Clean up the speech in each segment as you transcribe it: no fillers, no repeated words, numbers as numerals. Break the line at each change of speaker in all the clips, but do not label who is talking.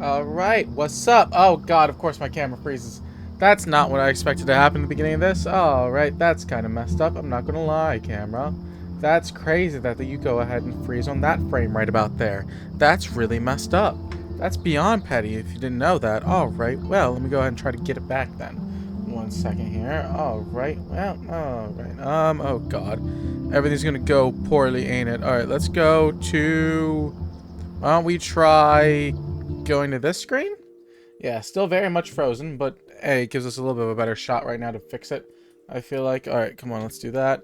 Alright, what's up? Oh god, of course my camera freezes. That's not what I expected to happen at the beginning of this. Alright, that's kind of messed up. I'm not gonna lie, camera. That's crazy that you go ahead and freeze on that frame right about there. That's really messed up. That's beyond petty if you didn't know that. Alright, well, let me go ahead and try to get it back then. 1 second here. Alright, well, alright. Oh god. Everything's gonna go poorly, ain't it? Alright, let's go to... Why don't we try going to this screen? Yeah, still very much frozen, but hey, it gives us a little bit of a better shot right now to fix it, I feel like. Alright, come on, let's do that.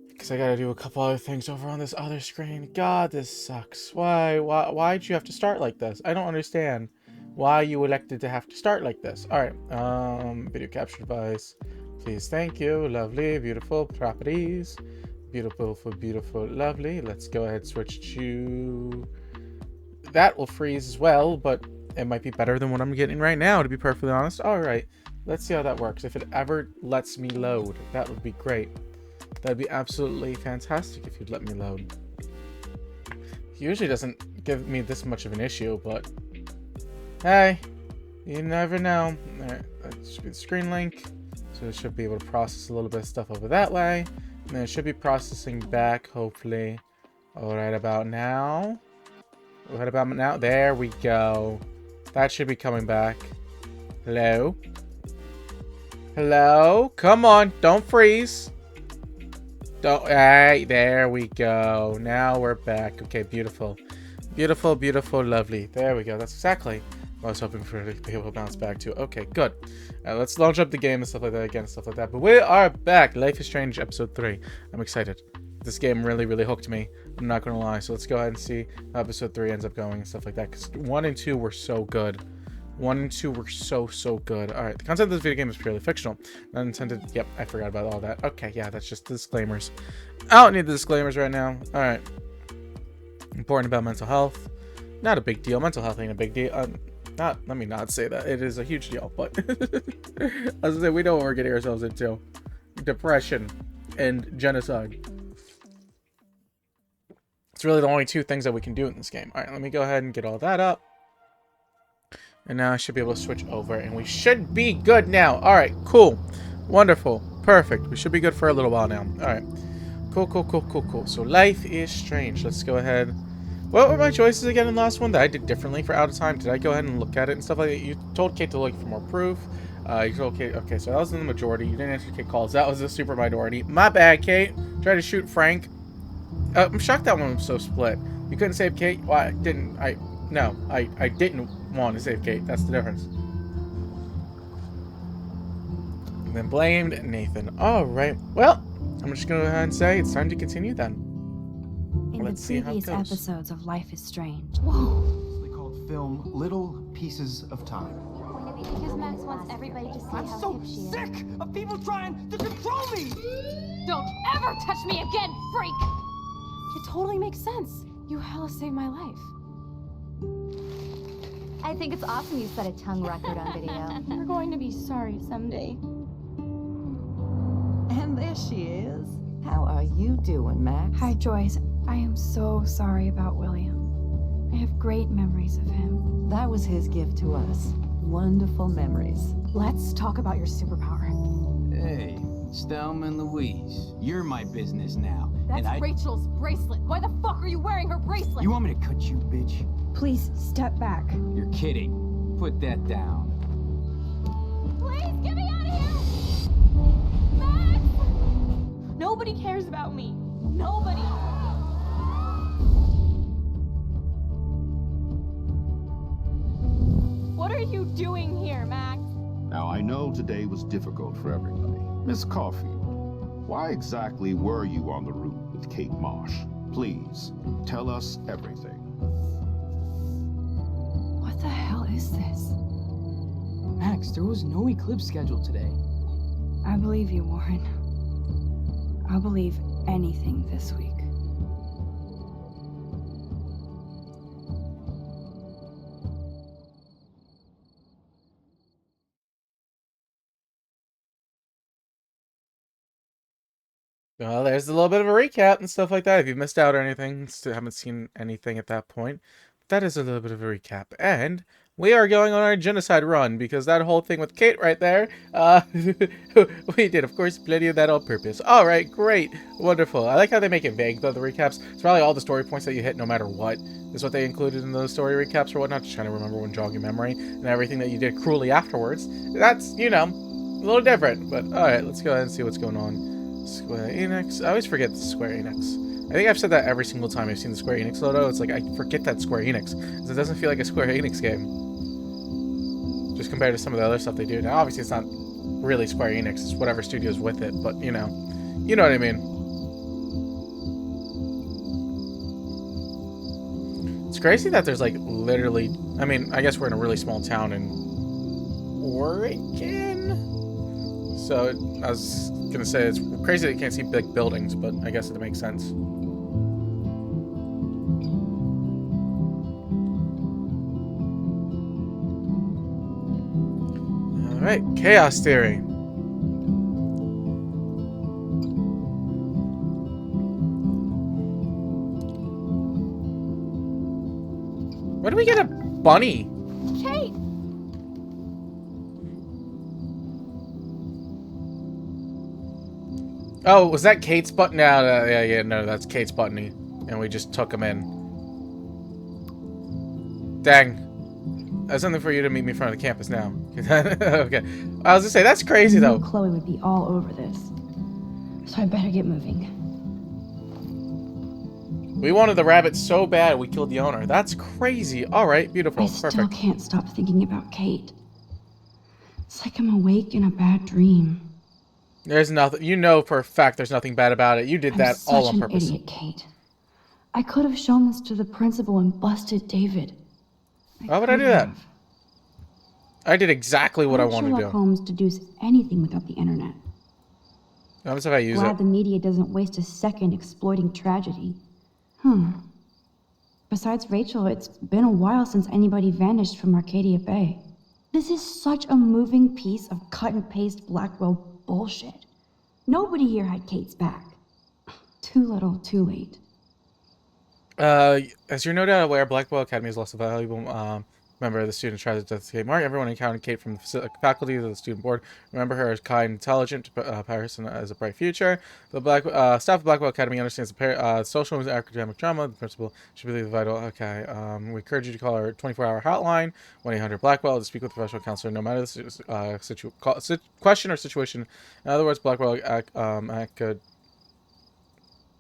Because I gotta do a couple other things over on this other screen. God, this sucks. Why'd you have to start like this? I don't understand why you elected to have to start like this. Alright, video capture device. Please, thank you. Lovely, beautiful properties. Beautiful, beautiful, lovely. Let's go ahead and switch to... That will freeze as well, but it might be better than what I'm getting right now, to be perfectly honest. Alright, let's see how that works. If it ever lets me load, that would be great. That'd be absolutely fantastic if you'd let me load. It usually doesn't give me this much of an issue, but... Hey, you never know. Alright, that should be the screen link. So it should be able to process a little bit of stuff over that way. And then it should be processing back, hopefully. Alright, about now. What about now? There we go. That should be coming back. Hello? Hello? Come on, don't freeze. Don't. Hey, there we go. Now we're back. Okay, beautiful. Beautiful, beautiful, lovely. There we go. That's exactly what I was hoping for it to be able to bounce back to. Okay, good. Let's launch up the game and stuff like that again, stuff like that. But we are back. Life is Strange episode 3. I'm excited. This game really, really hooked me. I'm not going to lie. So let's go ahead and see how episode 3 ends up going and stuff like that. Because 1 and 2 were so good. 1 and 2 were so good. Alright, the content of this video game is purely fictional. Not intended... Yep, I forgot about all that. Okay, yeah, that's just disclaimers. I don't need the disclaimers right now. Alright. Important about mental health. Not a big deal. Mental health ain't a big deal. Let me not say that. It is a huge deal, but... as I say, we know what we're getting ourselves into. Depression and genocide. It's really the only two things that we can do in this game. Alright, let me go ahead and get all that up. And now I should be able to switch over, and we should be good now. Alright, cool. Wonderful. Perfect. We should be good for a little while now. Alright. Cool. So, Life is Strange. Let's go ahead. What were my choices again in the last one that I did differently for Out of Time? Did I go ahead and look at it and stuff like that? You told Kate to look for more proof. You told Kate... Okay, so that was in the majority. You didn't answer Kate calls. That was a super minority. My bad, Kate. Try to shoot Frank. I'm shocked that one was so split. You couldn't save Kate? Why didn't I... No, I didn't want to save Kate. That's the difference. And then blamed Nathan. Alright. Well, I'm just going to go ahead and say it's time to continue then.
Let's see how it goes. Episodes of Life is Strange.
Whoa. They called film Little Pieces of Time.
Because Max wants everybody to see
I'm
how
so
hip she is.
sick of people trying to control me!
Don't ever touch me again, freak! It totally makes sense. You hella saved my life.
I think it's awesome you set a tongue record on video.
You're going to be sorry someday.
And there she is. How are you doing, Max?
Hi, Joyce. I am so sorry about William. I have great memories of him.
That was his gift to us. Wonderful memories.
Let's talk about your superpower.
Hey, Stelma and Louise, you're my business now.
That's
and
Rachel's bracelet. Why the fuck are you wearing her bracelet?
You want me to cut you, bitch?
Please, step back.
You're kidding. Put that down.
Please, get me out of here! Max! Nobody cares about me. Nobody. What are you doing here, Max?
Now, I know today was difficult for everybody. Miss Caulfield, why exactly were you on the route with Kate Marsh? Please, tell us everything.
What the hell is this?
Max, there was no eclipse scheduled today.
I believe you, Warren. I'll believe anything this week.
Well, there's a little bit of a recap and stuff like that. If you missed out or anything, still haven't seen anything at that point. that is a little bit of a recap. And we are going on our genocide run because that whole thing with Kate right there, we did, of course, plenty of that on purpose. All right, great, wonderful. I like how they make it vague, though, the recaps. It's probably all the story points that you hit no matter what is what they included in those story recaps or whatnot, just trying to remember when jogging memory and everything that you did cruelly afterwards. That's, you know, a little different, but all right, let's go ahead and see what's going on. Square Enix. I always forget the Square Enix. I think I've said that every single time I've seen the Square Enix logo. It's like, I forget that Square Enix, because it doesn't feel like a Square Enix game. Just compared to some of the other stuff they do. Now, obviously, it's not really Square Enix. It's whatever studio's with it, but, you know what I mean. It's crazy that there's, like, literally... I mean, I guess we're in a really small town in Oregon? So, I was gonna say, it's crazy that you can't see big buildings, but I guess it makes sense. Alright, Chaos Theory. Where do we get a bunny?
Kate!
Oh, was that Kate's button? No, yeah, no, that's Kate's button. And we just took him in. Dang. That's something for you to meet me in front of the campus now. Okay. I was gonna say, that's crazy, though.
Chloe would be all over this. So I better get moving.
We wanted the rabbit so bad, we killed the owner. That's crazy. All right, beautiful.
I still
Perfect.
can't stop thinking about Kate. It's like I'm awake in a bad dream.
There's nothing. You know for a fact there's nothing bad about it. You did that all on
I'm
purpose.
such an idiot, Kate. I could have shown this to the principal and busted David.
Why would I do that? I did exactly what I wanted to do.
Sherlock Holmes deduce anything without the internet.
Notice if I use
Glad
it.
the media doesn't waste a second exploiting tragedy. Besides Rachel, it's been a while since anybody vanished from Arcadia Bay. This is such a moving piece of cut and paste Blackwell bullshit. Nobody here had Kate's back. Too little, too late.
As you're no doubt aware, Blackwell Academy is lost a valuable member of the student tried to death Mark. Everyone encountered Kate from the faculty to the student board. Remember her as kind, intelligent person as a bright future. The staff of Blackwell Academy understands the social and academic drama. The principal should be the vital. Okay. We encourage you to call our 24-hour hotline, 1-800-Blackwell, to speak with a professional counselor, no matter the question or situation. In other words, Blackwell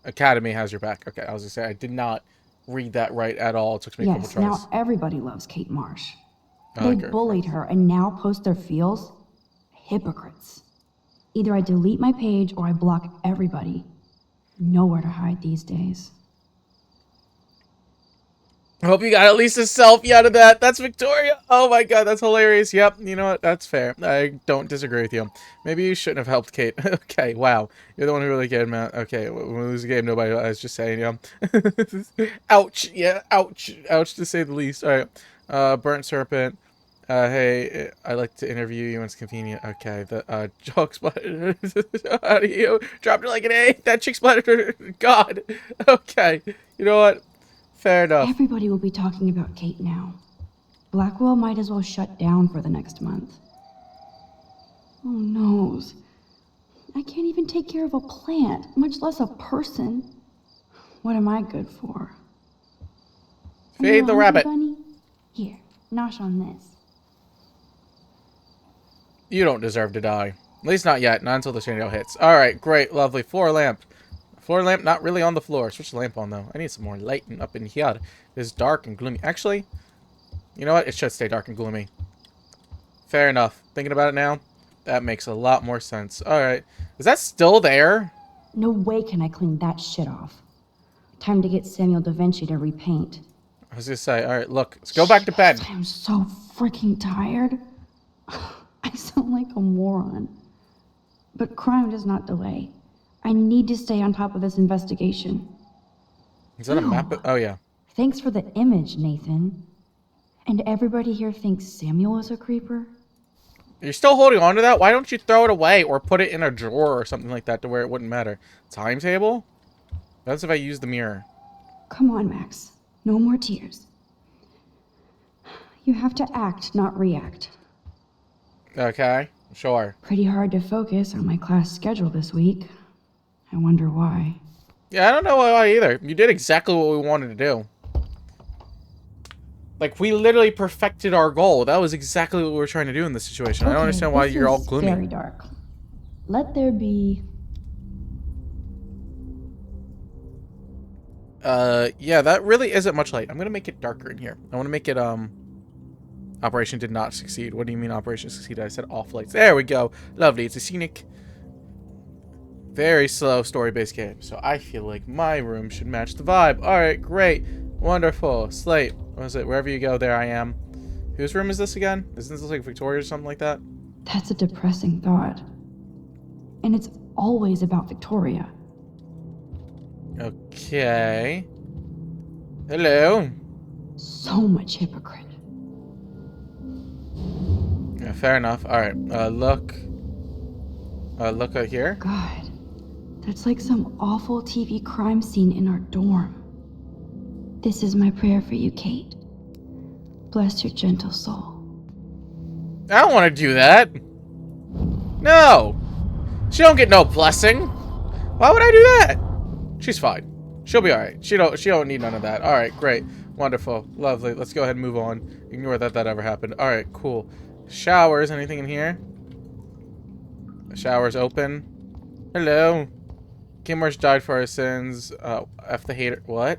Academy has your back. Okay, I was gonna say I did not read that right at all. It took me a couple
Yes,
tries.
now everybody loves Kate Marsh.
I
They
like her.
bullied her and now post their feels? Hypocrites. Either I delete my page or I block everybody. Nowhere to hide these days.
I hope you got at least a selfie out of that. That's Victoria. Oh my god, that's hilarious. Yep, you know what? That's fair. I don't disagree with you. Maybe you shouldn't have helped Kate. Okay, wow. You're the one who really cared, man. Okay, when we lose the game, nobody. I was just saying, yeah. Ouch. Yeah, ouch. Ouch to say the least. All right. Burnt Serpent. Hey, I'd like to interview you when it's convenient. Okay, the joke splattered. How do you dropped it like an A? That chick splattered her. God. Okay. You know what? Fair enough.
Everybody will be talking about Kate now. Blackwell might as well shut down for the next month. Oh noes. I can't even take care of a plant, much less a person. What am I good for?
Feed the rabbit.
Bunny? Here, nosh on this.
You don't deserve to die. At least not yet. Not until the tornado hits. Alright, great. Lovely. Floor lamp. Floor lamp not really on the floor. Switch the lamp on, though. I need some more lighting up in here. It's dark and gloomy. Actually, you know what? It should stay dark and gloomy. Fair enough. Thinking about it now, that makes a lot more sense. Alright. Is that still there?
No way can I clean that shit off. Time to get Samuel da Vinci to repaint.
I was gonna say, alright, look. Let's go back to bed.
I'm so freaking tired. I sound like a moron. But crime does not delay. I need to stay on top of this investigation.
Is that a map? Oh, yeah.
Thanks for the image, Nathan. And everybody here thinks Samuel is a creeper?
You're still holding on to that? Why don't you throw it away or put it in a drawer or something like that to where it wouldn't matter? Timetable? That's if I use the mirror.
Come on, Max. No more tears. You have to act, not react.
Okay, sure.
Pretty hard to focus on my class schedule this week. I wonder why.
Yeah, I don't know why either. You did exactly what we wanted to do. Like, we literally perfected our goal. That was exactly what we were trying to do in this situation. I don't understand why you're all gloomy.
Very dark. Let there be...
Yeah, that really isn't much light. I'm gonna make it darker in here. I want to make it, Operation did not succeed. What do you mean Operation succeeded? I said off lights. There we go. Lovely. It's a scenic, very slow story-based game. So I feel like my room should match the vibe. Alright, great. Wonderful. Slate. What is it? Wherever you go, there I am. Whose room is this again? Isn't this like Victoria or something like that?
That's a depressing thought. And it's always about Victoria.
Okay. Hello.
So much hypocrite.
Yeah, fair enough. Alright, look out here.
God, that's like some awful TV crime scene in our dorm. This is my prayer for you, Kate. Bless your gentle soul.
I don't want to do that. No. She don't get no blessing. Why would I do that? She's fine. She'll be alright. She don't need none of that. Alright, great. Wonderful. Lovely. Let's go ahead and move on. Ignore that ever happened. Alright, cool. Showers. Anything in here? The shower's open. Hello. Kimmer's died for our sins. F the hater. What?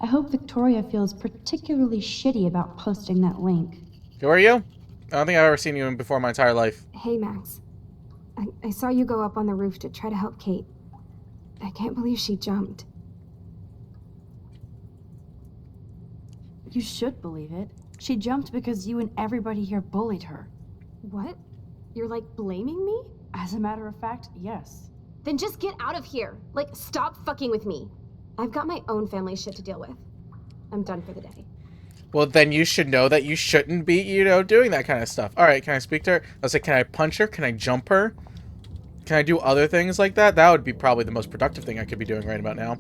I hope Victoria feels particularly shitty about posting that link.
Who are you? I don't think I've ever seen you before in my entire life.
Hey, Max. I saw you go up on the roof to try to help Kate. I can't believe she jumped.
You should believe it. She jumped because you and everybody here bullied her.
What? You're like blaming me?
As a matter of fact, yes.
Then just get out of here. Like, stop fucking with me. I've got my own family shit to deal with. I'm done for the day.
Well, then you should know that you shouldn't be, doing that kind of stuff. Alright, can I speak to her? I was like, can I punch her? Can I jump her? Can I do other things like that? That would be probably the most productive thing I could be doing right about now.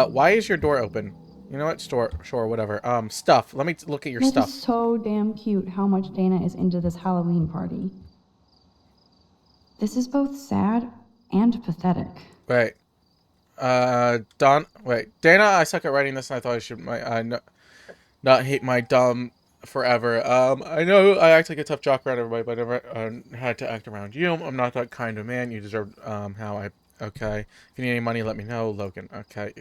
Why is your door open? You know what? Sure, whatever. Stuff. Let me look at your stuff.
It's so damn cute how much Dana is into this Halloween party. This is both sad and pathetic.
Wait. Dana, I suck at writing this and I thought I should not hate my dumb forever. I know I act like a tough jock around everybody, but I never had to act around you. I'm not that kind of man. You deserve, okay. If you need any money, let me know. Logan, okay.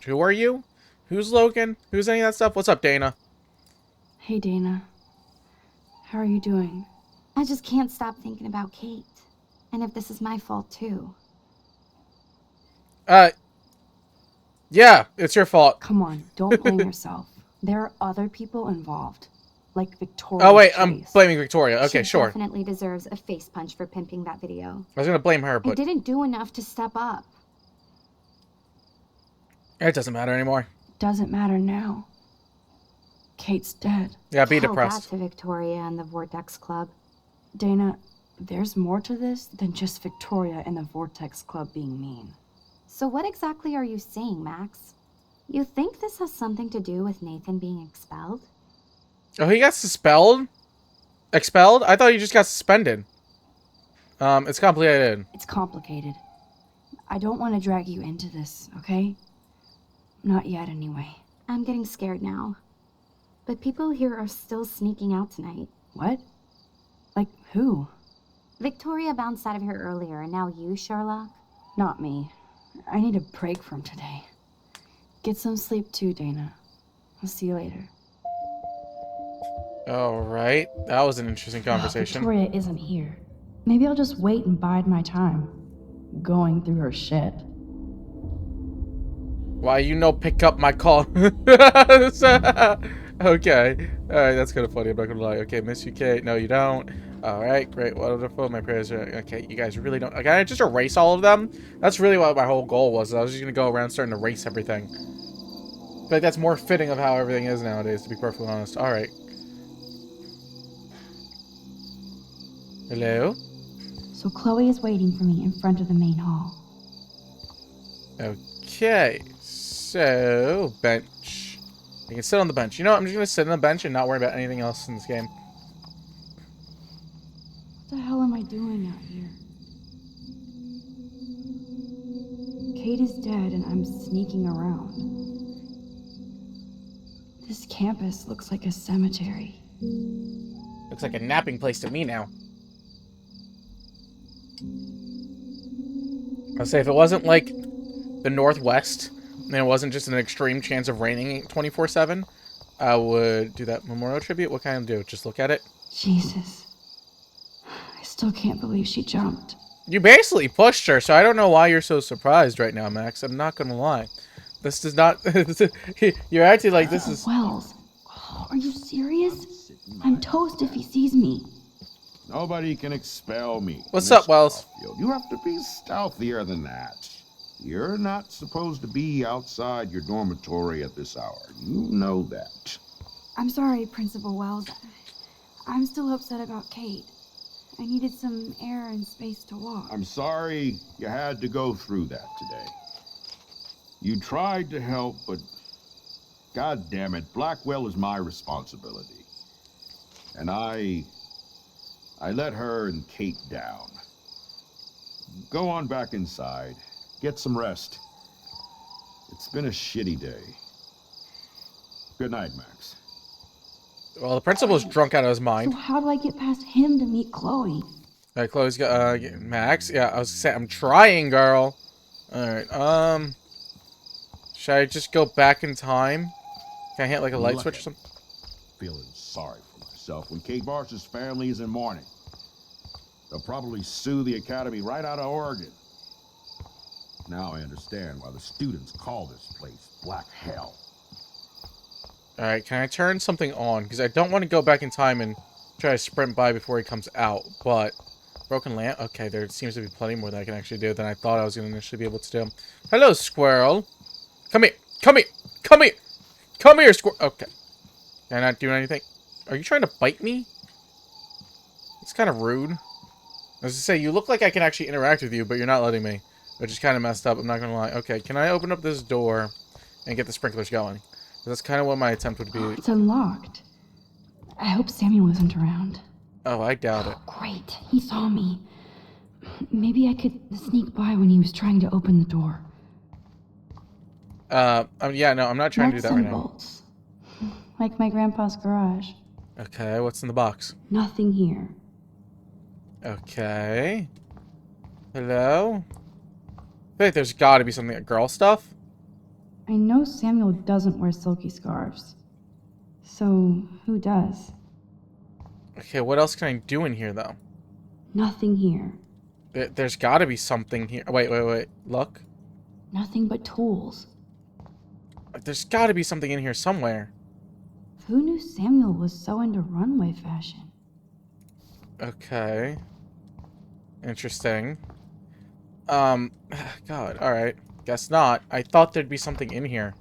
Who are you? Who's Logan? Who's any of that stuff? What's up, Dana?
Hey, Dana. How are you doing?
I just can't stop thinking about Kate. And if this is my fault, too.
Yeah, it's your fault.
Come on, don't blame yourself. There are other people involved. Like Victoria.
Oh, wait, I'm blaming Victoria. Okay,
she
sure.
Definitely deserves a face punch for pimping that video.
I was gonna blame her,
I
but
didn't do enough to step up.
it doesn't matter anymore.
Doesn't matter now. Kate's dead.
Yeah, be
Tell
depressed.
that to Victoria and the Vortex Club.
Dana, there's more to this than just Victoria and the Vortex Club being mean.
So what exactly are you saying, Max? You think this has something to do with Nathan being expelled?
Oh, he got expelled? Expelled? I thought he just got suspended. It's complicated.
It's complicated. I don't want to drag you into this, okay? Not yet, anyway.
I'm getting scared now. But people here are still sneaking out tonight.
What? Like who?
Victoria bounced out of here earlier, and now you, Sherlock?
Not me. I need a break from today. Get some sleep too, Dana. I'll see you later.
Alright. That was an interesting conversation.
Victoria isn't here. Maybe I'll just wait and bide my time. Going through her shit.
Why pick up my call? Okay. Alright, that's kind of funny. I'm not gonna lie. Okay, miss you, Kate. No, you don't. Alright, great. Wonderful. My prayers are... Okay, you guys really don't... Can I just erase all of them? That's really what my whole goal was. I was just gonna go around starting to erase everything. But that's more fitting of how everything is nowadays, to be perfectly honest. Alright. Hello?
So Chloe is waiting for me in front of the main hall.
Okay. So, bench. You can sit on the bench. You know what? I'm just gonna sit on the bench and not worry about anything else in this game.
What the hell am I doing out here? Kate is dead and I'm sneaking around. This campus looks like a cemetery.
Looks like a napping place to me now. I'll say if it wasn't like the Northwest, and it wasn't just an extreme chance of raining 24/7, I would do that memorial tribute. What can I do? Just look at it?
Jesus. I still can't believe she jumped.
You basically pushed her, so I don't know why you're so surprised right now, Max. I'm not gonna lie. This does not... You're acting like this is...
Wells, are you serious? I'm toast if he sees me.
Nobody can expel me.
What's
Miss
up, Wells?
Caulfield. You have to be stealthier than that. You're not supposed to be outside your dormitory at this hour. You know that.
I'm sorry, Principal Wells. I'm still upset about Kate. I needed some air and space to walk.
I'm sorry you had to go through that today. You tried to help, but God damn it, Blackwell is my responsibility. And I let her and Kate down. Go on back inside. Get some rest. It's been a shitty day. Good night, Max.
Well, the principal's drunk out of his mind.
So how do I get past him to meet Chloe?
Alright, Chloe's got, Max? Yeah, I was gonna say, I'm trying, girl. Alright, should I just go back in time? Can I hit, like, a light switch or something?
Feeling sorry for myself when Kate Marsh's family is in mourning. They'll probably sue the Academy right out of Oregon. Now I understand why the students call this place Black Hell.
Alright, can I turn something on? Because I don't want to go back in time and try to sprint by before he comes out, but... Broken lamp? Okay, there seems to be plenty more that I can actually do than I thought I was going to initially be able to do. Hello, squirrel. Come here. Come here. Come here. Come here, squirrel. Okay. Can I not do anything? Are you trying to bite me? It's kind of rude. I was to say, you look like I can actually interact with you, but you're not letting me. Which is kind of messed up, I'm not going to lie. Okay, can I open up this door and get the sprinklers going? That's kind of what my attempt would be.
It's unlocked. I hope Samuel isn't around.
Oh, I doubt it.
Great, he saw me. Maybe I could sneak by when he was trying to open the door.
Yeah, no, I'm not trying to do that right now.
Bolts. Like my grandpa's garage.
Okay, what's in the box?
Nothing here.
Okay. Hello? Wait, there's gotta be something, girl stuff?
I know Samuel doesn't wear silky scarves. So, who does?
Okay, what else can I do in here, though?
Nothing here.
There's gotta be something here. Wait. Look.
Nothing but tools.
There's gotta be something in here somewhere.
Who knew Samuel was so into runway fashion?
Okay. Interesting. God, alright. Guess not. I thought there'd be something in here.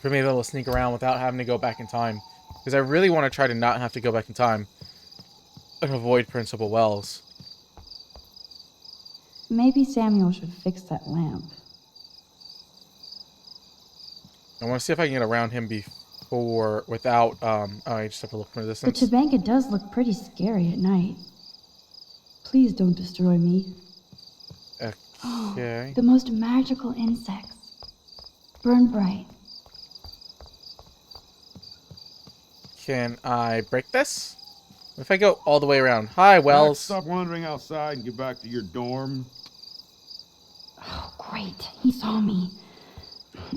For me to be able to sneak around without having to go back in time. Because I really want to try to not have to go back in time. And avoid Principal Wells.
Maybe Samuel should fix that lamp.
I want to see if I can get around him before, without, oh, I just have to look from a
The
distance.
Chabanka does look pretty scary at night. Please don't destroy me.
Okay.
Oh, the most magical insects. Burn bright.
Can I break this? What if I go all the way around? Hi, Wells.
Stop wandering outside and get back to your dorm.
Oh, great. He saw me.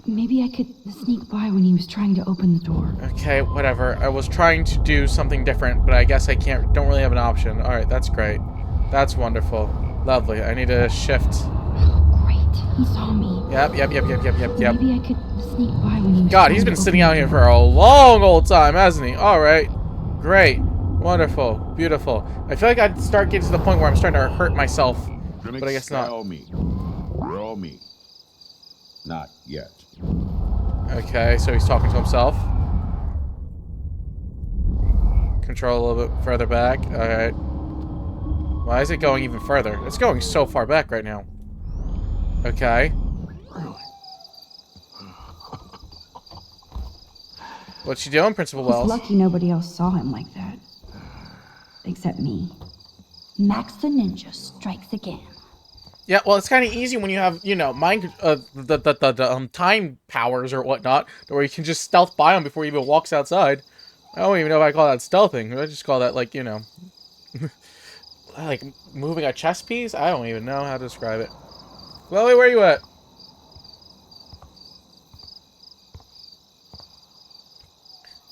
Maybe I could sneak by when he was trying to open the door.
Okay, whatever. I was trying to do something different, but I guess I don't really have an option. Alright, that's great. That's wonderful. Lovely. I need to shift.
Oh, great. He saw me.
Yep.
Maybe I could sneak by when he was
God, he's been sitting out here for a long old time, hasn't he? Alright. Great. Wonderful. Beautiful. I feel like I'd start getting to the point where I'm starting to hurt myself. But I guess not.
Expel me. Grow me. Not yet.
Okay, so he's talking to himself. Control a little bit further back. Alright. Why is it going even further? It's going so far back right now. Okay. What's she doing, Principal
He's
Wells?
lucky nobody else saw him like that. Except me. Max the Ninja strikes again.
Yeah, well, it's kind of easy when you have, you know, mind, the time powers or whatnot, where you can just stealth by him before he even walks outside. I don't even know if I call that stealthing. I just call that, like, you know, like moving a chess piece? I don't even know how to describe it. Chloe, where you at?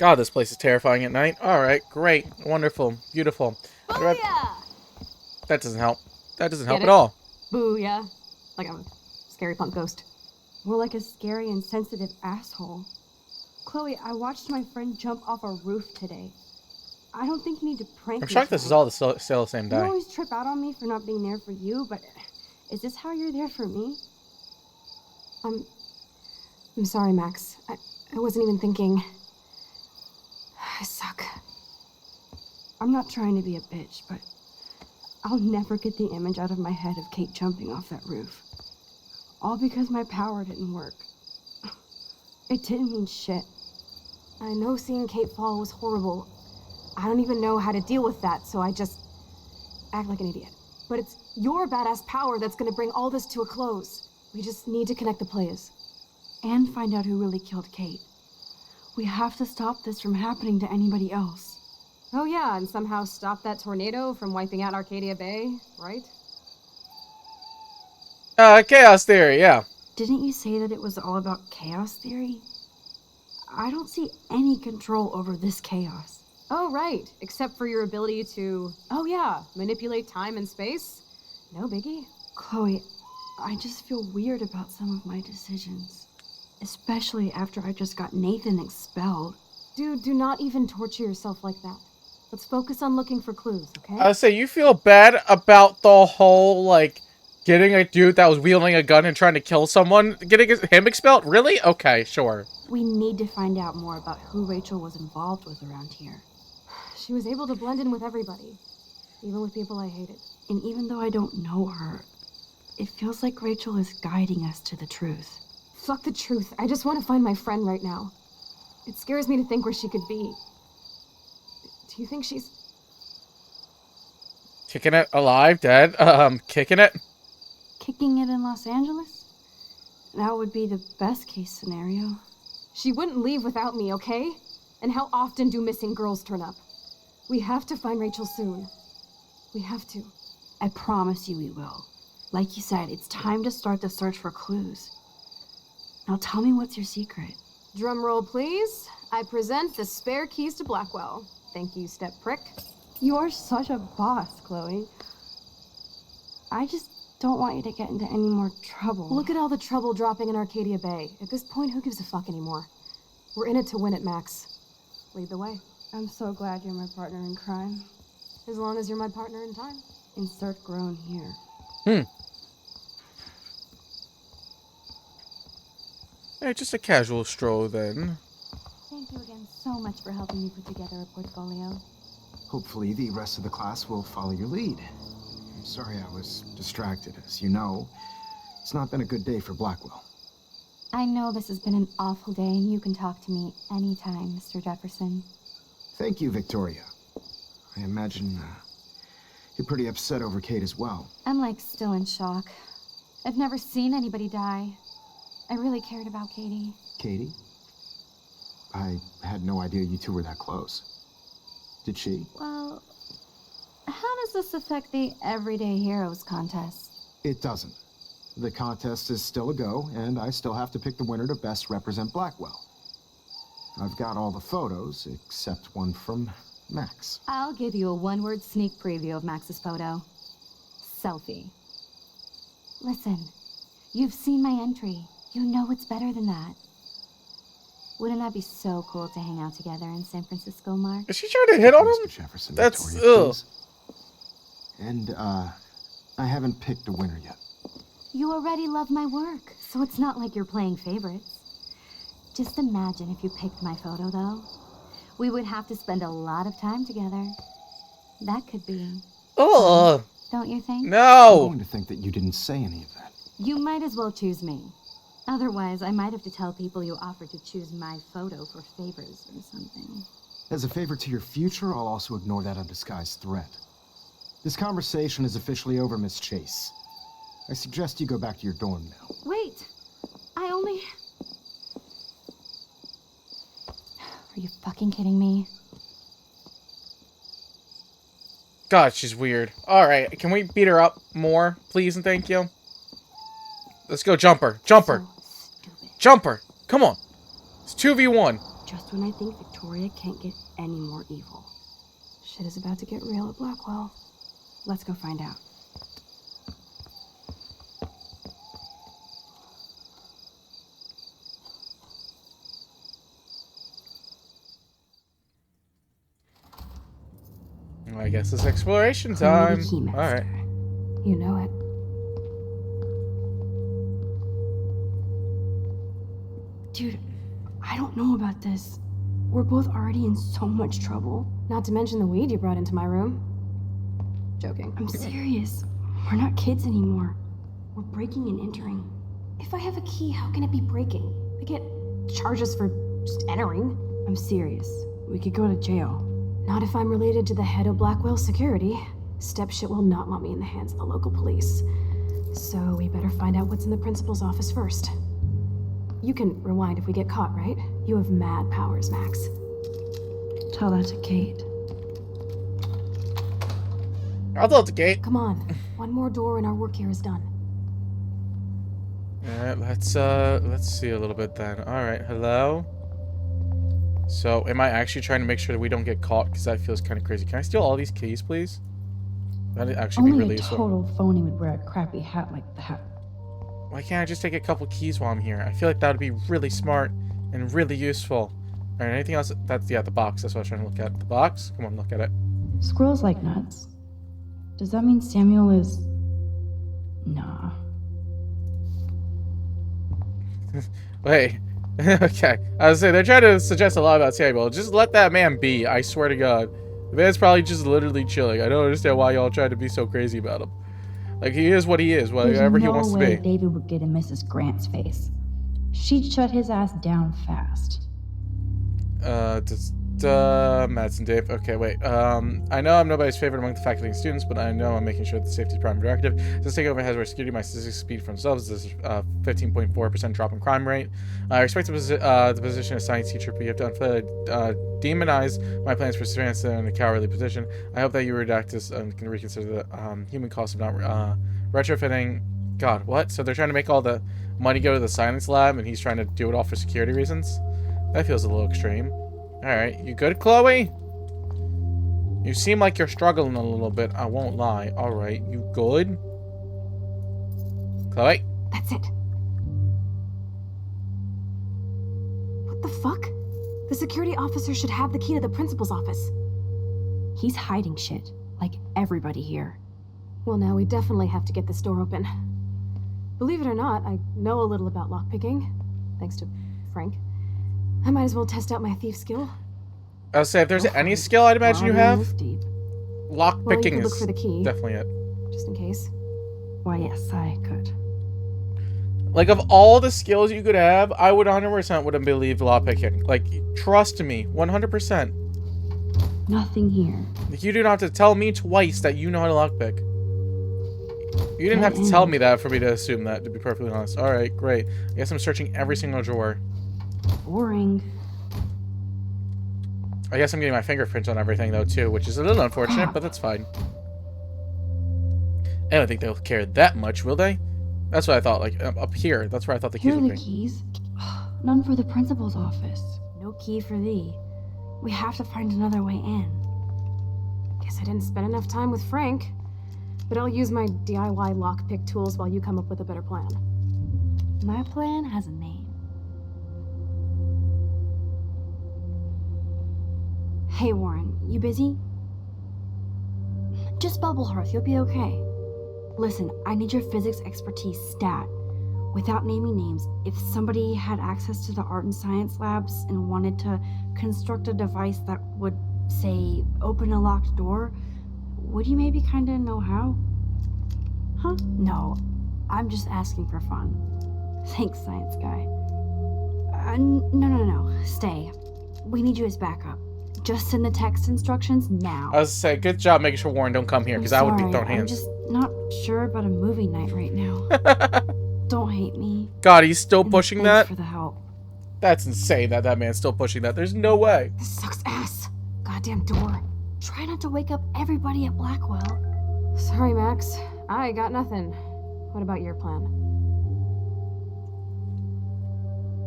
God, this place is terrifying at night. Alright, great, wonderful, beautiful.
Booyah!
That doesn't help. That doesn't help
Get
at
it?
all.
Booyah. Like I'm a scary punk ghost.
More like a scary and sensitive asshole. Chloe, I watched my friend jump off a roof today. I don't think you need to prank me.
I'm shocked this is all still the same
You
die.
always trip out on me for not being there for you, but is this how you're there for me?
I'm sorry, Max. I wasn't even thinking. I suck.
I'm not trying to be a bitch, but I'll never get the image out of my head of Kate jumping off that roof. All because my power didn't work. It didn't mean shit.
I know seeing Kate fall was horrible. I don't even know how to deal with that, so I just act like an idiot. But it's your badass power that's gonna bring all this to a close. We just need to connect the players.
And find out who really killed Kate. We have to stop this from happening to anybody else.
Oh yeah, and somehow stop that tornado from wiping out Arcadia Bay, right?
Chaos Theory, yeah.
Didn't you say that it was all about chaos theory? I don't see any control over this chaos.
Oh right, except for your ability to, oh yeah, manipulate time and space. No biggie.
Chloe, I just feel weird about some of my decisions. Especially after I just got Nathan expelled.
Dude, do not even torture yourself like that. Let's focus on looking for clues, okay?
I say, you feel bad about the whole, like, getting a dude that was wielding a gun and trying to kill someone, getting him expelled? Really? Okay, sure.
We need to find out more about who Rachel was involved with around here.
She was able to blend in with everybody, even with people I hated.
And even though I don't know her, it feels like Rachel is guiding us to the truth.
Fuck the truth. I just want to find my friend right now. It scares me to think where she could be. Do you think she's...
Kicking it alive, dead? Kicking it?
Kicking it in Los Angeles? That would be the best case scenario.
She wouldn't leave without me, okay? And how often do missing girls turn up? We have to find Rachel soon. We have to.
I promise you we will. Like you said, it's time to start the search for clues. Now tell me what's your secret.
Drum roll, please. I present the spare keys to Blackwell. Thank you, step prick.
You are such a boss, Chloe. I just don't want you to get into any more trouble.
Look at all the trouble dropping in Arcadia Bay. At this point, who gives a fuck anymore? We're in it to win it, Max. Lead the way.
I'm so glad you're my partner in crime.
As long as you're my partner in time.
Insert groan here.
Hey, just a casual stroll then.
Thank you again so much for helping me put together a portfolio.
Hopefully the rest of the class will follow your lead. I'm sorry I was distracted. As you know, it's not been a good day for Blackwell.
I know this has been an awful day, and you can talk to me anytime, Mr. Jefferson.
Thank you, Victoria. I imagine you're pretty upset over Kate as well.
I'm, like, still in shock. I've never seen anybody die. I really cared about Katie.
Katie? I had no idea you two were that close. Did she?
Well, how does this affect the Everyday Heroes contest?
It doesn't. The contest is still a go, and I still have to pick the winner to best represent Blackwell. I've got all the photos, except one from Max.
I'll give you a one-word sneak preview of Max's photo. Selfie. Listen, you've seen my entry. You know it's better than that. Wouldn't that be so cool to hang out together in San Francisco, Mark?
Is she trying to hit on him?
Mr. Jefferson,
That's,
Victoria,
ugh.
please. And, I haven't picked a winner yet.
You already love my work, so it's not like you're playing favorites. Just imagine if you picked my photo, though. We would have to spend a lot of time together. That could be...
Ugh.
Don't you think?
I'm
No.
going to think that you didn't say any of that.
You might as well choose me. Otherwise, I might have to tell people you offered to choose my photo for favors or something.
As a favor to your future, I'll also ignore that undisguised threat. This conversation is officially over, Miss Chase. I suggest you go back to your dorm now.
Wait! I only... Are you fucking kidding me?
God, she's weird. Alright, can we beat her up more, please and thank you? Let's go jumper. Jumper!
So stupid.
Jumper! Come on! It's 2v1.
Just when I think Victoria can't get any more evil.
Shit is about to get real at Blackwell.
Let's go find out.
Well, I guess it's exploration
Call me
time.
the Keymaster.
Alright.
You know it.
Dude, I don't know about this. We're both already in so much trouble.
Not to mention the weed you brought into my room. Joking.
I'm serious. We're not kids anymore. We're breaking and entering.
If I have a key, how can it be breaking? I get charges for just entering.
I'm serious. We could go to jail.
Not if I'm related to the head of Blackwell Security. Stepshit will not want me in the hands of the local police. So we better find out what's in the principal's office first. You can rewind if we get caught, right? You have mad powers, Max.
Tell that to Kate.
I'll throw it the gate.
Come on. One more door and our work here is done.
Alright, let's see a little bit then. Alright, hello? So, am I actually trying to make sure that we don't get caught? Because that feels kind of crazy. Can I steal all these keys, please? That'd actually be
Only
really
a
useful.
total phony would wear a crappy hat like that.
Why can't I just take a couple keys while I'm here? I feel like that would be really smart and really useful. Alright, anything else? That's, yeah, the box. That's what I was trying to look at. The box? Come on, look at it.
Squirrels like nuts. Does that mean Samuel is... Nah.
Wait. Okay. I was saying, they're trying to suggest a lot about Samuel. Just let that man be. I swear to God. The man's probably just literally chilling. I don't understand why y'all try to be so crazy about him. Like, he is what he is, whatever he wants to be.
There's no way David would get in Mrs. Grant's face. She'd shut his ass down fast.
Mads and Dave. Okay, wait. I know I'm nobody's favorite among the faculty and students, but I know I'm making sure that safety is prime directive. This takeover has where security, my statistics speed for themselves. This is 15.4% drop in crime rate. I respect the position of science teacher, but you have to unfairly demonize my plans for students in a cowardly position. I hope that you redact this and can reconsider the human cost of not retrofitting. God, what? So they're trying to make all the money go to the science lab, and he's trying to do it all for security reasons? That feels a little extreme. Alright, you good, Chloe? You seem like you're struggling a little bit, I won't lie. Alright, you good? Chloe?
That's it. What the fuck? The security officer should have the key to the principal's office.
He's hiding shit, like everybody here.
Well, now we definitely have to get this door open. Believe it or not, I know a little about lockpicking, thanks to Frank. I might as well test out my thief skill.
I was say, if there's any skill I'd imagine you have,
Well, you
lockpicking
could look
is
for the key,
definitely it.
just in case.
Why, yes, I could.
Like, of all the skills you could have, I would 100% wouldn't believe lockpicking. Like, trust me, 100%.
Nothing here.
Like, you do not have to tell me twice that you know how to lockpick. You didn't have to tell me that for me to assume that, to be perfectly honest. Alright, great. I guess I'm searching every single drawer.
Boring.
I guess I'm getting my fingerprints on everything, though, too, which is a little unfortunate, but that's fine. I don't think they'll care that much, will they? That's what I thought, like, up here. That's where I thought the keys
Here are
would
the
be.
keys. None for the principal's office.
No key for thee.
We have to find another way in.
Guess I didn't spend enough time with Frank. But I'll use my DIY lockpick tools while you come up with a better plan.
My plan has a name. Hey, Warren, you busy? Just bubble hearth, you'll be okay. Listen, I need your physics expertise stat. Without naming names, if somebody had access to the art and science labs and wanted to construct a device that would, say, open a locked door, would you maybe kinda know how? Huh? No, I'm just asking for fun. Thanks, science guy. No. Stay. We need you as backup. Just send the text instructions now.
I was gonna say, good job making sure Warren don't come here, because I would be throwing
I'm
hands.
just not sure about a movie night right now. Don't hate me.
God, he's still
And
pushing
thanks
that?
for the help.
That's insane that that man's still pushing that. There's no way.
This sucks ass. Goddamn door.
Try not to wake up everybody at Blackwell.
Sorry, Max. I got nothing. What about your plan?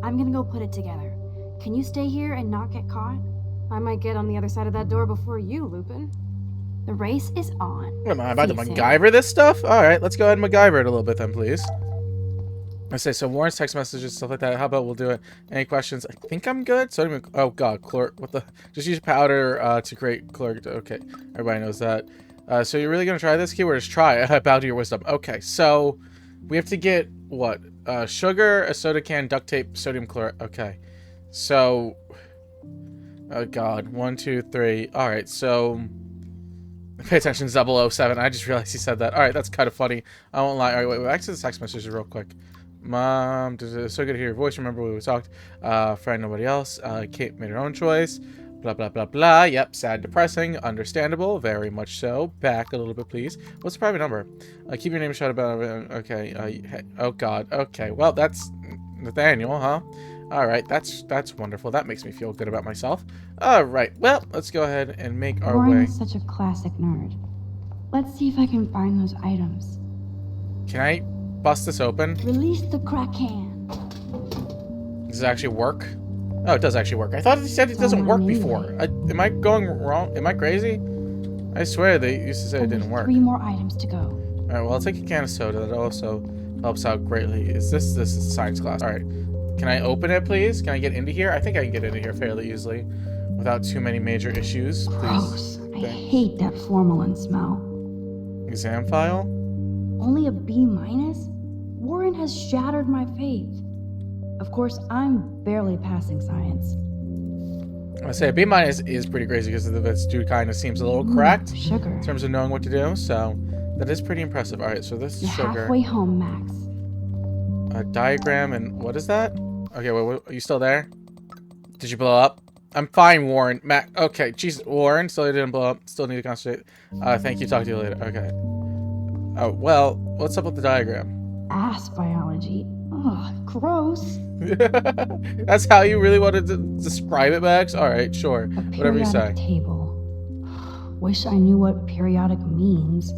I'm gonna go put it together. Can you stay here and not get caught?
I might get on the other side of that door before you, Lupin.
The race is on.
What, am I about to
See you soon.
MacGyver this stuff? Alright, let's go ahead and MacGyver it a little bit then, please. I say, so Warren's text messages, stuff like that. How about we'll do it? Any questions? I think I'm good. So, oh god, chlor, what the? Just use powder to create chlor. Okay, everybody knows that. So you're really gonna try this? Keyword is try. Bow to your wisdom. Okay, so we have to get what? Sugar, a soda can, duct tape, sodium chloride. Okay, so oh god, 1, 2, 3. All right, so pay attention, 007. I just realized he said that. All right, that's kind of funny. I won't lie. All right, wait, back to the text messages real quick. Mom, so good to hear your voice. Remember when we talked? Friend, nobody else. Kate made her own choice. Blah, blah, blah, blah. Yep, sad, depressing, understandable, very much so. Back a little bit, please. What's the private number? Keep your name shut about it. Okay. Oh, God. Okay, well, that's Nathaniel, huh? All right, that's wonderful. That makes me feel good about myself. All right, well, let's go ahead and make our way.
Warren's such a classic nerd. Let's see if I can find those items.
Can I bust this open?
Release the Kraken.
Does it actually work? Oh, it does actually work. I thought it said it doesn't work before. Am I going wrong? Am I crazy? I swear they used to say it didn't work.
3 more items to go.
All right, well, I'll take a can of soda. That also helps out greatly. This is science class. All right. Can I open it, please? Can I get into here? I think I can get into here fairly easily without too many major issues. Please.
Gross. I hate that formalin smell.
Exam file?
Only a B-? Warren has shattered my faith. Of course, I'm barely passing science.
I say a B- is pretty crazy because this dude kind of seems a little cracked
Sugar.
in terms of knowing what to do. So that is pretty impressive. All right, so this is
You're
sugar.
halfway home, Max.
A diagram and what is that? Okay, wait, are you still there? Did you blow up? I'm fine, Warren. Mac. Okay, Jesus, Warren still didn't blow up. Still need to concentrate. Thank you. Talk to you later. Okay. Oh well, what's up with the diagram?
Ass biology. Ugh, gross.
That's how you really wanted to describe it, Max? Alright, sure. Whatever you say.
Table. Wish I knew what periodic means.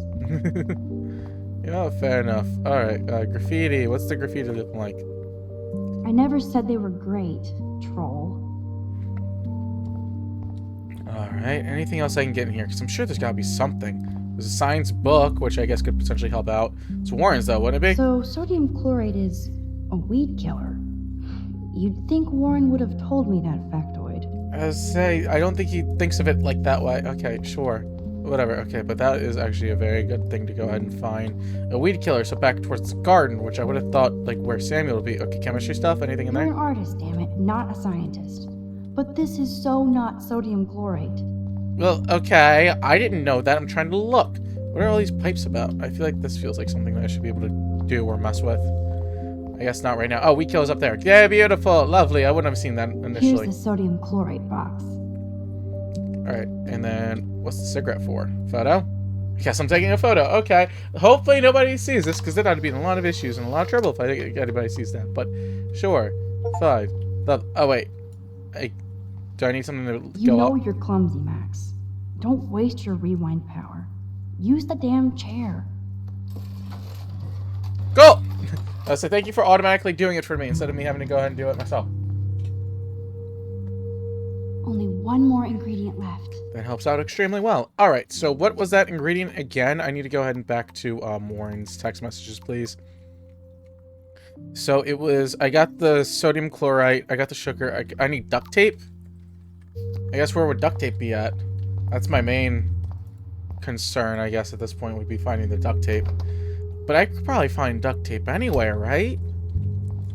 Yeah, fair enough. Alright, graffiti. What's the graffiti look like?
I never said they were great, troll.
Alright, anything else I can get in here? Because I'm sure there's got to be something. There's a science book, which I guess could potentially help out. It's Warren's, though, wouldn't it be?
So, sodium chloride is a weed killer. You'd think Warren would have told me that factoid.
I don't think he thinks of it like that way. Okay, sure. Whatever, okay, but that is actually a very good thing to go ahead and find. A weed killer, so back towards the garden, which I would have thought, like, where Samuel would be. Okay, chemistry stuff? Anything in
You're
there?
an artist, damn it, not a scientist. But this is so not sodium chlorate.
Well, okay, I didn't know that. I'm trying to look. What are all these pipes about? I feel like this feels like something that I should be able to do or mess with. I guess not right now. Oh, weed killer's up there. Yeah, beautiful. Lovely. I wouldn't have seen that initially.
Here's the sodium chlorate box.
Alright, and then what's the cigarette for? Photo? I guess I'm taking a photo. Okay. Hopefully nobody sees this, because then I'd be in a lot of issues and a lot of trouble if anybody sees that. But sure. Fine. Oh, wait. Do I need something to
You
go
know
up?
you're clumsy, Max. Don't waste your rewind power. Use the damn chair.
Go! So thank you for automatically doing it for me instead of me having to go ahead and do it myself.
Only one more ingredient left.
That helps out extremely well. Alright, so what was that ingredient again? I need to go ahead and back to Warren's text messages, please. So it was, I got the sodium chloride, I got the sugar, I need duct tape? I guess where would duct tape be at? That's my main concern, I guess, at this point would be finding the duct tape. But I could probably find duct tape anywhere, right?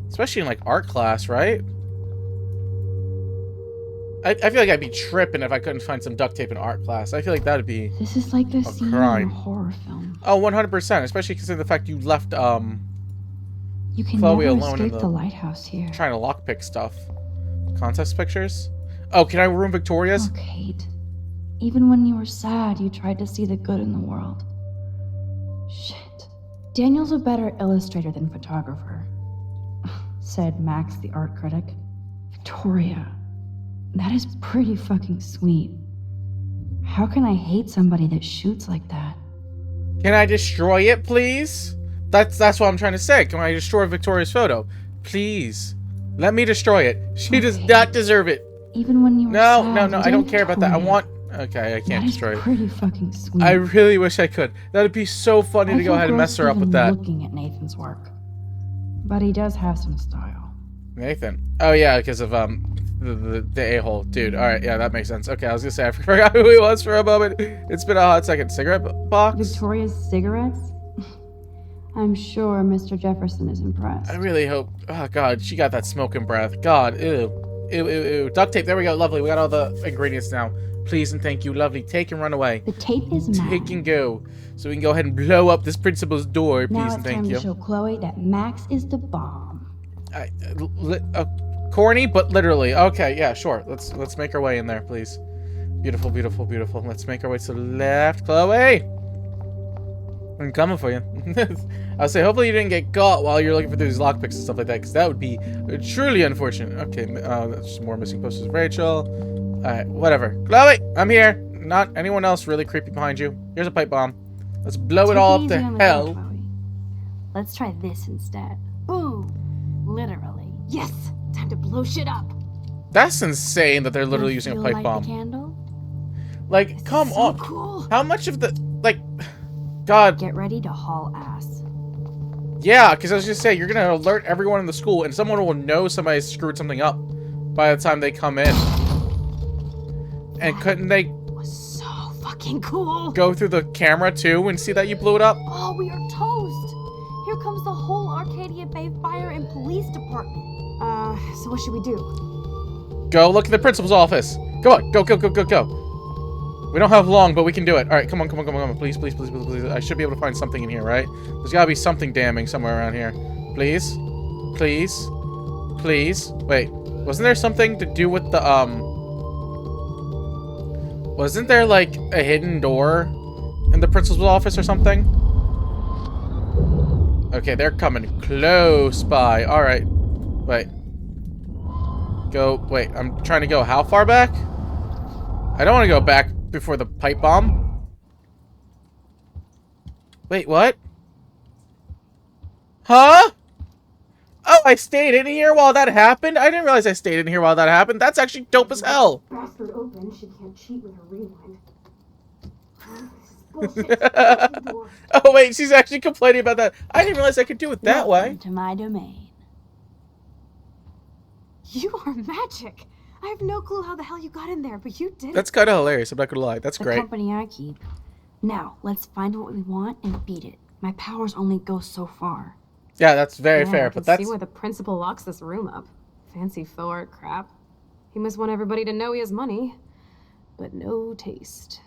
Especially in, like, art class, right? I feel like I'd be tripping if I couldn't find some duct tape in art class. I feel like that'd be
This is like the
a
scene in
crime.
a horror film.
Oh, 100%. Especially considering the fact you left,
You You can
Chloe
never
alone in
escape the lighthouse here.
trying to lockpick stuff. Contest pictures? Oh, can I ruin Victoria's?
Oh, Kate. Even when you were sad, you tried to see the good in the world. Shit. Daniel's a better illustrator than photographer, said Max, the art critic. Victoria, that is pretty fucking sweet. How can I hate somebody that shoots like that?
Can I destroy it, please? That's what I'm trying to say. Can I destroy Victoria's photo? Please. Let me destroy it. She does not deserve it.
Even when you were
No,
sad,
no, no, I don't care about that. I
Victoria.
want... Okay, I can't destroy it.
Pretty fucking sweet.
I really wish I could. That'd be so funny to go ahead and mess her up with that.
Looking at Nathan's work, but he does have some style.
Nathan. Oh yeah, because of the a-hole dude. All right, yeah, that makes sense. Okay, I was gonna say I forgot who he was for a moment. It's been a hot second. Cigarette box.
Victoria's cigarettes. I'm sure Mr. Jefferson is impressed.
I really hope. Oh god, she got that smoking breath. God, ew, ew, ew, ew. Duct tape. There we go. Lovely. We got all the ingredients now. Please and thank you. Lovely. Take and run away.
The tape is mine.
Take and go. So we can go ahead and blow up this principal's door. Please
now
and
it's
thank
time
you.
to show Chloe that Max is the bomb.
Corny, but literally. Okay, yeah, sure. Let's make our way in there, please. Beautiful, beautiful, beautiful. Let's make our way to the left, Chloe. I'm coming for you. I'll say, hopefully you didn't get caught while you're looking for these lockpicks and stuff like that, because that would be truly unfortunate. Okay, that's just more missing posters of Rachel. Alright, whatever. Chloe, I'm here. Not anyone else really creepy behind you. Here's a pipe bomb. Let's blow it all up to hell.
Let's try this instead. Boom! Literally.
Yes! Time to blow shit up.
That's insane that they're literally using a pipe
light
bomb.
The candle?
Like,
This
come
is so
on.
cool.
How much of the, like, God.
Get ready to haul ass.
Yeah, because I was just saying, you're going to alert everyone in the school, and someone will know somebody screwed something up by the time they come in. And couldn't they
Was so fucking cool.
go through the camera, too, and see that you blew it up?
Oh, we are toast! Here comes the whole Arcadia Bay Fire and Police Department.
So what should we do?
Go look at the principal's office. Go on, go, go, go, go, go. We don't have long, but we can do it. All right, come on, come on, come on, come on. Please, please, please, please, please. I should be able to find something in here, right? There's got to be something damning somewhere around here. Please, please, please. Wait, wasn't there something to do with the, wasn't there, like, a hidden door in the principal's office or something? Okay, they're coming close by. All right. Wait. Go. Wait, I'm trying to go how far back? I don't want to go back before the pipe bomb. Wait, what? Huh? Oh, I stayed in here while that happened? I didn't realize I stayed in here while that happened. That's actually dope as hell.
Bastard open. She can't cheat with her rewind. This is bullshit.
Oh, wait, she's actually complaining about that. I didn't realize I could do it that way.
To my domain.
You are magic. I have no clue how the hell you got in there, but you did.
That's kind of hilarious. I'm not gonna lie. That's
The
great.
company I keep. Now, let's find what we want and beat it. My powers only go so far.
Yeah, that's very
Yeah,
fair.
I
But
can
that's
see why the principal locks this room up. Fancy faux art crap. He must want everybody to know he has money, but no taste.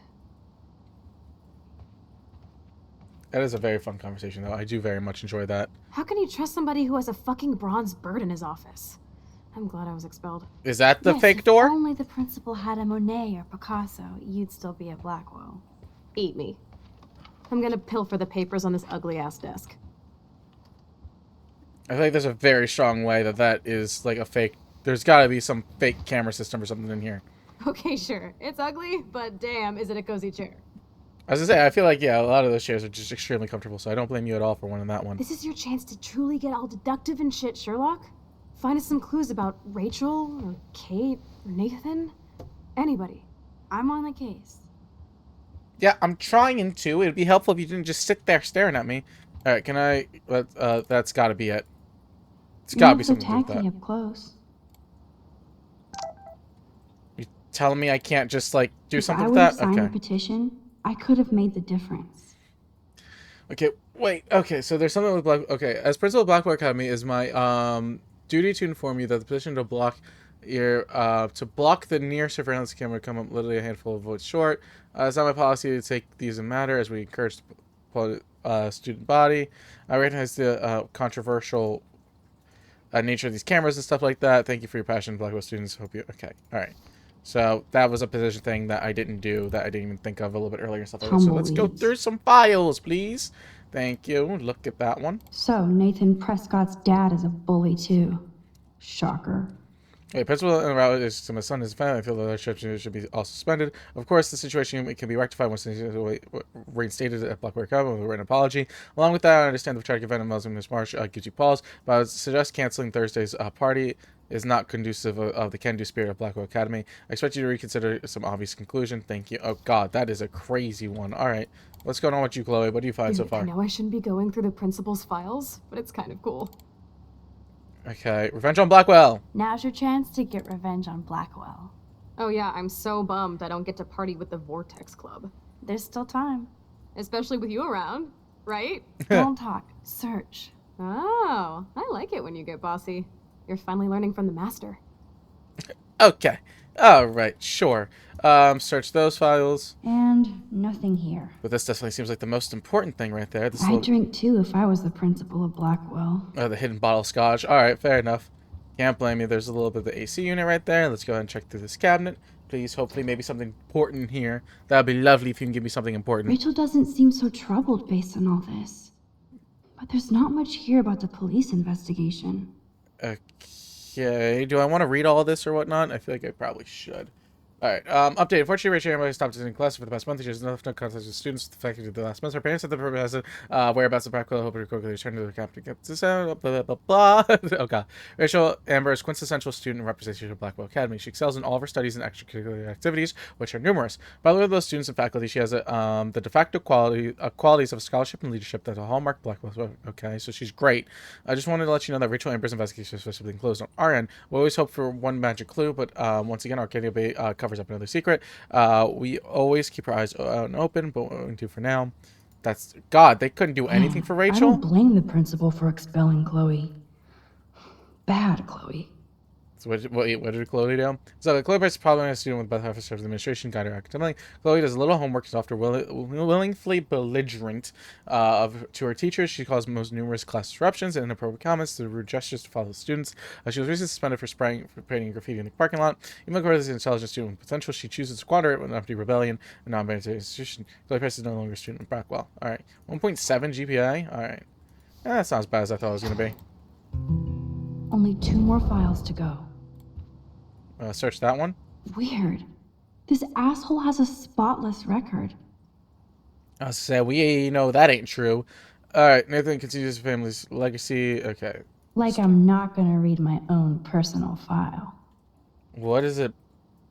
that is a very fun conversation, though. I do very much enjoy that.
How can you trust somebody who has a fucking bronze bird in his office? I'm glad I was expelled.
Is that the
Yes,
fake
if
door?
only the principal had a Monet or Picasso, you'd still be at Blackwell.
Eat me. I'm gonna pilfer the papers on this ugly-ass desk.
I feel like there's a very strong way that that is like a fake. There's got to be some fake camera system or something in here.
Okay, sure. It's ugly, but damn, is it a cozy chair.
As I say, I feel like, yeah, a lot of those chairs are just extremely comfortable, so I don't blame you at all for wanting that one.
This is your chance to truly get all deductive and shit, Sherlock. Find us some clues about Rachel, or Kate, or Nathan. Anybody.
I'm on the case.
Yeah, I'm trying to. It'd be helpful if you didn't just sit there staring at me. All right, can I... that's got to be it. It's got to be something to do with that.
Up close.
You telling me I can't just, like, do
If
something
I
with
would have
that?
signed
Okay.
the petition, I could have made the difference.
Okay, wait. Okay, so there's something with Black... Okay, as principal of Blackwell Academy, is my duty to inform you that the petition to block the near surveillance camera come up literally a handful of votes short. It's not my policy to take these in matter as we encourage the student body. I recognize the controversial nature of these cameras and stuff like that. Thank you for your passion, Blackwell students. Hope you... Okay, all right. So that was a position thing that I didn't do, that I didn't even think of a little bit earlier and stuff like that. So let's go
Tumbleweeds.
through some files, please. Thank you. Look at that one.
So, Nathan Prescott's dad is a bully too. Shocker.
Okay, principal and route is to my son and his family. I feel that our trip should be all suspended. Of course, the situation can be rectified once reinstated at Blackwell Academy with a written apology. Along with that, I understand the tragic event of Muslim Miss Marsh gives you pause, but I would suggest canceling Thursday's party is not conducive of the can-do spirit of Blackwell Academy. I expect you to reconsider some obvious conclusion. Thank you. Oh God, that is a crazy one. All right, what's going on with you, Chloe? What do you find so far?
I know I shouldn't be going through the principal's files, but it's kind of cool.
Okay, revenge on Blackwell.
Now's your chance to get revenge on Blackwell.
Oh yeah, I'm so bummed I don't get to party with the Vortex Club.
There's still time.
Especially with you around, right?
Don't talk. Search.
Oh, I like it when you get bossy. You're finally learning from the master.
Okay. All right, sure. Search those files.
And nothing here.
But this definitely seems like the most important thing right there. This
I'd drink too if I was the principal of Blackwell.
the hidden bottle of scotch. All right, fair enough. Can't blame you. There's a little bit of the AC unit right there. Let's go ahead and check through this cabinet. Please, hopefully, maybe something important here. That would be lovely if you can give me something important.
Rachel doesn't seem so troubled based on all this. But there's not much here about the police investigation.
Okay, do I want to read all of this or whatnot? I feel like I probably should. Alright, update. Unfortunately, Rachel Amber stopped attending class for the past month. She has enough contact with students with the faculty the last month. Her parents said the purpose has whereabouts of Blackwell, hoping to quickly return to the capital. Get this out, blah, blah, blah, blah. Oh, God. Rachel Amber is quintessential student representation of Blackwell Academy. She excels in all of her studies and extracurricular activities, which are numerous. By the way, those students and faculty, she has the de facto qualities of scholarship and leadership that are hallmark Blackwell. Okay, so she's great. I just wanted to let you know that Rachel Amber's investigation is supposed to be closed on our end. We always hope for one magic clue, but once again, Arcadia Bay covers up another secret. We always keep our eyes out and open, but what we do for now. That's God. They couldn't do anything for Rachel.
I don't blame the principal for expelling Chloe. Bad Chloe.
So what did Chloe do? So Chloe Price is probably a student with Beth Office of Administration, guide her academically. Chloe does a little homework is often willingly belligerent to her teachers. She caused most numerous class disruptions and inappropriate comments through rude gestures to fellow students. She was recently suspended for painting graffiti in the parking lot. Even though Chloe is an intelligent student with potential, she chooses to squander it with an empty rebellion and non-binary institution. Chloe Price is no longer a student at Blackwell. All right, 1.7 GPA. All right, that's not as bad as I thought it was gonna be.
Only 2 more files to go.
Search that one.
Weird. This asshole has a spotless record.
I said, we know that ain't true. Alright, Nathan continues his family's legacy. Okay.
Like I'm not gonna read my own personal file.
What is it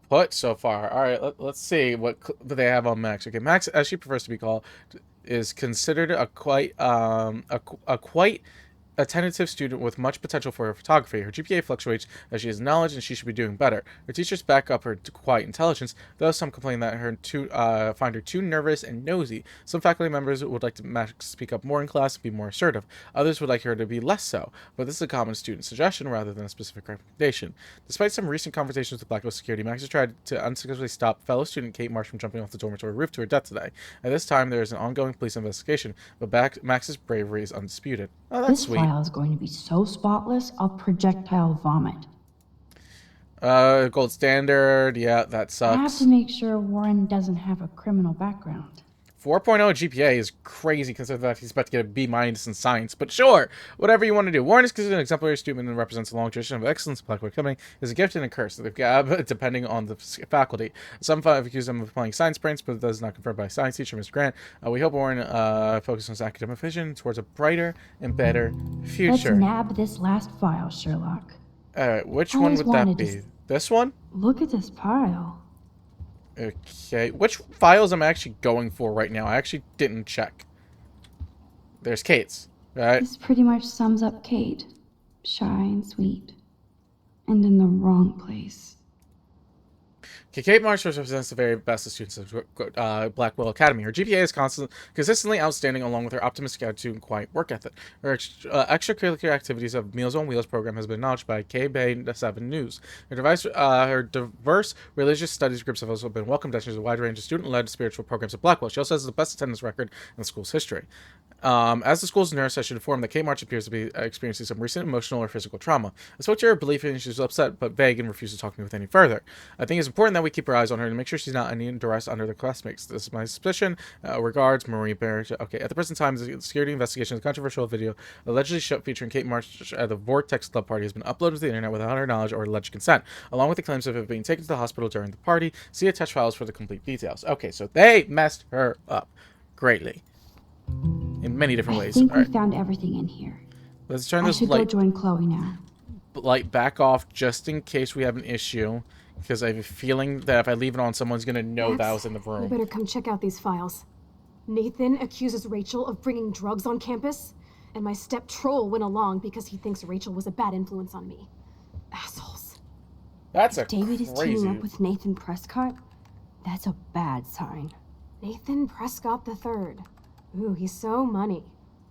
put so far? Alright, let's see what they have on Max. Okay, Max, as she prefers to be called, is considered a quite attentive student with much potential for her photography. Her GPA fluctuates as she has knowledge and she should be doing better. Her teachers back up her quiet intelligence, though some complain that find her too nervous and nosy. Some faculty members would like to Max speak up more in class and be more assertive. Others would like her to be less so, but this is a common student suggestion rather than a specific recommendation. Despite some recent conversations with Blackwell security, Max has tried to unsuccessfully stop fellow student Kate Marsh from jumping off the dormitory roof to her death today. At this time, there is an ongoing police investigation, but Max's bravery is undisputed. Oh, that's sweet.
This file is going to be so spotless, I'll projectile vomit.
Gold standard. Yeah, that sucks.
I have to make sure Warren doesn't have a criminal background.
4.0 GPA is crazy considering that he's about to get a B- in science, but sure, whatever you want to do. Warren is considered an exemplary student and represents a long tradition of excellence. Blackwell Academy is a gift and a curse that they've got, depending on the faculty. Some have accused him of applying science brains, but that is not confirmed by a science teacher, Mr. Grant. We hope Warren focuses on his academic vision towards a brighter and better future.
Let's nab this last file, Sherlock.
Alright, which one would that be? This one?
Look at this pile.
Okay, which files am I actually going for right now? I actually didn't check. There's Kate's, right?
This pretty much sums up Kate. Shy and sweet. And in the wrong place.
Okay, Kate Marsh represents the very best of students of Blackwell Academy. Her GPA is consistently outstanding, along with her optimistic attitude and quiet work ethic. Her extracurricular activities of Meals on Wheels program has been acknowledged by K-Bay 7 News. Her diverse religious studies groups have also been welcomed as a wide range of student-led spiritual programs at Blackwell. She also has the best attendance record in the school's history. As the school's nurse, I should inform that Kate March appears to be experiencing some recent emotional or physical trauma. I spoke to her briefly and she was upset but vague and refused to talk to me with any further. I think it's important that we keep our eyes on her and make sure she's not any duress under the classmates. This is my suspicion. Regards, Marie Bear. Okay, at the present time, the security investigation of the controversial video allegedly featuring Kate March at the Vortex Club party has been uploaded to the internet without her knowledge or alleged consent, along with the claims of it being taken to the hospital during the party. See attached files for the complete details. Okay, so they messed her up greatly. In many different ways.
I think we found everything in here.
Let's turn
I
this
should go join Chloe now.
light back off just in case we have an issue, because I have a feeling that if I leave it on, someone's gonna know that I was in the room.
You better come check out these files. Nathan accuses Rachel of bringing drugs on campus, and my step troll went along because he thinks Rachel was a bad influence on me. Assholes.
That's a
David
crazy...
is teaming up with Nathan Prescott? That's a bad sign.
Nathan Prescott III. Ooh, he's so money.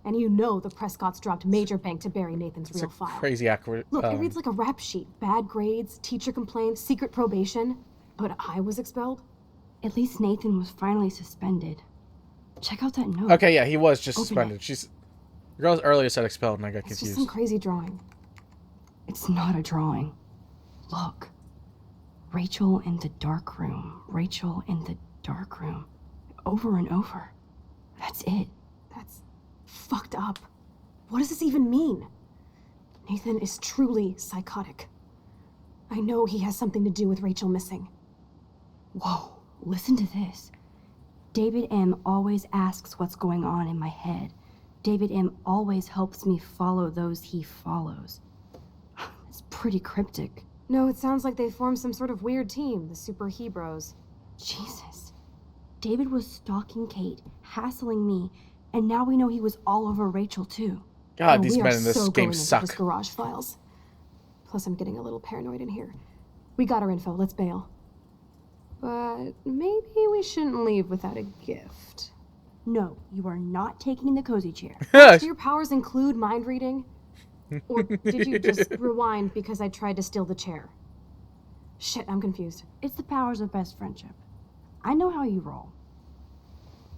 And you know the Prescotts dropped major bank to bury Nathan's real file.
Crazy accurate.
Look, it reads like a rap sheet. Bad grades, teacher complaints, secret probation. But I was expelled?
At least Nathan was finally suspended. Check out that note.
Okay, yeah, he was just
Open
suspended.
it.
The girls earlier said expelled and I got
It's
confused.
just some crazy drawing.
It's not a drawing. Look. Rachel in the dark room. Rachel in the dark room. Over and over. That's it.
That's fucked up. What does this even mean? Nathan is truly psychotic. I know he has something to do with Rachel missing.
Whoa, listen to this. David M. always asks what's going on in my head. David M. always helps me follow those he follows. It's pretty cryptic.
No, it sounds like they formed some sort of weird team, the Super Hebrews.
Jesus. David was stalking Kate, hassling me, and now we know he was all over Rachel too.
God, these men in this game suck.
This garage files. Plus, I'm getting a little paranoid in here. We got our info. Let's bail. But maybe we shouldn't leave without a gift.
No, you are not taking the cozy chair.
Do your powers include mind reading? Or did you just rewind because I tried to steal the chair? Shit, I'm confused.
It's the powers of best friendship. I know how you roll.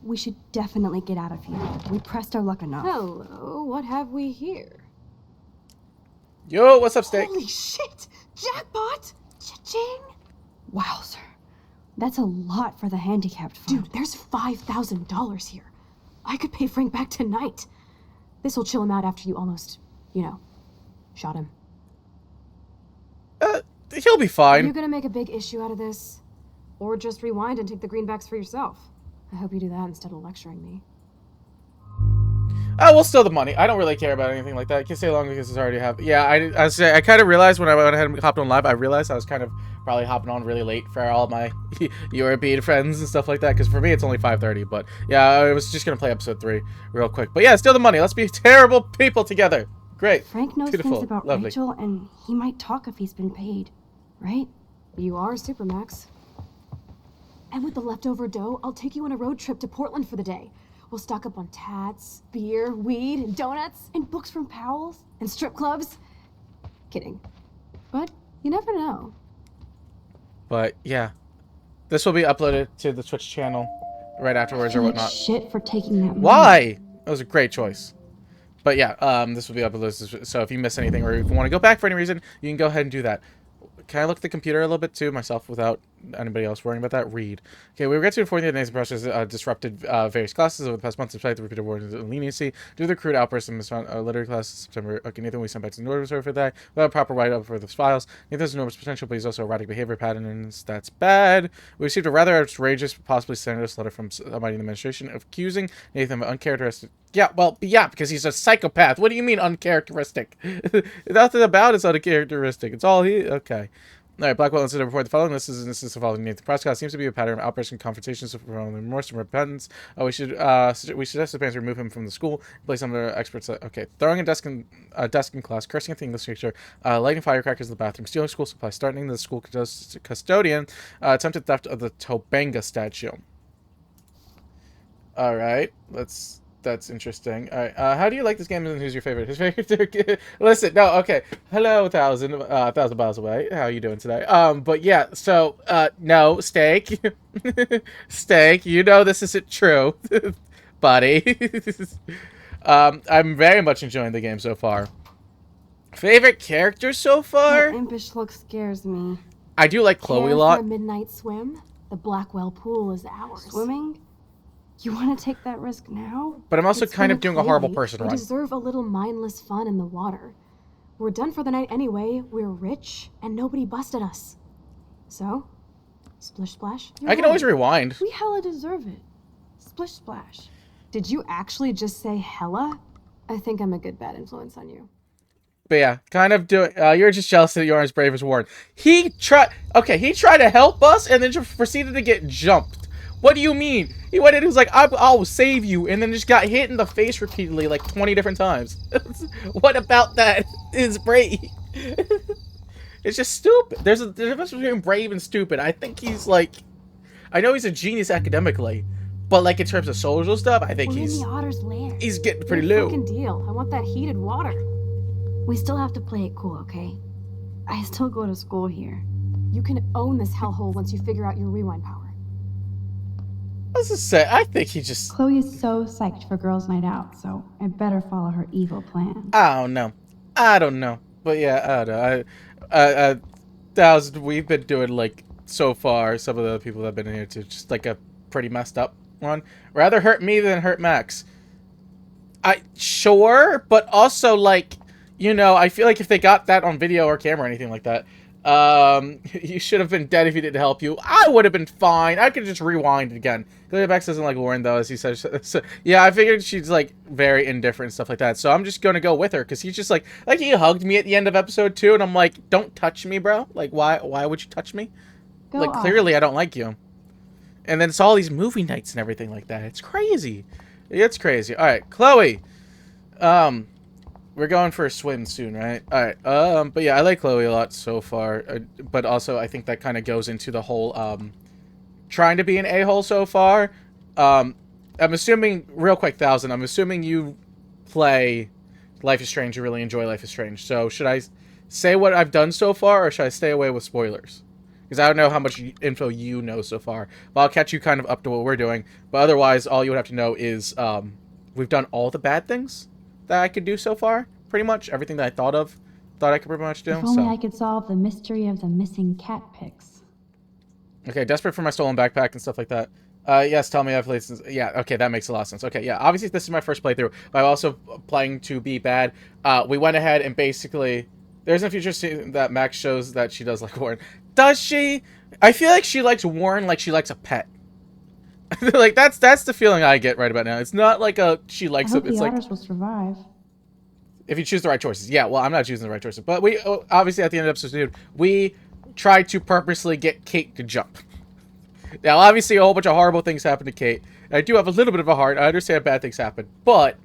We should definitely get out of here. We pressed our luck enough.
Hello, what have we here?
Yo, what's up, Steak?
Holy shit! Jackpot! Cha-ching!
Wowzer. That's a lot for the handicapped fund.
Dude, there's $5,000 here. I could pay Frank back tonight. This'll chill him out after you almost, shot him.
He'll be fine.
Are you gonna make a big issue out of this? Or just rewind and take the greenbacks for yourself? I hope you do that instead of lecturing me.
We'll steal the money. I don't really care about anything like that. I can stay long because it's already happened. Yeah, I kind of realized when I went ahead and hopped on live, I realized I was kind of probably hopping on really late for all my European friends and stuff like that. Because for me, it's only 5:30. But yeah, I was just going to play episode 3 real quick. But yeah, steal the money. Let's be terrible people together. Great.
Frank knows
Beautiful.
things about
Lovely.
Rachel, and he might talk if he's been paid, right?
You are Supermax. And with the leftover dough, I'll take you on a road trip to Portland for the day. We'll stock up on tats, beer, weed, and donuts,
And books from Powell's?
and strip clubs. Kidding. But you never know.
But yeah, this will be uploaded to the Twitch channel right afterwards or
Like
whatnot.
shit for taking that money.
Why? That was a great choice. But yeah, this will be uploaded. So if you miss anything or if you want to go back for any reason, you can go ahead and do that. Can I look at the computer a little bit too myself without anybody else worrying about that? Read. Okay, we regret to inform you that the process disrupted various classes over the past month despite the repeated warnings of leniency due to the crude outbursts in literary classes in September. Okay, Nathan, we sent back to the Northern for that without a proper write-up for the files. Nathan has enormous potential, but he's also erratic behavior patterns. That's bad. We received a rather outrageous, possibly slanderous letter from somebody in the administration accusing Nathan of uncharacteristic. Yeah, well, yeah, because he's a psychopath. What do you mean uncharacteristic? Nothing about it's uncharacteristic. It's all he. Okay. Alright, Blackwell incident report. The following list is an instance involving Nathan Prescott. Seems to be a pattern of outbursts and confrontations from remorse and repentance. We should suggest the parents remove him from the school, place under experts. Okay, throwing a desk in class, cursing at the English teacher, lighting firecrackers in the bathroom, stealing school supplies, starting the school custodian, attempted theft of the Tobanga statue. Alright, that's interesting. All right, how do you like this game, and who's your favorite? His favorite. Listen, no, okay. Hello, thousand miles away. How are you doing today? But yeah, so no, Steak, Steak. You know this isn't true, buddy. I'm very much enjoying the game so far. Favorite character so far?
That impish look scares me.
I do like Chloe a lot.
For a midnight swim? The Blackwell pool is ours.
Swimming? You want to take that risk now?
But I'm also
It's
kind of
been
doing a horrible
Chloe.
person
We
run.
deserve a little mindless fun in the water. We're done for the night anyway. We're rich, and nobody busted us. So, splish splash.
I can always rewind.
We hella deserve it. Splish splash.
Did you actually just say hella? I think I'm a good bad influence on you.
But yeah, kind of doing. You're just jealous that you aren't as brave as Warren. He tried to help us and then just proceeded to get jumped. What do you mean? He went in and was like, I'll save you, and then just got hit in the face repeatedly, like 20 different times. What about that is brave? It's just stupid. There's a difference between brave and stupid. I think he's like, I know he's a genius academically, but like in terms of social stuff, I think
We're in the otter's lair.
he's getting pretty
Good
low.
fucking deal. I want that heated water.
We still have to play it cool, okay? I still go to school here.
You can own this hellhole once you figure out your rewind power.
Let's just say, I think he just.
Chloe is so psyched for girls' night out, so I better follow her evil plan.
I don't know. But yeah, I don't know. We've been doing like so far. Some of the people that have been in here too, just like a pretty messed up one. Rather hurt me than hurt Max. Sure, but also like, you know, I feel like if they got that on video or camera or anything like that, you should have been dead if he didn't help you. I would have been fine. I could just rewind it again. Clearly Max doesn't like Lauren though, as he says. So, yeah, I figured she's like very indifferent and stuff like that. So I'm just gonna go with her because he's just like he hugged me at the end of episode 2, and I'm like, don't touch me, bro. Like, why would you touch me?
Go
like,
off.
clearly I don't like you. And then it's all these movie nights and everything like that. It's crazy. It's crazy. All right, Chloe. We're going for a swim soon, right? All right. But yeah, I like Chloe a lot so far. But also, I think that kind of goes into the whole trying to be an a-hole so far. I'm assuming, real quick, Thousand. I'm assuming you play Life is Strange. You really enjoy Life is Strange. So should I say what I've done so far, or should I stay away with spoilers? Because I don't know how much info you know so far. But I'll catch you kind of up to what we're doing. But otherwise, all you would have to know is we've done all the bad things that I could do so far. Pretty much everything that I thought I could pretty much do.
If only I could solve the mystery of the missing cat pics.
Okay, desperate for my stolen backpack and stuff like that. Yes, tell me I've played since... Yeah, okay, that makes a lot of sense. Okay, yeah, obviously this is my first playthrough, but I'm also playing to be bad. We went ahead and basically... There's a future scene that Max shows that she does like Warren. Does she? I feel like she likes Warren like she likes a pet. Like, that's the feeling I get right about now. It's not like she likes
I hope
it. It's
the
like...
otters will survive.
If you choose the right choices. Yeah, well, I'm not choosing the right choices. But we, obviously, at the end of episode 2, we tried to purposely get Kate to jump. Now, obviously, a whole bunch of horrible things happened to Kate. I do have a little bit of a heart. I understand bad things happen. But,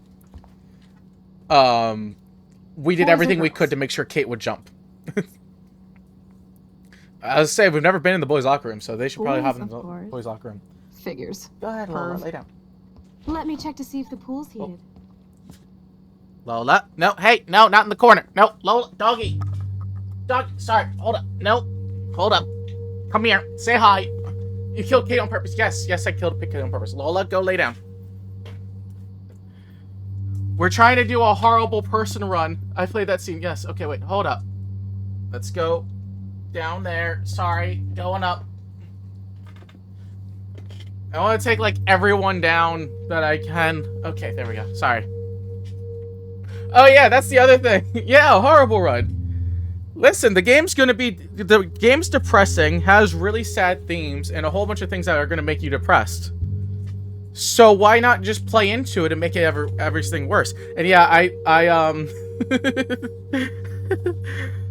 we did everything we could to make sure Kate would jump. I was saying, we've never been in the boys' locker room, so they should probably hop in the boys' locker room.
Figures.
Go ahead, Lola, lay down.
Let me check to see if the pool's heated.
Lola, no, hey, no, not in the corner. No, Lola, doggy. Dog, sorry, hold up. No, hold up. Come here, say hi. You killed Kate on purpose. Yes, I killed Kate on purpose. Lola, go lay down. We're trying to do a horrible person run. I played that scene. Yes, okay, wait, hold up. Let's go down there. Sorry, going up. I want to take, like, everyone down that I can. Okay, there we go. Sorry. Oh, yeah, that's the other thing. Yeah, horrible run. Listen, the game's depressing, has really sad themes, and a whole bunch of things that are going to make you depressed. So why not just play into it and make it everything worse? And yeah,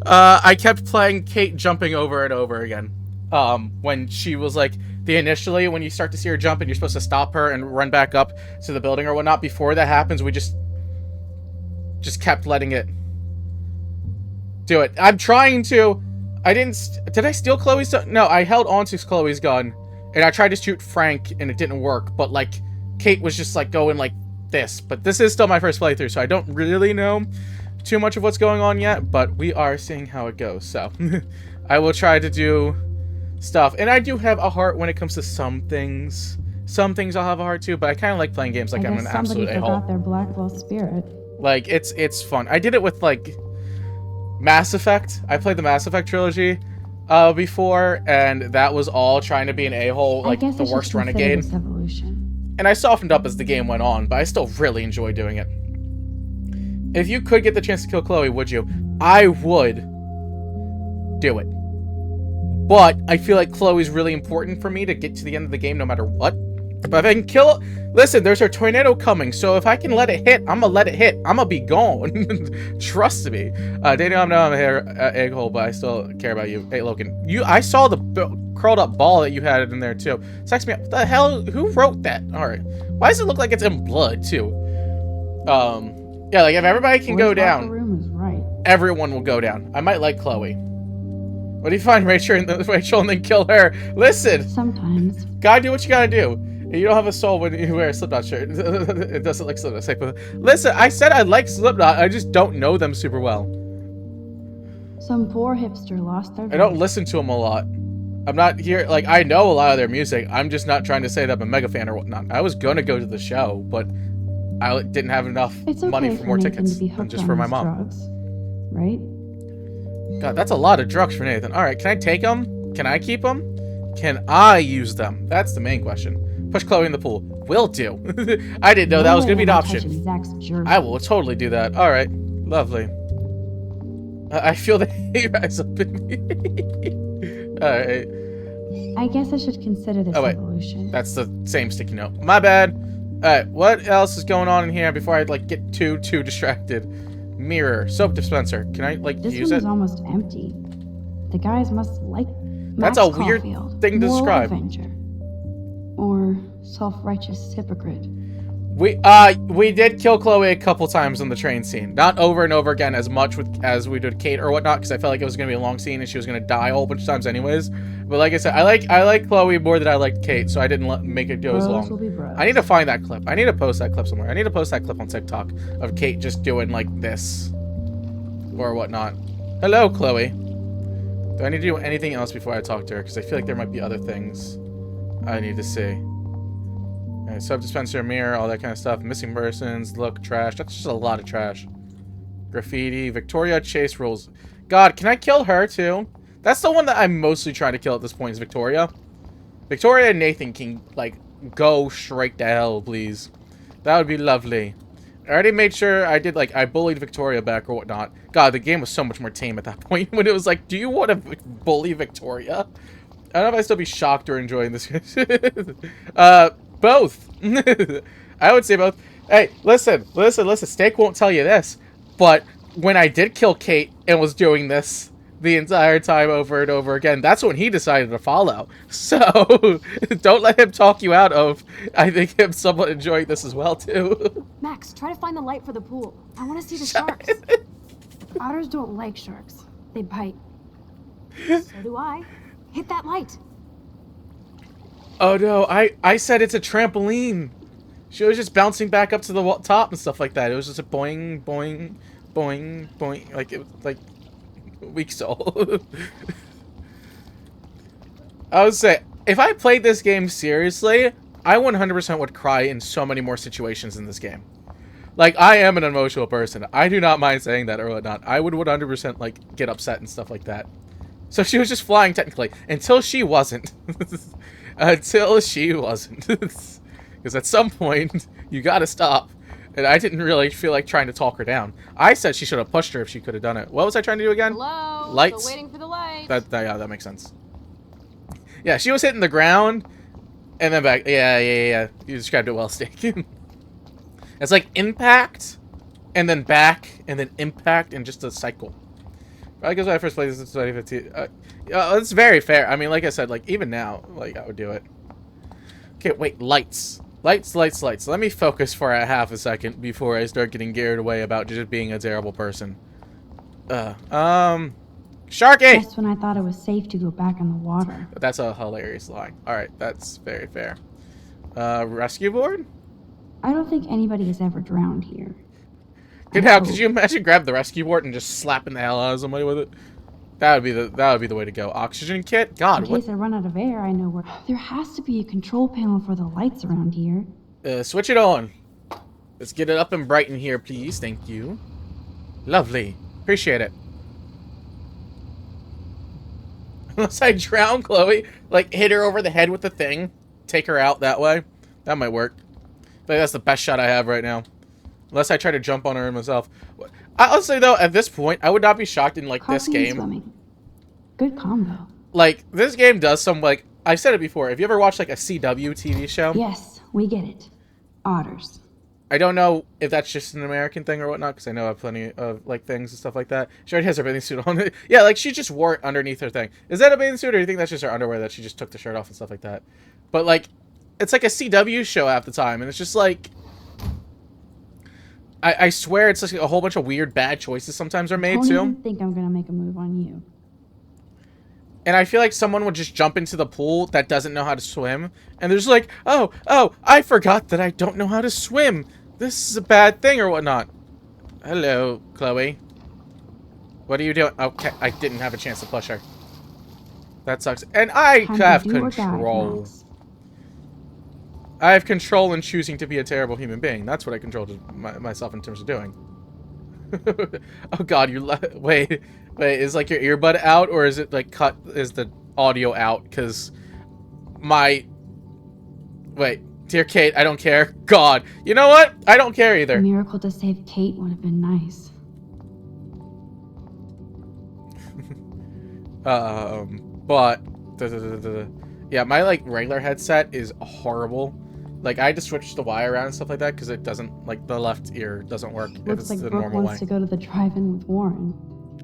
I kept playing Kate jumping over and over again. When she was like, initially, when you start to see her jump and you're supposed to stop her and run back up to the building or whatnot, before that happens, we just kept letting it do it. I'm trying to... Did I steal Chloe's... No, I held on to Chloe's gun, and I tried to shoot Frank, and it didn't work, but, like, Kate was just, like, going like this. But this is still my first playthrough, so I don't really know too much of what's going on yet, but we are seeing how it goes, so... I will try to do stuff. And I do have a heart when it comes to some things. Some things I'll have a heart to, but I kind of like playing games like I'm an absolute a-hole.
Somebody forgot their Blackwell spirit.
Like, it's fun. I did it with, like, Mass Effect. I played the Mass Effect trilogy before, and that was all trying to be an a-hole, like, the worst renegade. And I softened up as the game went on, but I still really enjoy doing it. If you could get the chance to kill Chloe, would you? I would do it. But I feel like Chloe's really important for me to get to the end of the game no matter what. But if I can kill... Listen, there's a tornado coming, so if I can let it hit, I'm gonna let it hit. I'm gonna be gone. Trust me. Daniel, I'm a egg-hole, but I still care about you. Hey, Logan. I saw the curled up ball that you had in there, too. Text me up. What the hell? Who wrote that? Alright. Why does it look like it's in blood, too? Yeah, like, if everybody can go down, everyone will go down. I might like Chloe. What do you find, Rachel, and then kill her? Listen!
Sometimes.
Gotta do what you gotta do. You don't have a soul when you wear a Slipknot shirt. It doesn't like Slipknot. Listen, I said I like Slipknot, I just don't know them super well.
Some poor hipster lost their voice.
I don't listen to them a lot. I'm not here, like, I know a lot of their music. I'm just not trying to say that I'm a mega fan or whatnot. I was gonna go to the show, but I didn't have enough money for more tickets than just for my mom.
Drugs, right?
God, that's a lot of drugs for Nathan. Alright, can I take them? Can I keep them? Can I use them? That's the main question. Push Chloe in the pool. Will do. I didn't know that was going to be an option. I will totally do that. Alright, lovely. I feel the hate rise up in me. Alright.
I guess I should consider this evolution.
That's the same sticky note. My bad. Alright, what else is going on in here before I, like, get too distracted? Mirror. Soap dispenser. Can I, like, use it?
This one is almost empty. The guys must like
That's a weird thing to describe.
Avenger. Or self-righteous hypocrite.
We did kill Chloe a couple times on the train scene. Not over and over again as much as we did Kate or whatnot, because I felt like it was going to be a long scene and she was going to die a whole bunch of times anyways. But like I said, I like Chloe more than I liked Kate, so I didn't make it go as long. I need to find that clip. I need to post that clip somewhere. I need to post that clip on TikTok of Kate just doing like this or whatnot. Hello, Chloe. Do I need to do anything else before I talk to her? Because I feel like there might be other things I need to see. Sub dispenser, mirror, all that kind of stuff. Missing persons, look, trash. That's just a lot of trash. Graffiti, Victoria Chase rules. God, can I kill her too? That's the one that I'm mostly trying to kill at this point is Victoria. Victoria and Nathan can, like, go straight to hell, please. That would be lovely. I already made sure I did, like, I bullied Victoria back or whatnot. God, the game was so much more tame at that point when it was like, do you want to bully Victoria? I don't know if I'd still be shocked or enjoying this. Both. I would say both. Hey, listen. Steak won't tell you this, but when I did kill Kate and was doing this the entire time over and over again, that's when he decided to follow. So, don't let him talk you out of, I think, him somewhat enjoying this as well, too.
Max, try to find the light for the pool. I want to see the sharks. Otters don't like sharks. They bite. So do I. Hit that light.
Oh no, I said it's a trampoline. She was just bouncing back up to the top and stuff like that. It was just a boing, boing, boing, boing. Like, it was like weak soul. I would say, if I played this game seriously, I 100% would cry in so many more situations in this game. Like, I am an emotional person. I do not mind saying that or whatnot. I would 100% like get upset and stuff like that. So she was just flying technically until she wasn't. Until she wasn't. Because at some point, you gotta stop. And I didn't really feel like trying to talk her down. I said she should have pushed her if she could have done it. What was I trying to do again?
Hello?
Lights?
Still waiting for the light.
Yeah, that makes sense. Yeah, she was hitting the ground, and then back. Yeah. You described it well, Steak. It's like impact, and then back, and then impact, and just a cycle. I guess when I first played this in 2015. It's very fair. I mean, like I said, like even now, like I would do it. Okay, wait, lights. Lights. Let me focus for a half a second before I start getting carried away about just being a terrible person. Sharky!
Just when I thought it was safe to go back in the water.
That's a hilarious line. Alright, that's very fair. Rescue board?
I don't think anybody has ever drowned here.
Good hell, could you imagine grab the rescue board and just slapping the hell out of somebody with it? That would be the way to go. Oxygen kit? God,
in case I run out of air, I know where. There has to be a control panel for the lights around here.
Switch it on. Let's get it up and bright in here, please. Thank you. Lovely. Appreciate it. Unless I drown Chloe, like hit her over the head with the thing, take her out that way. That might work. I think that's the best shot I have right now. Unless I try to jump on her myself. I'll say though, at this point, I would not be shocked in like this game.
Swimming. Good combo.
Like this game does some like I've said it before. If you ever watched like a CW TV show,
yes, we get it. Otters.
I don't know if that's just an American thing or whatnot, because I know I have plenty of like things and stuff like that. She already has her bathing suit on. Yeah, like she just wore it underneath her thing. Is that a bathing suit, or do you think that's just her underwear that she just took the shirt off and stuff like that? But like, it's like a CW show half the time, and it's just like, I swear it's like a whole bunch of weird bad choices sometimes are made too.
Don't even think I'm gonna make a move on you.
And I feel like someone would just jump into the pool that doesn't know how to swim, and they're just like, oh, I forgot that I don't know how to swim. This is a bad thing or whatnot. Hello, Chloe. What are you doing? Okay, I didn't have a chance to push her. That sucks. And I have control. I have control in choosing to be a terrible human being. That's what I controlled myself in terms of doing. Oh God, wait, is like your earbud out, or is it like cut? Is the audio out? Because wait, dear Kate, I don't care. God, you know what? I don't care either.
A miracle to save Kate would have been nice.
But yeah, my like regular headset is horrible. Like I had to switch the wire around and stuff like that because it doesn't, like the left ear doesn't work if
Looks
it's
like
the
Brooke
normal
wants
way.
to go to the drive-in with Warren.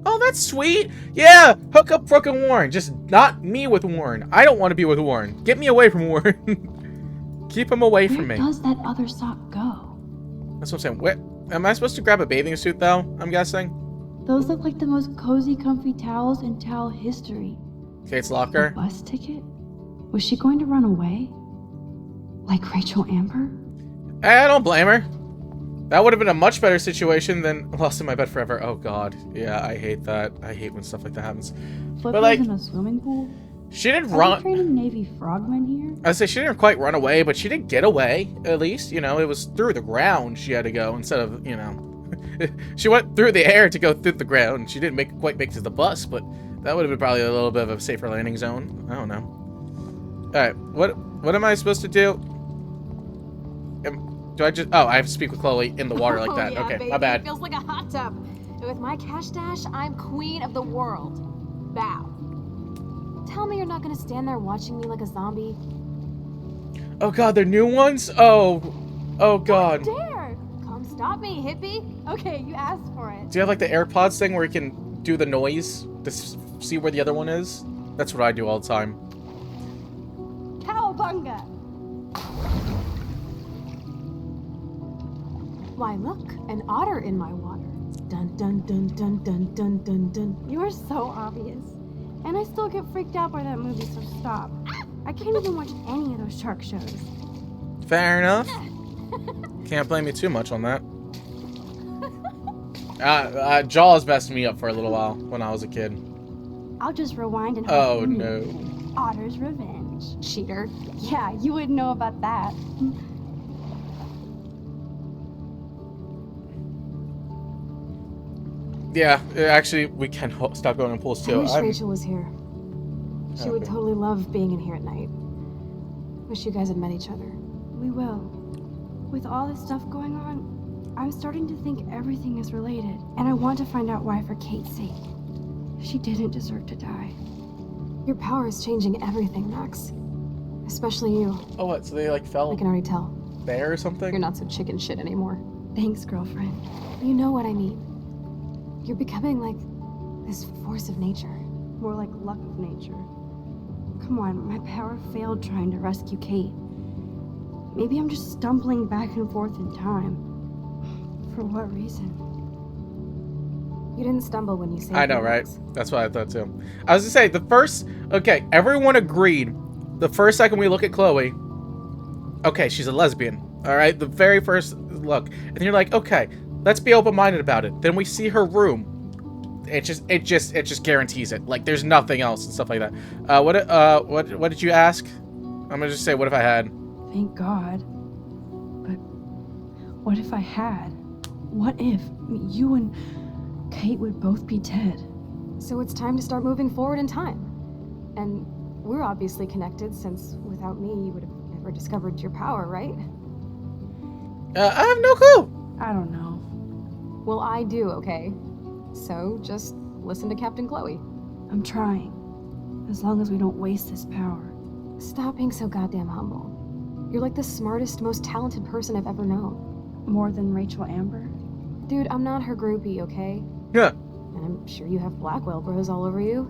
Oh, that's sweet. Yeah, hook up Brooke and Warren. Just not me with Warren. I don't want to be with Warren. Get me away from Warren. Keep him away from me.
Where does that other sock go?
That's what I'm saying. Where am I supposed to grab a bathing suit though? I'm guessing.
Those look like the most cozy, comfy towels in towel history.
Kate's locker.
A bus ticket? Was she going to run away? Like Rachel Amber?
I don't blame her. That would have been a much better situation than lost in my bed forever. Oh God, yeah, I hate that. I hate when stuff like that happens.
Flippers
like,
in a swimming pool?
She didn't
Are
run.
we training Navy frogmen here?
I say she didn't quite run away, but she did get away. At least, you know, it was through the ground she had to go instead of, you know, she went through the air to go through the ground. She didn't quite make it to the bus, but that would have been probably a little bit of a safer landing zone. I don't know. All right, what am I supposed to do? Do I just... Oh, I have to speak with Chloe in the water like that.
Yeah,
okay,
baby.
my bad.
It feels like a hot tub. And with my cash dash, I'm queen of the world. Bow. Tell me you're not gonna stand there watching me like a zombie.
Oh God, they're new ones? Oh God.
Don't dare! Come stop me, hippie. Okay, you asked for it.
Do you have like the AirPods thing where you can do the noise to see where the other one is? That's what I do all the time.
Cowabunga! Why, look, an otter in my water. Dun dun dun dun dun dun dun dun.
You are so obvious. And I still get freaked out by that movie, so stop. I can't even watch any of those shark shows.
Fair enough. Can't blame you too much on that. Jaws messed me up for a little while when I was a kid.
I'll just rewind and
Oh no.
Otter's Revenge.
Cheater.
Yeah, you wouldn't know about that.
Yeah, actually, we can stop going in pools too.
I wish Rachel was here. She would totally love being in here at night. Wish you guys had met each other.
We will. With all this stuff going on, I'm starting to think everything is related. And I want to find out why for Kate's sake. She didn't deserve to die.
Your power is changing everything, Max. Especially you.
Oh, what? So they like fell
I can already tell.
there or something?
You're not so chicken shit anymore.
Thanks, girlfriend.
You know what I mean. You're becoming like This force of nature.
More like luck of nature. Come on, my power failed trying to rescue Kate. Maybe I'm just stumbling back and forth in time. For what reason?
You didn't stumble when you saved
I know, right?
Max.
That's what I thought too. I was gonna say, the first... Okay, everyone agreed. The first second we look at Chloe, okay, she's a lesbian. Alright, the very first look. And you're like, okay, let's be open-minded about it. Then we see her room. It just guarantees it. Like, there's nothing else and stuff like that. What did you ask? I'm gonna just say, what if I had?
Thank God. But what if I had? What if you and Kate would both be dead?
So it's time to start moving forward in time. And we're obviously connected, since without me, you would have never discovered your power, right?
I have no clue.
I don't know.
Well, I do, okay? So just listen to Captain Chloe.
I'm trying. As long as we don't waste this power.
Stop being so goddamn humble. You're like the smartest, most talented person I've ever known.
More than Rachel Amber?
Dude, I'm not her groupie, okay?
Yeah.
And I'm sure you have Blackwell bros all over you.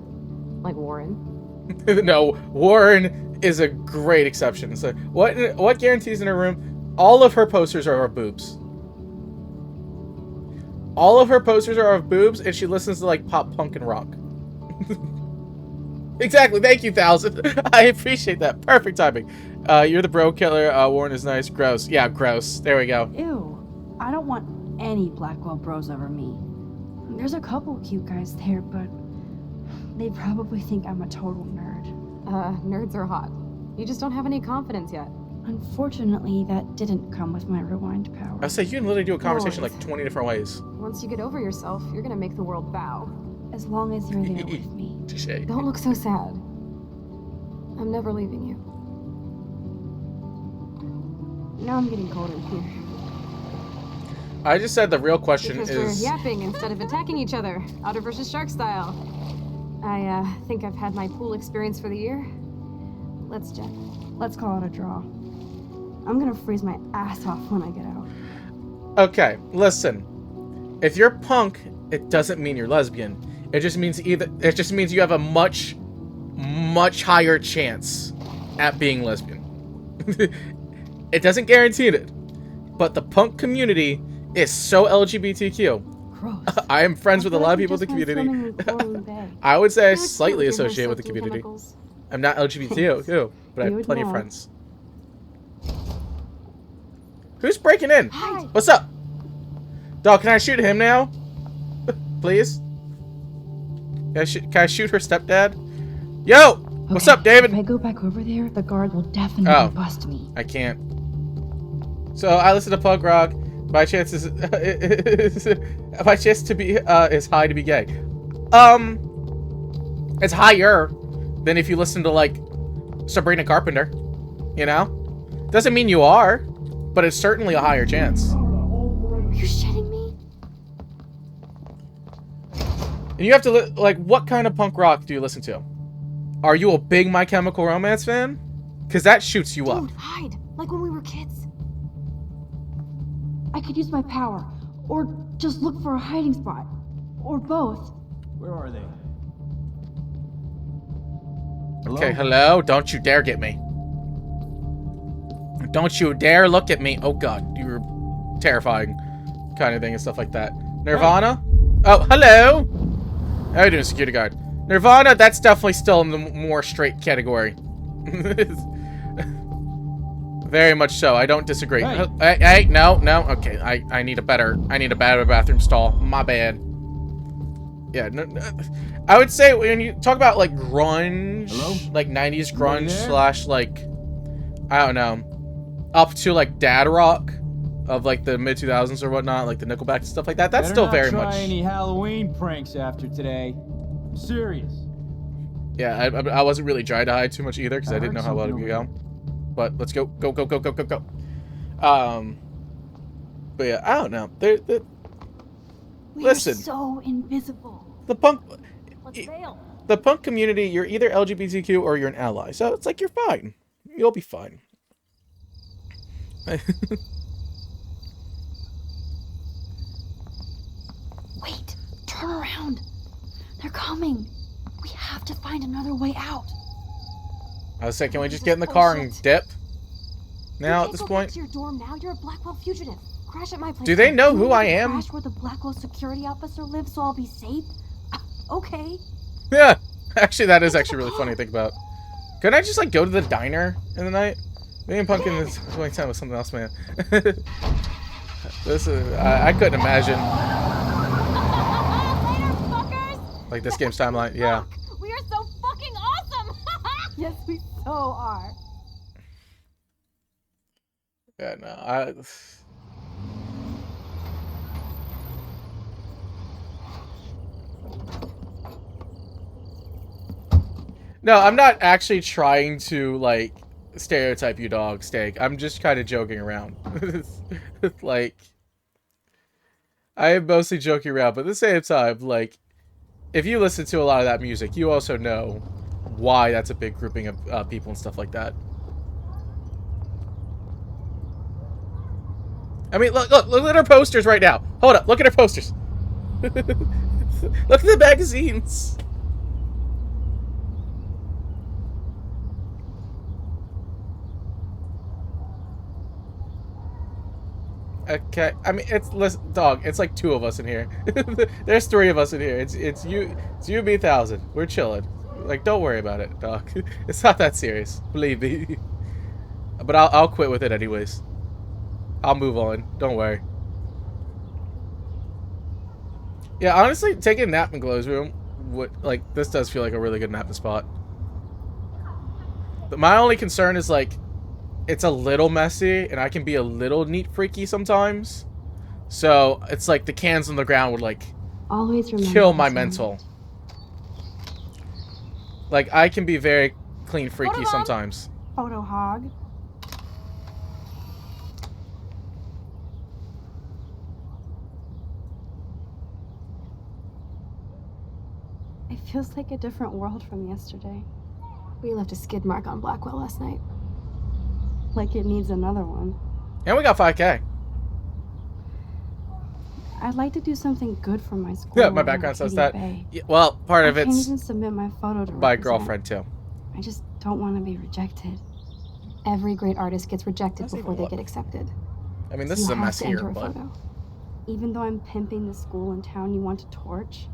Like Warren.
No, Warren is a great exception. So what guarantees in her room? All of her posters are of boobs. All of her posters are of boobs, and she listens to like pop punk and rock. Exactly. Thank you, 1,000. I appreciate that. Perfect timing. You're the bro killer. Warren is nice. Gross. Yeah, gross. There we go.
Ew. I don't want any Blackwell bros over me. There's a couple cute guys there, but they probably think I'm a total nerd.
Nerds are hot. You just don't have any confidence yet.
Unfortunately, that didn't come with my rewind power.
I say you can literally do a conversation
No
like 20 different ways.
Once you get over yourself, you're gonna make the world bow.
As long as you're there with me.
Touché.
Don't look so sad. I'm never leaving you.
Now I'm getting cold in here.
I just said the real question
Because
is...
we're yapping instead of attacking each other, otter versus shark style. I think I've had my pool experience for the year. Let's jet.
Let's call it a draw. I'm gonna freeze my ass off when I get out.
Okay, listen. If you're punk, it doesn't mean you're lesbian. It just means you have a much higher chance at being lesbian. It doesn't guarantee it. But the punk community is so LGBTQ.
Gross.
I am friends with a
feel
lot
like
of
we
people in the
just went
community.
swimming in Coral Bay.
I would say I
It's cute
slightly
with your hair
associate with the
soaked in
community.
chemicals.
I'm not LGBTQ, but I
You
have
would
plenty of
know.
friends. Who's breaking in?
Hi.
What's up? Dog, can I shoot him now? Please? Can I shoot her stepdad? Yo! What's
Okay,
up, David?
If I go back over there, the guard will definitely
Oh.
bust me.
I can't. So I listen to punk rock. My chance is my chance to be is high to be gay. It's higher than if you listen to like Sabrina Carpenter. You know, doesn't mean you are, but it's certainly a higher chance.
Are you shitting me?
And you have to like, what kind of punk rock do you listen to? Are you a big My Chemical Romance fan? Because that shoots you up.
Dude, hide! Like when we were kids.
I could use my power, or just look for a hiding spot, or both.
Where are they?
Okay, hello? Don't you dare get me. Don't you dare look at me. Oh god, you're terrifying kind of thing and stuff like that. Nirvana? Oh, hello! How are you doing, security guard? Nirvana, that's definitely still in the more straight category. Very much so. I don't disagree. Hey, no. Okay, I need a better bathroom stall. My bad. Yeah, no, I would say when you talk about like grunge, like 90s grunge slash like, I don't know, up to like dad rock of like the mid 2000s or whatnot, like the Nickelback and stuff like that. That's still very much.
Try any Halloween pranks after today. I'm serious.
Yeah, I wasn't really trying to hide too much either because I didn't know how well it would go. But let's go. But yeah, I don't know. Listen.
We're so invisible.
The punk.
Let's fail.
The punk community, you're either LGBTQ or you're an ally. So it's like you're fine. You'll be fine.
Wait, turn around. They're coming. We have to find another way out.
I was saying, can we just get in the car and dip? Now, at this
Go
point,
back to your dorm now. You're a Blackwell fugitive. Crash at my place.
do they know who I
You
am?
Crash where the Blackwell security officer lives, so I'll be safe. Okay.
Yeah, actually, that is actually really funny to think about. Couldn't I just like go to the diner in the night? Me and Pumpkin is going time with something else, man. This is I couldn't imagine.
Later, fuckers!
Like this game's timeline, yeah.
We are so fucking awesome!
Yes, we so are.
Yeah, no, No, I'm not actually trying to, like, stereotype you, dog, Steak. I'm just kind of joking around. Like, I am mostly joking around, but at the same time, like, if you listen to a lot of that music, you also know why that's a big grouping of people and stuff like that. I mean, look at our posters right now. Hold up, look at our posters. Look at the magazines. Okay, I mean, listen, dog. It's like 2 of us in here. There's 3 of us in here. It's you, me, 1,000. We're chilling. Like, don't worry about it, dog. It's not that serious, believe me. But I'll quit with it anyways. I'll move on. Don't worry. Yeah, honestly, taking a nap in Glow's room, this does feel like a really good napping spot. But my only concern is like, it's a little messy, and I can be a little neat freaky sometimes. So it's like the cans on the ground would like
Always
kill my mental. Like I can be very clean freaky sometimes.
Photo hog. It feels like a different world from yesterday.
We left a skid mark on Blackwell last night.
Like it needs another one.
And we got 5K.
I'd like to do something good for my school.
Yeah, my background says that. Yeah, well, part of
I can't
it's
even submit my photo to
my
represent.
girlfriend too.
I just don't want to be rejected.
Every great artist gets rejected
Doesn't
before
even
they
look.
get accepted.
I mean, this
You
is a
have
mess
to
here,
enter a
but
photo.
Even though I'm pimping the school and town you want to torch.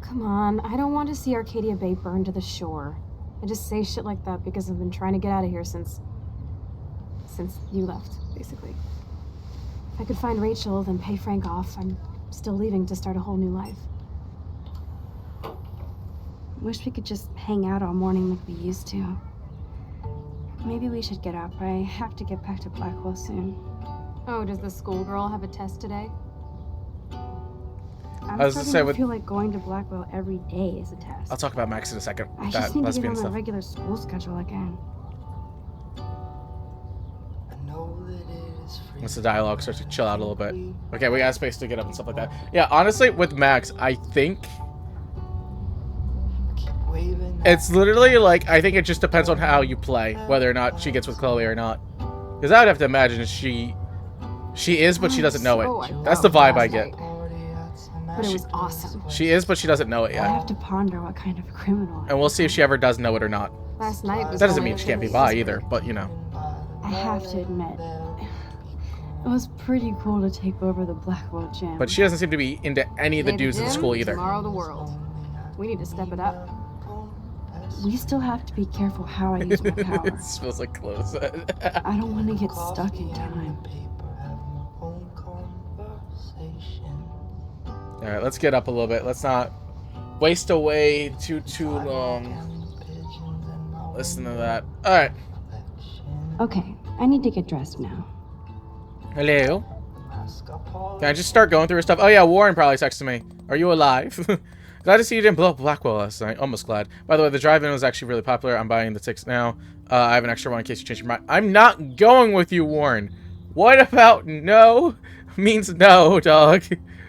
Come on, I don't want to see Arcadia Bay burned to the shore. I just say shit like that because I've been trying to get out of here since you left, basically. If I could find Rachel, then pay Frank off, I'm still leaving to start a whole new life.
Wish we could just hang out all morning like we used to. Maybe we should get up. I have to get back to Blackwell soon.
Oh, does the schoolgirl have a test today?
I'm
was gonna
starting
say
to
with-
feel like going to Blackwell every day is a test.
I'll talk about Max in a second.
I
That
just need to get
lesbian
on my
stuff.
regular school schedule again.
Once the dialogue starts to chill out a little bit. Okay, we got space to get up and stuff like that. Yeah, honestly, with Max, I think it's literally like, I think it just depends on how you play, whether or not she gets with Chloe or not. Because I would have to imagine she is, but she doesn't know it. That's the vibe I get.
But it was awesome.
She is, but she doesn't know it
I
yet.
have to ponder what kind of criminal I
And we'll see if she ever does know it or not.
Last night was
That doesn't
one
mean
of
she
the
can't be
days.
bi either, but you know.
I have to admit, it was pretty cool to take over the Blackwell gym.
But she doesn't seem to be into any of the
Today
dudes in
gym,
school either.
Tomorrow the world. We need to step it up.
We still have to be careful how I use my power.
It smells like clothes.
I don't want to get stuck in time.
Alright, let's get up a little bit. Let's not waste away too long. Listen to that. Alright.
Okay, I need to get dressed now.
Hello? Can I just start going through her stuff? Oh yeah, Warren probably texted me. Are you alive? Glad to see you didn't blow up Blackwell last night. Almost glad. By the way, the drive-in was actually really popular. I'm buying the tickets now. I have an extra one in case you change your mind. I'm not going with you, Warren. What about no means no, dog?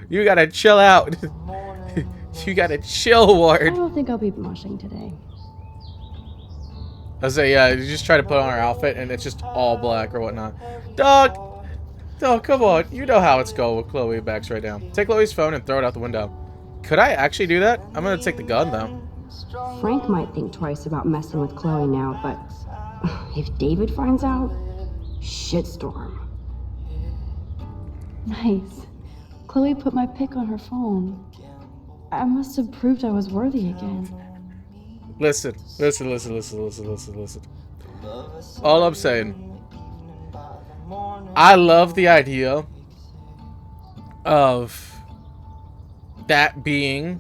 You gotta chill out. You gotta chill,
I
Warren.
don't think I'll be moshing today.
I say, you just try to put on our outfit and it's just all black or whatnot. Dog, come on. You know how it's going with Chloe and Max right now. Take Chloe's phone and throw it out the window. Could I actually do that? I'm gonna take the gun, though.
Frank might think twice about messing with Chloe now, but if David finds out, shitstorm. Nice. Chloe put my pic on her phone. I must have proved I was worthy again.
Listen. All I'm saying, I love the idea of that being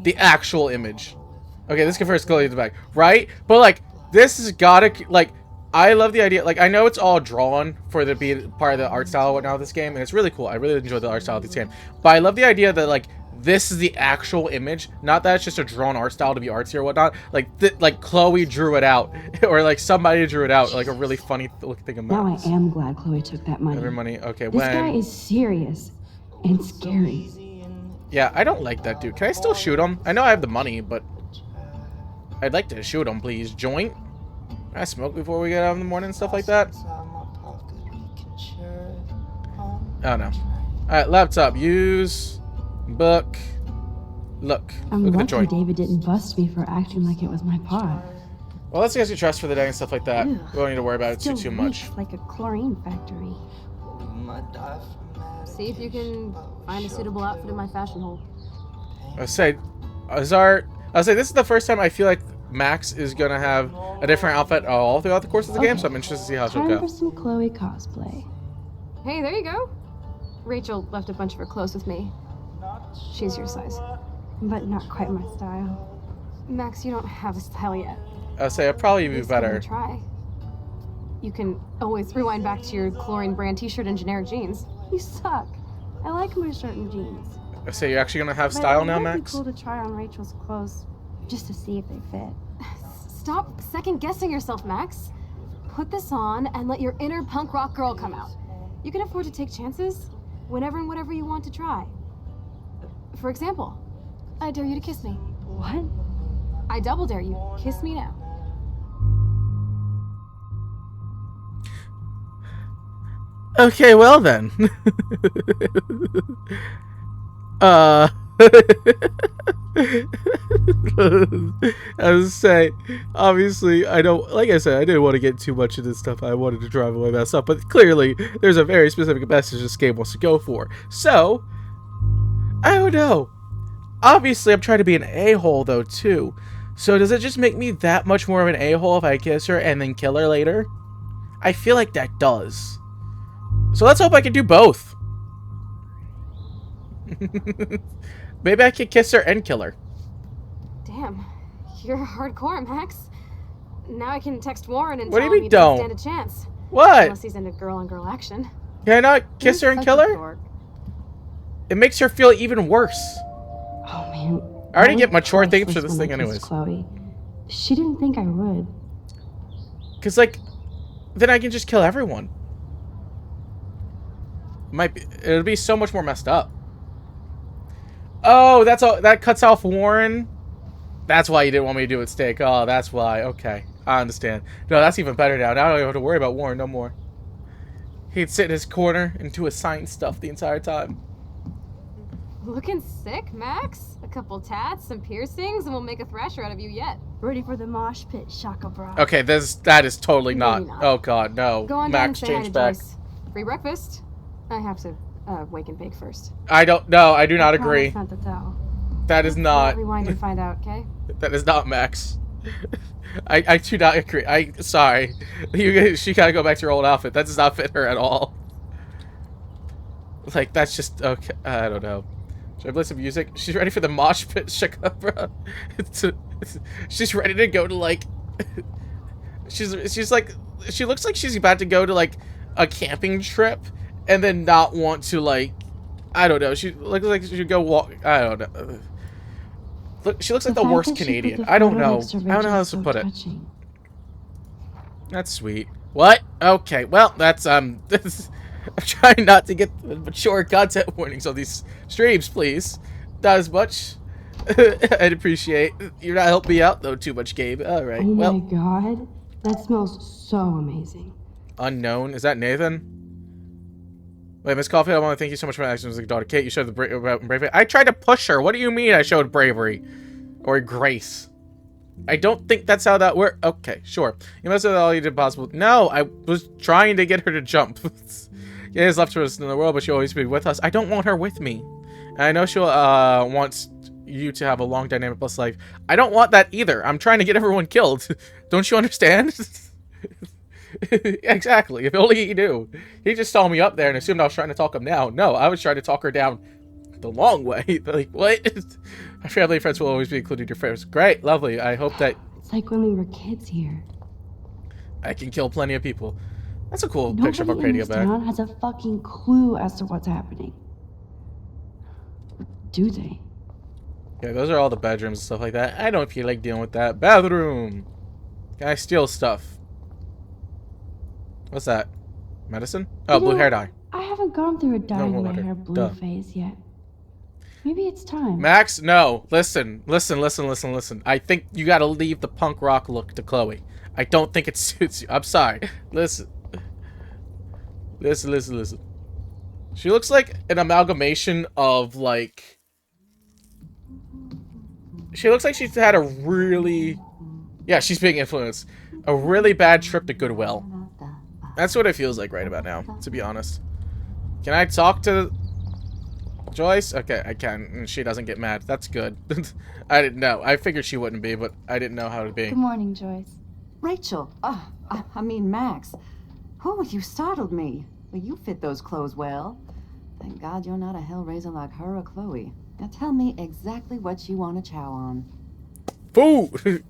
the actual image. Okay, this confers Chloe at the back, right? But like, this has gotta, like, I love the idea. Like, I know it's all drawn for the be part of the art style and whatnot of this game, and it's really cool. I really enjoy the art style of this game. But I love the idea that, like, this is the actual image, not that it's just a drawn art style to be artsy or whatnot. Like Chloe drew it out, or like somebody drew it out, like a really funny thing about.
Now I am glad Chloe took that money.
Every money, okay.
This guy is serious and scary.
Yeah, I don't like that dude. Can I still shoot him? I know I have the money, but I'd like to shoot him, please. Joint? Can I smoke before we get out in the morning and stuff like that? Oh no. Alright, laptop. Use. Book. Look.
I'm
Look at the
lucky
joint.
David didn't bust me for acting like it was my pot.
Well, let's get your trust for the day and stuff like that.
Ugh,
We don't need to worry about it too much.
reeks like a chlorine factory.
See if you can find a suitable outfit in my fashion hole.
I say this is the first time I feel like Max is gonna have a different outfit all throughout the course of the game, so I'm interested to see how she'll
Time
go.
for some Chloe cosplay.
Hey, there you go. Rachel left a bunch of her clothes with me. She's your size.
But not quite my style.
Max, you don't have a style yet.
I say it'd probably be
Just give it a
better.
try. You can always rewind back to your chlorine brand t-shirt and generic jeans.
You suck. I like my shirt and jeans.
I say you're actually gonna have
But
style
it
now,
might be
Max?
cool to try on Rachel's clothes, just to see if they fit.
Stop second-guessing yourself, Max. Put this on and let your inner punk rock girl come out. You can afford to take chances whenever and whatever you want to try. For example, I dare you to kiss me.
What?
I double dare you. Kiss me now.
Okay, well then. I was say, obviously, I don't, like I said, I didn't want to get too much into stuff. I wanted to drive away myself, but clearly, there's a very specific message this game wants to go for. So, I don't know. Obviously, I'm trying to be an a-hole, though, too. So, does it just make me that much more of an a-hole if I kiss her and then kill her later? I feel like that does. So, let's hope I can do both. Maybe I could kiss her and kill her.
Damn, you're hardcore, Max. Now I can text Warren and
What do
tell
you
him
mean
he doesn't
don't?
stand a chance.
What?
Unless he's into girl-on-girl action.
Can I not kiss her and kill her?
Dork.
It makes her feel even worse.
Oh man.
I already
I
get
was
mature things for
priceless
this
when
thing
I kissed
anyways.
Chloe. She didn't think I would.
Cause like, then I can just kill everyone. It'll be so much more messed up. Oh, that's all. That cuts off Warren. That's why you didn't want me to do it, Steak. Oh, that's why. Okay, I understand. No, that's even better now. Now I don't have to worry about Warren no more. He'd sit in his corner and do his science stuff the entire time.
Looking sick, Max? A couple tats, some piercings, and we'll make a thrasher out of you yet.
Ready for the mosh pit, Shaka Bra.
Okay, that is totally not.
Maybe not.
Oh God, no.
Go on down and
Max,
say hi
change
to
back.
Joyce. Free breakfast? I have to wake and bake first.
I don't. No, I do not agree.
Promise not to tell.
That is not.
Rewind and find out, okay?
That is not Max. I do not agree. Sorry. She gotta go back to her old outfit. That does not fit her at all. Like, that's just, okay. I don't know. Should I play some music? She's ready for the mosh pit, Shakabra. She's ready to go to, like... she's like... She looks like she's about to go to, like, a camping trip. And then not want to, like... I don't know. She looks like she should go walk... I don't know. Look, she looks like the
fact
worst
that she put
Canadian.
the
I don't
photo
know.
next to
I don't know how
Rachel's
else to
so
put it.
touching.
That's sweet. What? Okay, well, that's, I'm trying not to get mature content warnings on these streams, please. Not as much. I'd appreciate. You're not helping me out, though, too much, Gabe. Alright,
Oh
well.
my god. That smells so amazing.
Unknown. Is that Nathan? Wait, Miss Caulfield, I want to thank you so much for my actions as a daughter. Kate, you showed the bravery. I tried to push her. What do you mean I showed bravery? Or grace? I don't think that's how that works. Okay, sure. You must have done all you did possible. No, I was trying to get her to jump. Yeah, has left us in the world, but she'll always be with us. I don't want her with me. And I know she'll wants you to have a long, dynamic, plus life. I don't want that either. I'm trying to get everyone killed. Don't you understand? Exactly. If only he knew. He just saw me up there and assumed I was trying to talk him down. No, I was trying to talk her down the long way. Like, what? My family and friends will always be included your friends. Great, lovely. I hope that
It's like when we were kids here.
I can kill plenty of people. That's a cool
Nobody
picture of
in
Arcadia
this
back.
town has a fucking clue as to what's happening. Do they?
Yeah, those are all the bedrooms and stuff like that. I don't feel like dealing with that. Bathroom! Can I steal stuff? What's that? Medicine? Oh,
You
blue
know,
hair dye.
I haven't gone through a dyeing my
water.
hair blue
Duh.
phase yet. Maybe it's time.
Max, no. Listen. I think you gotta leave the punk rock look to Chloe. I don't think it suits you. I'm sorry. Listen. Listen. She looks like an amalgamation of, like... She looks like she's had a really... Yeah, she's being influenced. A really bad trip to Goodwill. That's what it feels like right about now, to be honest. Can I talk to Joyce? Okay, I can, and she doesn't get mad. That's good. I didn't know. I figured she wouldn't be, but I didn't know how to be.
Good morning, Joyce. Rachel. I mean, Max. Oh, you startled me. Well, you fit those clothes well. Thank God you're not a hellraiser like her or Chloe. Now tell me exactly what you want to chow on.
Food!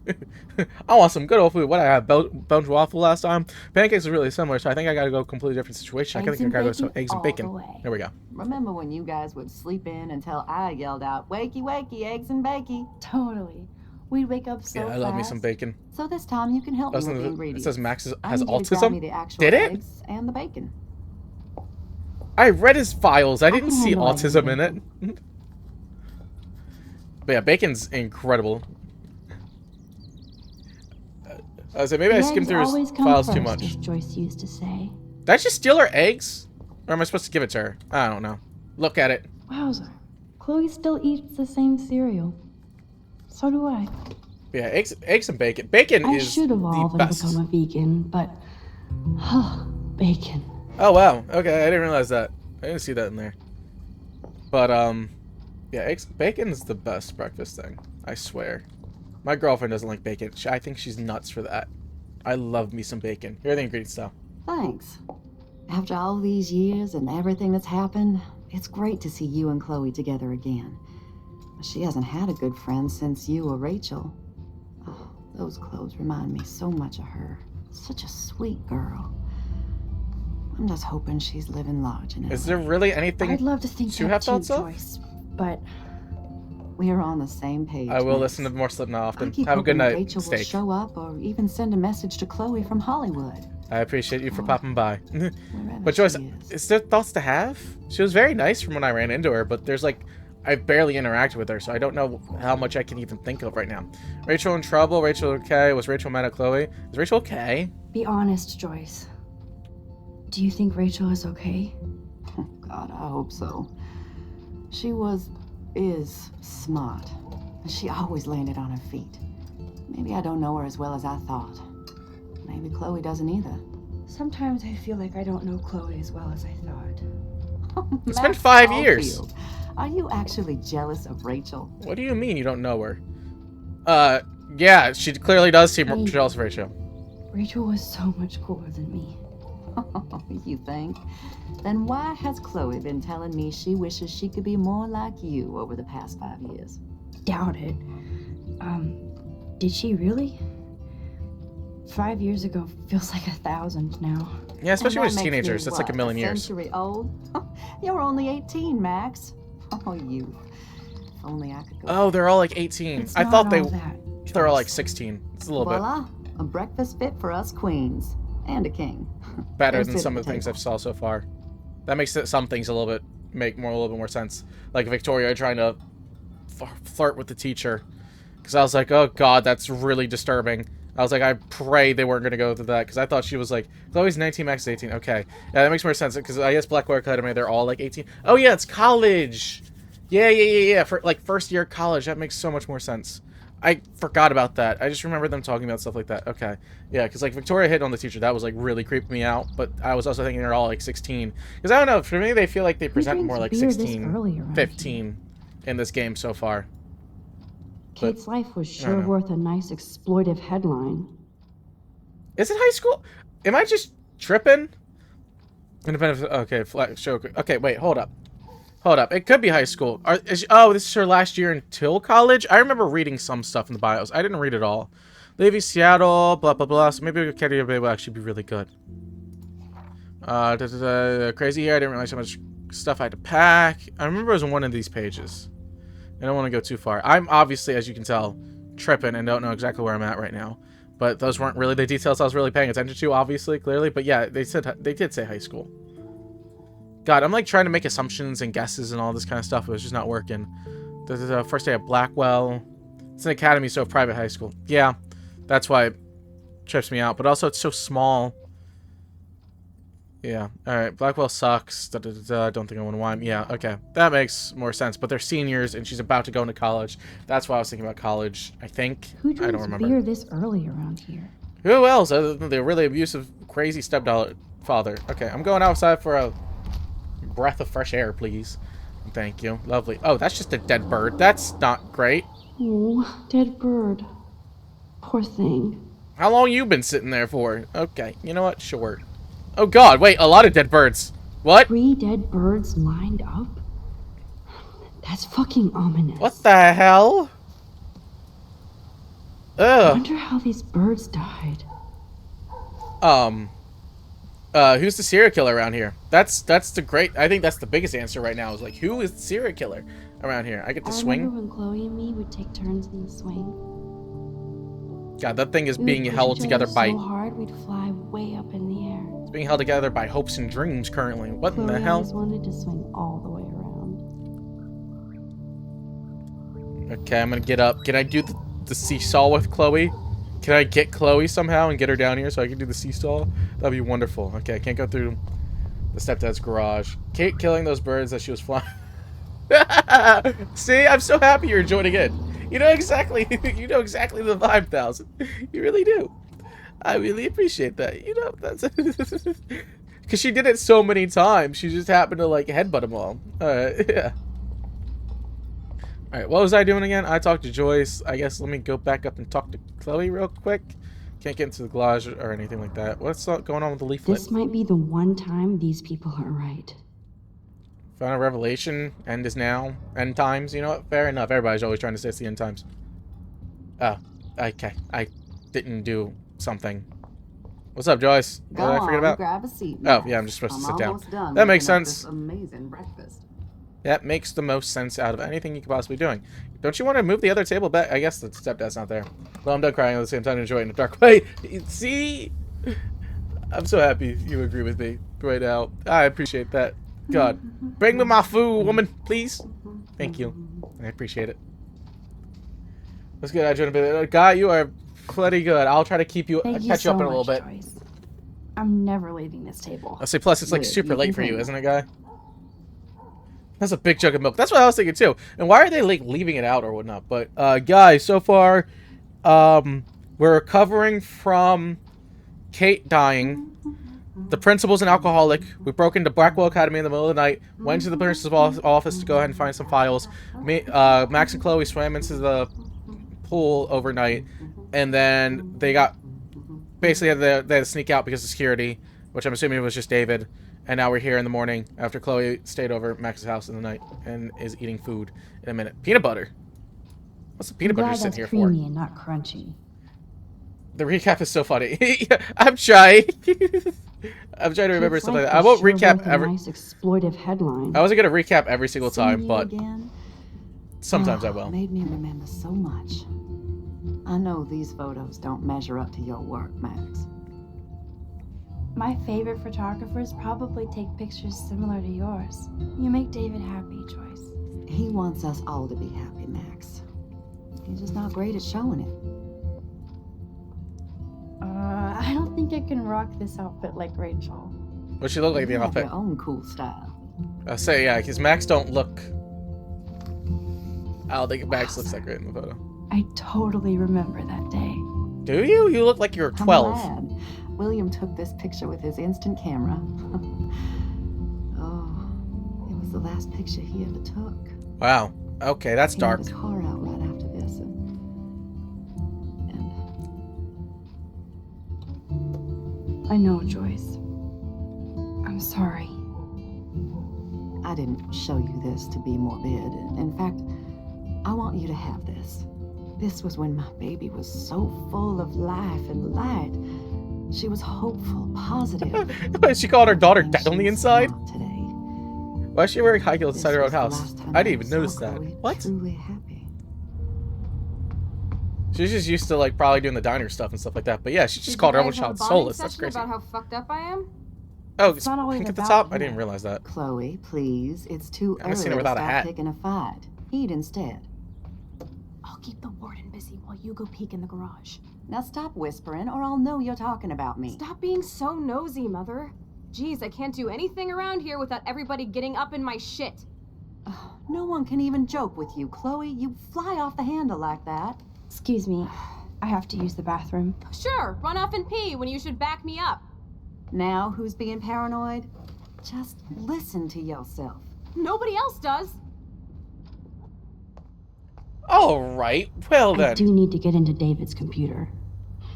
I want some good old food. What I had, Belgian waffle last time? Pancakes are really similar, so I think I gotta go a completely different situation. I think I gotta go to eggs and bacon. There we go.
Remember when you guys would sleep in until I yelled out, wakey, wakey, eggs and bacon?
Totally. We'd wake up so
Yeah, I love me some bacon.
So this time you can help me with the ingredients.
It says Max has
I need you to grab me the
autism?
actual
Did it?
eggs and the bacon.
I read his files. I didn't
can
see
handle
autism in it. But yeah, bacon's incredible. So maybe I skimmed through his files too much.
As Joyce used to say.
Did I just steal her eggs? Or am I supposed to give it to her? I don't know. Look at it.
Wowzer. Chloe still eats the same cereal. So do I.
Yeah, eggs and bacon. Bacon
I
is
should
the
evolve and
best.
become a vegan, but bacon.
Oh wow. Okay, I didn't realize that. I didn't see that in there. But yeah, bacon is the best breakfast thing. I swear. My girlfriend doesn't like bacon. I think she's nuts for that. I love me some bacon. Here are the ingredients though.
Thanks. After all these years and everything that's happened, it's great to see you and Chloe together again. She hasn't had a good friend since you or Rachel. Oh, those clothes remind me so much of her. Such a sweet girl. I'm just hoping she's living large in LA.
Is there really anything
I'd love to think
to
that
have
too,
thoughts of?
Joyce, but
We're on the same page.
I will
Max.
listen to more Slipknot
I
often.
keep
Have a good
hoping
night,
Rachel will
steak.
show up or even send a message to Chloe from Hollywood.
I appreciate you for popping by.
Wherever
But Joyce,
she
is there thoughts to have? She was very nice from when I ran into her, but there's like, I barely interacted with her, so I don't know how much I can even think of right now. Rachel in trouble? Rachel okay? Was Rachel mad at Chloe? Is Rachel okay?
be honest, Joyce. Do you think Rachel is okay?
Oh, God, I hope so. She is smart. She always landed on her feet. Maybe I don't know her as well as I thought. Maybe Chloe doesn't either.
Sometimes I feel like I don't know Chloe as well as I thought.
It's been
Max
5 years.
Caulfield, are you actually jealous of Rachel?
What do you mean you don't know her? Yeah, she clearly does seem
Hey.
jealous of Rachel.
Rachel was so much cooler than me.
You think? Then why has Chloe been telling me she wishes she could be more like you over the past 5 years?
Doubt it. Did she really? 5 years ago feels like 1,000 now.
Yeah, especially
And
with
that makes
teenagers.
me,
That's like a million years.
century old? You're only 18, Max. Oh, youth. If only I could go.
Oh, they're all like 18.
It's
I
not
thought
all that,
they're all like
Joyce.
16. It's a little bit
Voila, a breakfast fit for us queens. And a king.
better
Go
than
sit
some
at
of the
the
things
table.
I've saw so far. That makes some things a little bit more sense. Like Victoria trying to flirt with the teacher, because I was like, oh god, that's really disturbing. I was like, I pray they weren't going to go through that, because I thought she was like, Chloe's 19, Max is 18. Okay. Yeah, that makes more sense, because I guess Blackwell Academy, they're all like 18. Oh, yeah, it's college. Yeah. For, like, first year college, that makes so much more sense. I forgot about that. I just remember them talking about stuff like that. Okay. Yeah, because, like, Victoria hit on the teacher. That was, like, really creeping me out, but I was also thinking they're all, like, 16. Because, I don't know, for me, they feel like they present more like 16, 15 in this game so far.
Kate's life was sure worth a nice exploitive headline.
Is it high school? Am I just tripping? Okay, show. Okay, wait, hold up. It could be high school. Oh, this is her last year until college? I remember reading some stuff in the bios. I didn't read it all. Leaving Seattle, blah, blah, blah. So maybe Academy will actually be really good. Crazy here. I didn't realize how much stuff I had to pack. I remember it was on one of these pages. I don't want to go too far. I'm obviously, as you can tell, tripping and don't know exactly where I'm at right now. But those weren't really the details I was really paying attention to, obviously, clearly. But yeah, they did say high school. God, I'm like trying to make assumptions and guesses and all this kind of stuff. It was just not working. The first day at Blackwell. It's an academy, so a private high school. Yeah, that's why it trips me out. But also, it's so small. Yeah. All right. Blackwell sucks. Don't think I want to whine. Yeah. Okay. That makes more sense. But they're seniors, and she's about to go into college. That's why I was thinking about college. I think.
Who
I don't
drinks
remember.
beer this early around here?
Who else other than the really abusive, crazy stepfather? Okay. I'm going outside for a breath of fresh air, please. Thank you. Lovely. Oh, that's just a dead bird. That's not great.
Oh, dead bird. Poor thing.
How long you been sitting there for? Okay. You know what? Sure. Oh god, wait, a lot of dead birds. What?
3 dead birds lined up? That's fucking ominous.
What the hell?
I wonder how these birds died.
Who's the serial killer around here? That's the great, I think that's the biggest answer right now, is like, who is the serial killer around here? I get to swing?
I remember when Chloe and me would take turns in the swing.
God, that thing is being held together by...
so hard we'd fly way up in the air.
It's being held together by hopes and dreams currently. What in the hell?
I always wanted to swing all the way around.
Okay, I'm gonna get up. Can I do the seesaw with Chloe? Can I get Chloe somehow and get her down here so I can do the seesaw? That'd be wonderful. Okay, I can't go through the stepdad's garage. Kate killing those birds that she was flying. See, I'm so happy you're joining in. You know exactly the vibe, 1000. You really do. I really appreciate that. You know, that's because she did it so many times. She just happened to like headbutt them all. Yeah. All right, what was I doing again? I talked to Joyce. I guess let me go back up and talk to Chloe real quick. Can't get into the garage or anything like that. What's going on with the leaflet?
This might be the one time these people are right.
Found a revelation. End is now. End times. You know what? Fair enough. Everybody's always trying to say it's the end times. Oh, okay. I didn't do something. What's up, Joyce? What did I forget about?
Grab a seat.
Oh, yeah, I'm just supposed to sit down.
Done
that makes
making up
sense.
this amazing breakfast.
That makes the most sense out of anything you could possibly be doing. Don't you want to move the other table back? I guess the stepdad's not there. Well, I'm done crying at the same time and enjoying the dark way. See? I'm so happy you agree with me right now. I appreciate that. God. Bring me my food, woman, please. Thank you. I appreciate it. What's good? I joined a bit. Guy, you are pretty good. I'll try to keep you, catch you up in a little bit.
Joyce. I'm never leaving this table.
I'll say, plus it's like super late for you, isn't it, Guy? That's a big jug of milk. That's what I was thinking too. And why are they like leaving it out or whatnot? But guys, so far, we're recovering from Kate dying. The principal's an alcoholic. We broke into Blackwell Academy in the middle of the night. Went to the principal's office to go ahead and find some files. Max and Chloe swam into the pool overnight, and then they got basically they had to sneak out because of security, which I'm assuming was just David. And now we're here in the morning after Chloe stayed over at Max's house in the night and is eating food in a minute. Peanut butter. What's the peanut butter sitting here for?
Creamy and not crunchy.
The recap is so funny. I'm trying. I'm trying to remember something like that. I won't recap every.
Nice exploitive headline.
I wasn't gonna recap every single time, but
again?
sometimes I will.
Made me remember so much. I know these photos don't measure up to your work, Max.
My favorite photographers probably take pictures similar to yours. You make David happy, Joyce.
He wants us all to be happy, Max. He's just not great at showing it.
I don't think I can rock this outfit like Rachel.
What she look like in the
You have
outfit?
your own cool style.
I'll say, yeah, because Max don't look... I don't think Max looks that great in the photo.
I totally remember that day.
Do you? You look like you were 12.
I'm glad. William took this picture with his instant camera. Oh, it was the last picture he ever took.
Wow. Okay, that's
He
dark.
had his car out right after this, and
I know, Joyce. I'm sorry.
I didn't show you this to be morbid. In fact, I want you to have this. This was when my baby was so full of life and light. She was hopeful, positive.
She called her daughter
And
dead on the
she's
inside?
not today.
Why is she wearing high heels inside
This
her own
was the
house?
last time
I didn't even
saw
notice that.
Chloe
What?
Truly happy.
She's just used to like probably doing the diner stuff and stuff like that. But yeah, she just
Did
called her
you
own
guys have a
child
bonding
soulless. That's
session
crazy.
about how fucked up I am?
Oh,
It's not always
pink at the
about
top? I
you.
didn't realize that.
Chloe, please. It's too
I haven't
early
seen her
to
without a
start
hat.
picking a fight. Eat instead.
I'll keep the warden busy while you go peek in the garage.
Now stop whispering, or I'll know you're talking about me.
Stop being so nosy, Mother. Jeez, I can't do anything around here without everybody getting up in my shit.
Oh, no one can even joke with you, Chloe. You fly off the handle like that.
Excuse me. I have to use the bathroom.
Sure, run off and pee when you should back me up.
Now who's being paranoid? Just listen to yourself.
Nobody else does.
Alright, well
I
then.
do need to get into David's computer.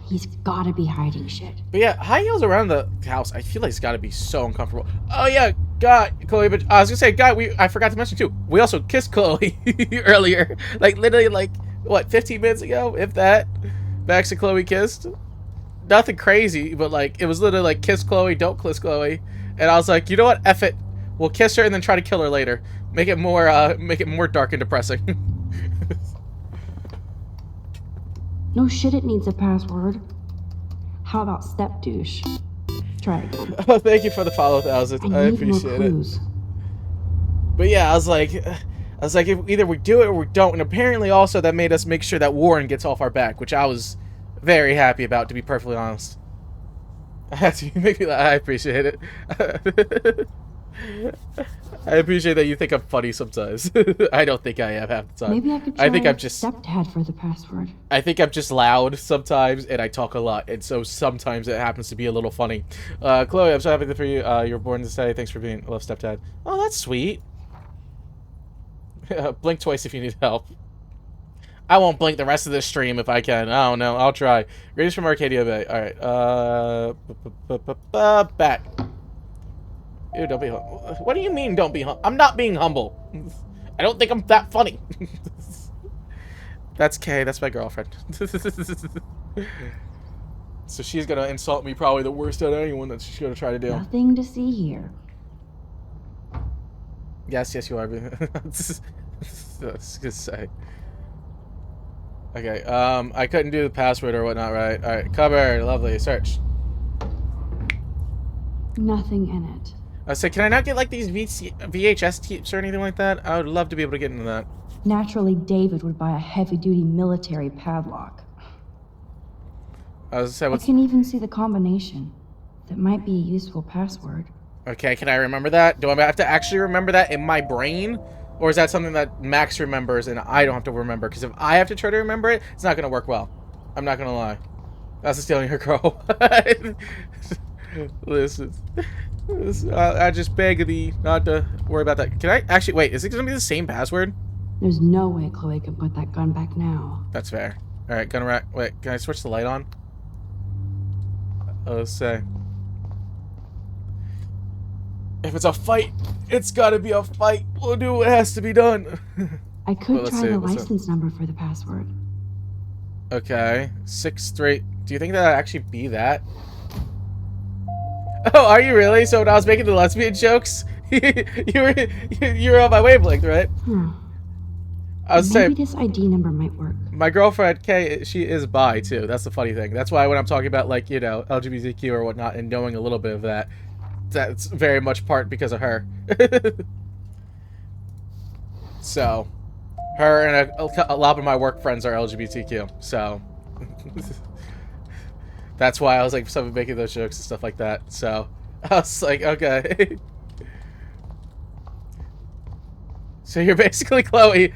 He's gotta be hiding shit.
But yeah, high heels around the house, I feel like it's gotta be so uncomfortable. Oh yeah, God, Chloe, but I was gonna say, God, I forgot to mention too, we also kissed Chloe earlier. Like, literally, like, what, 15 minutes ago, if that? Max and Chloe kissed. Nothing crazy, but like, it was literally like, kiss Chloe, don't kiss Chloe. And I was like, you know what, F it. We'll kiss her and then try to kill her later. Make it more dark and depressing.
No shit, it needs a password. How about step douche? Try again.
Oh, thank you for the follow, 1,000. I
need more
appreciate it.
clues.
But yeah, I was like, if either we do it or we don't. And apparently also that made us make sure that Warren gets off our back, which I was very happy about, to be perfectly honest. I appreciate it. I appreciate that you think I'm funny sometimes. I don't think I am half the time.
Maybe I could try
I think I'm just
stepdad for the password.
I think I'm just loud sometimes, and I talk a lot, and so sometimes it happens to be a little funny. Chloe, I'm so happy for you. You were born to say thanks for being love, stepdad. Oh, that's sweet. Blink twice if you need help. I won't blink the rest of this stream if I can. I don't know. I'll try. Greetings from Arcadia Bay. All right. Back. Ew, don't be humble. What do you mean, don't be humble? I'm not being humble. I don't think I'm that funny. That's Kay. That's my girlfriend. So she's gonna insult me probably the worst out of anyone that she's gonna try to do.
Nothing to see here.
Yes, you are. I was gonna say. Okay, I couldn't do the password or whatnot, right? Alright, cupboard, lovely, search.
Nothing in it.
I said, can I not get like these VHS tapes or anything like that? I would love to be able to get into that.
Naturally, David would buy a heavy-duty military padlock.
I was gonna
I
say,
can even see the combination. That might be a useful password.
okay, can I remember that? Do I have to actually remember that in my brain? Or is that something that Max remembers and I don't have to remember? Because if I have to try to remember it, it's not going to work well. I'm not going to lie. That's stealing her girl. Listen. I just beg thee not to worry about that. Can I actually, wait, is it going to be the same password?
There's no way Chloe can put that gun back now.
That's fair. Alright, gun rack. Wait, can I switch the light on? Let's say. If it's a fight, it's gotta be a fight. We'll do what has to be done.
I could try the
what's up?
license number for the password.
Okay, 6-3. Do you think that'd actually be that? Oh, are you really? So when I was making the lesbian jokes, you were on my wavelength, right? I was
Maybe
saying
this ID number might work.
my girlfriend Kay, she is bi too. That's the funny thing. That's why when I'm talking about like LGBTQ or whatnot and knowing a little bit of that, that's very much part because of her. So, her and a lot of my work friends are LGBTQ. So, That's why I was like, somebody making those jokes and stuff like that. So I was like, okay. So you're basically Chloe.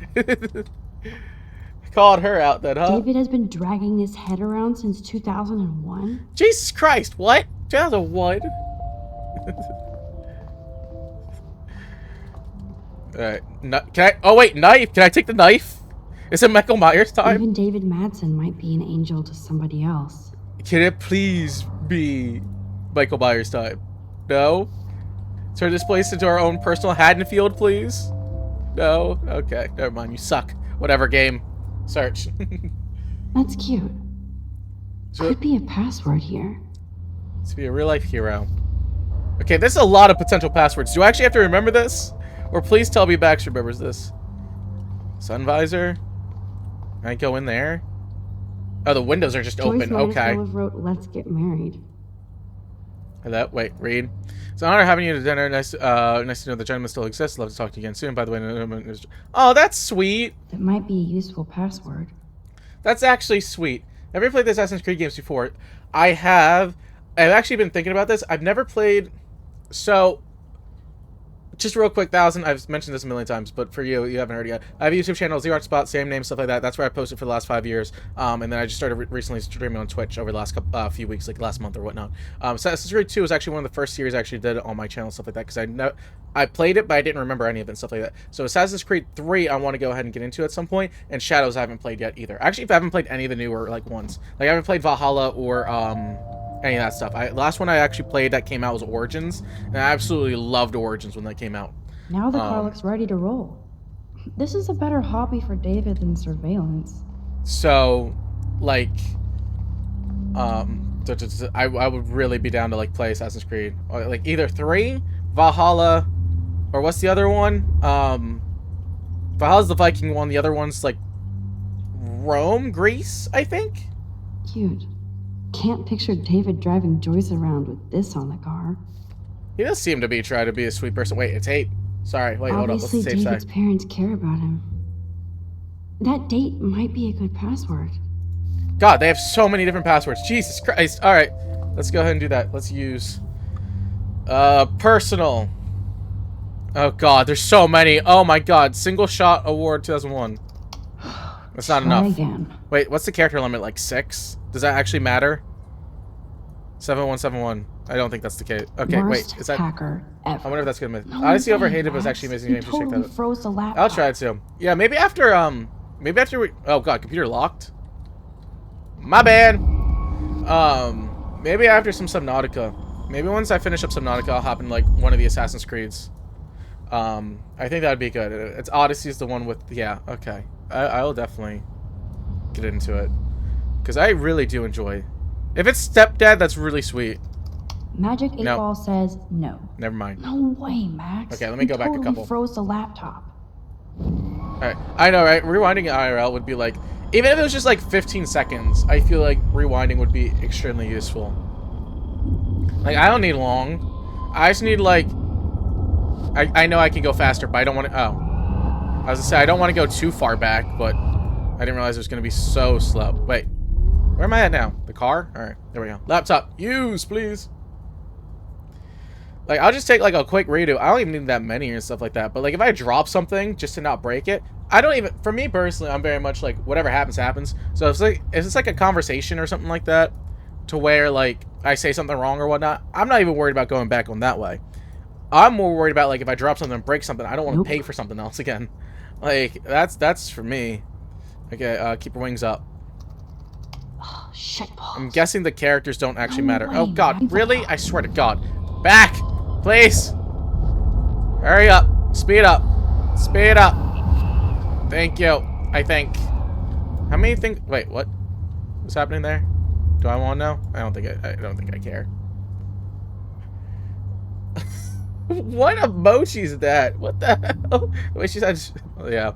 Called her out then, huh?
David has been dragging his head around since 2001?
Jesus Christ, what? 2001? Alright, can I? Oh wait, knife! Can I take the knife? Is it Michael Myers time?
Even David Madsen might be an angel to somebody else.
Can it please be Michael Myers time? No? Turn this place into our own personal Haddonfield, please? No? Okay, never mind. You suck. Whatever game. Search.
That's cute. Could be a password here.
To be a real life hero. Okay, there's a lot of potential passwords. Do I actually have to remember this? Or please tell me Bax remembers this. Sun visor? Can I go in there? Oh, the windows are just open. Okay.
Joyce wrote, "Let's get married."
Hello? Wait, read. It's an honor having you to dinner. Nice to know the gentleman still exists. Love to talk to you again soon. By the way, oh, that's sweet.
That might be a useful password.
That's actually sweet. Never played the Assassin's Creed games before. I have. I've actually been thinking about this. I've never played. So, just real quick, I've mentioned this a million times, but for you haven't heard it yet. I have a YouTube channel, ZeroArtSpot, same name, stuff like that. That's where I posted for the last 5 years. And then I just started recently streaming on Twitch over the last few weeks, like last month or whatnot. Assassin's Creed 2 was actually one of the first series I actually did on my channel, stuff like that, because I played it, but I didn't remember any of it and stuff like that. So Assassin's Creed 3, I want to go ahead and get into at some point, and Shadows I haven't played yet either. Actually, if I haven't played any of the newer like ones, like I haven't played Valhalla or any of that stuff. Last one I actually played that came out was Origins, and I absolutely loved Origins when that came out.
Now the car looks ready to roll. This is a better hobby for David than surveillance.
So, like, I would really be down to like play Assassin's Creed, or, like either 3, Valhalla, or what's the other one? Valhalla's the Viking one. The other one's like Rome, Greece, I think.
Cute. Can't picture David driving Joyce around with this on the car.
He does seem to be trying to be a sweet person. Wait, it's 8. Sorry, wait, hold up. What's the
Obviously,
safe
David's
side?
parents care about him. That date might be a good password.
God, they have so many different passwords. Jesus Christ. All right, let's go ahead and do that. Let's use personal. Oh God, there's so many. Oh my God, single shot award 2001. That's not enough.
Again.
Wait, what's the character limit? Like 6? Does that actually matter? 7171. I don't think that's the case. Okay,
Worst
wait. Is that?
hacker ever.
I wonder if that's gonna miss.
No
Odyssey
way,
Overhated was
Max.
actually amazing.
You
James, check
totally
that out.
froze the laptop.
I'll try it too. Yeah, maybe after we. Oh God, computer locked. My bad. Maybe after some Subnautica. Maybe once I finish up Subnautica, I'll hop in like one of the Assassin's Creeds. I think that'd be good. It's Odyssey is the one with okay. I'll definitely get into it because I really do enjoy. If it's Stepdad, that's really sweet.
Magic 8 Ball says no.
Never mind.
No way, Max.
Okay, let me go back a couple.
Froze the laptop.
Alright, I know, right? Rewinding IRL would be like, even if it was just like 15 seconds, I feel like rewinding would be extremely useful. Like, I don't need long. I just need like, I know I can go faster, but I don't want to, I was gonna say, I don't want to go too far back, but I didn't realize it was going to be so slow. Wait, where am I at now? The car? Alright, there we go. Laptop, use, please. Like, I'll just take, like, a quick redo. I don't even need that many and stuff like that. But, like, if I drop something just to not break it, I don't even... For me, personally, I'm very much, like, whatever happens, happens. So, if it's, like, a conversation or something like that, to where, like, I say something wrong or whatnot, I'm not even worried about going back on that way. I'm more worried about, like, if I drop something and break something, I don't want to pay for something else again. Like, that's for me. Okay, keep your wings up.
Oh, shit balls.
I'm guessing the characters don't actually matter. Oh, God, really? I swear to God. Back! Please! Hurry up! Speed up! Speed up! Thank you. I think. How many things? Wait, what? What's happening there? Do I want to know? I don't think I care. What emoji is that? What the hell? Wait, she said. Oh, yeah.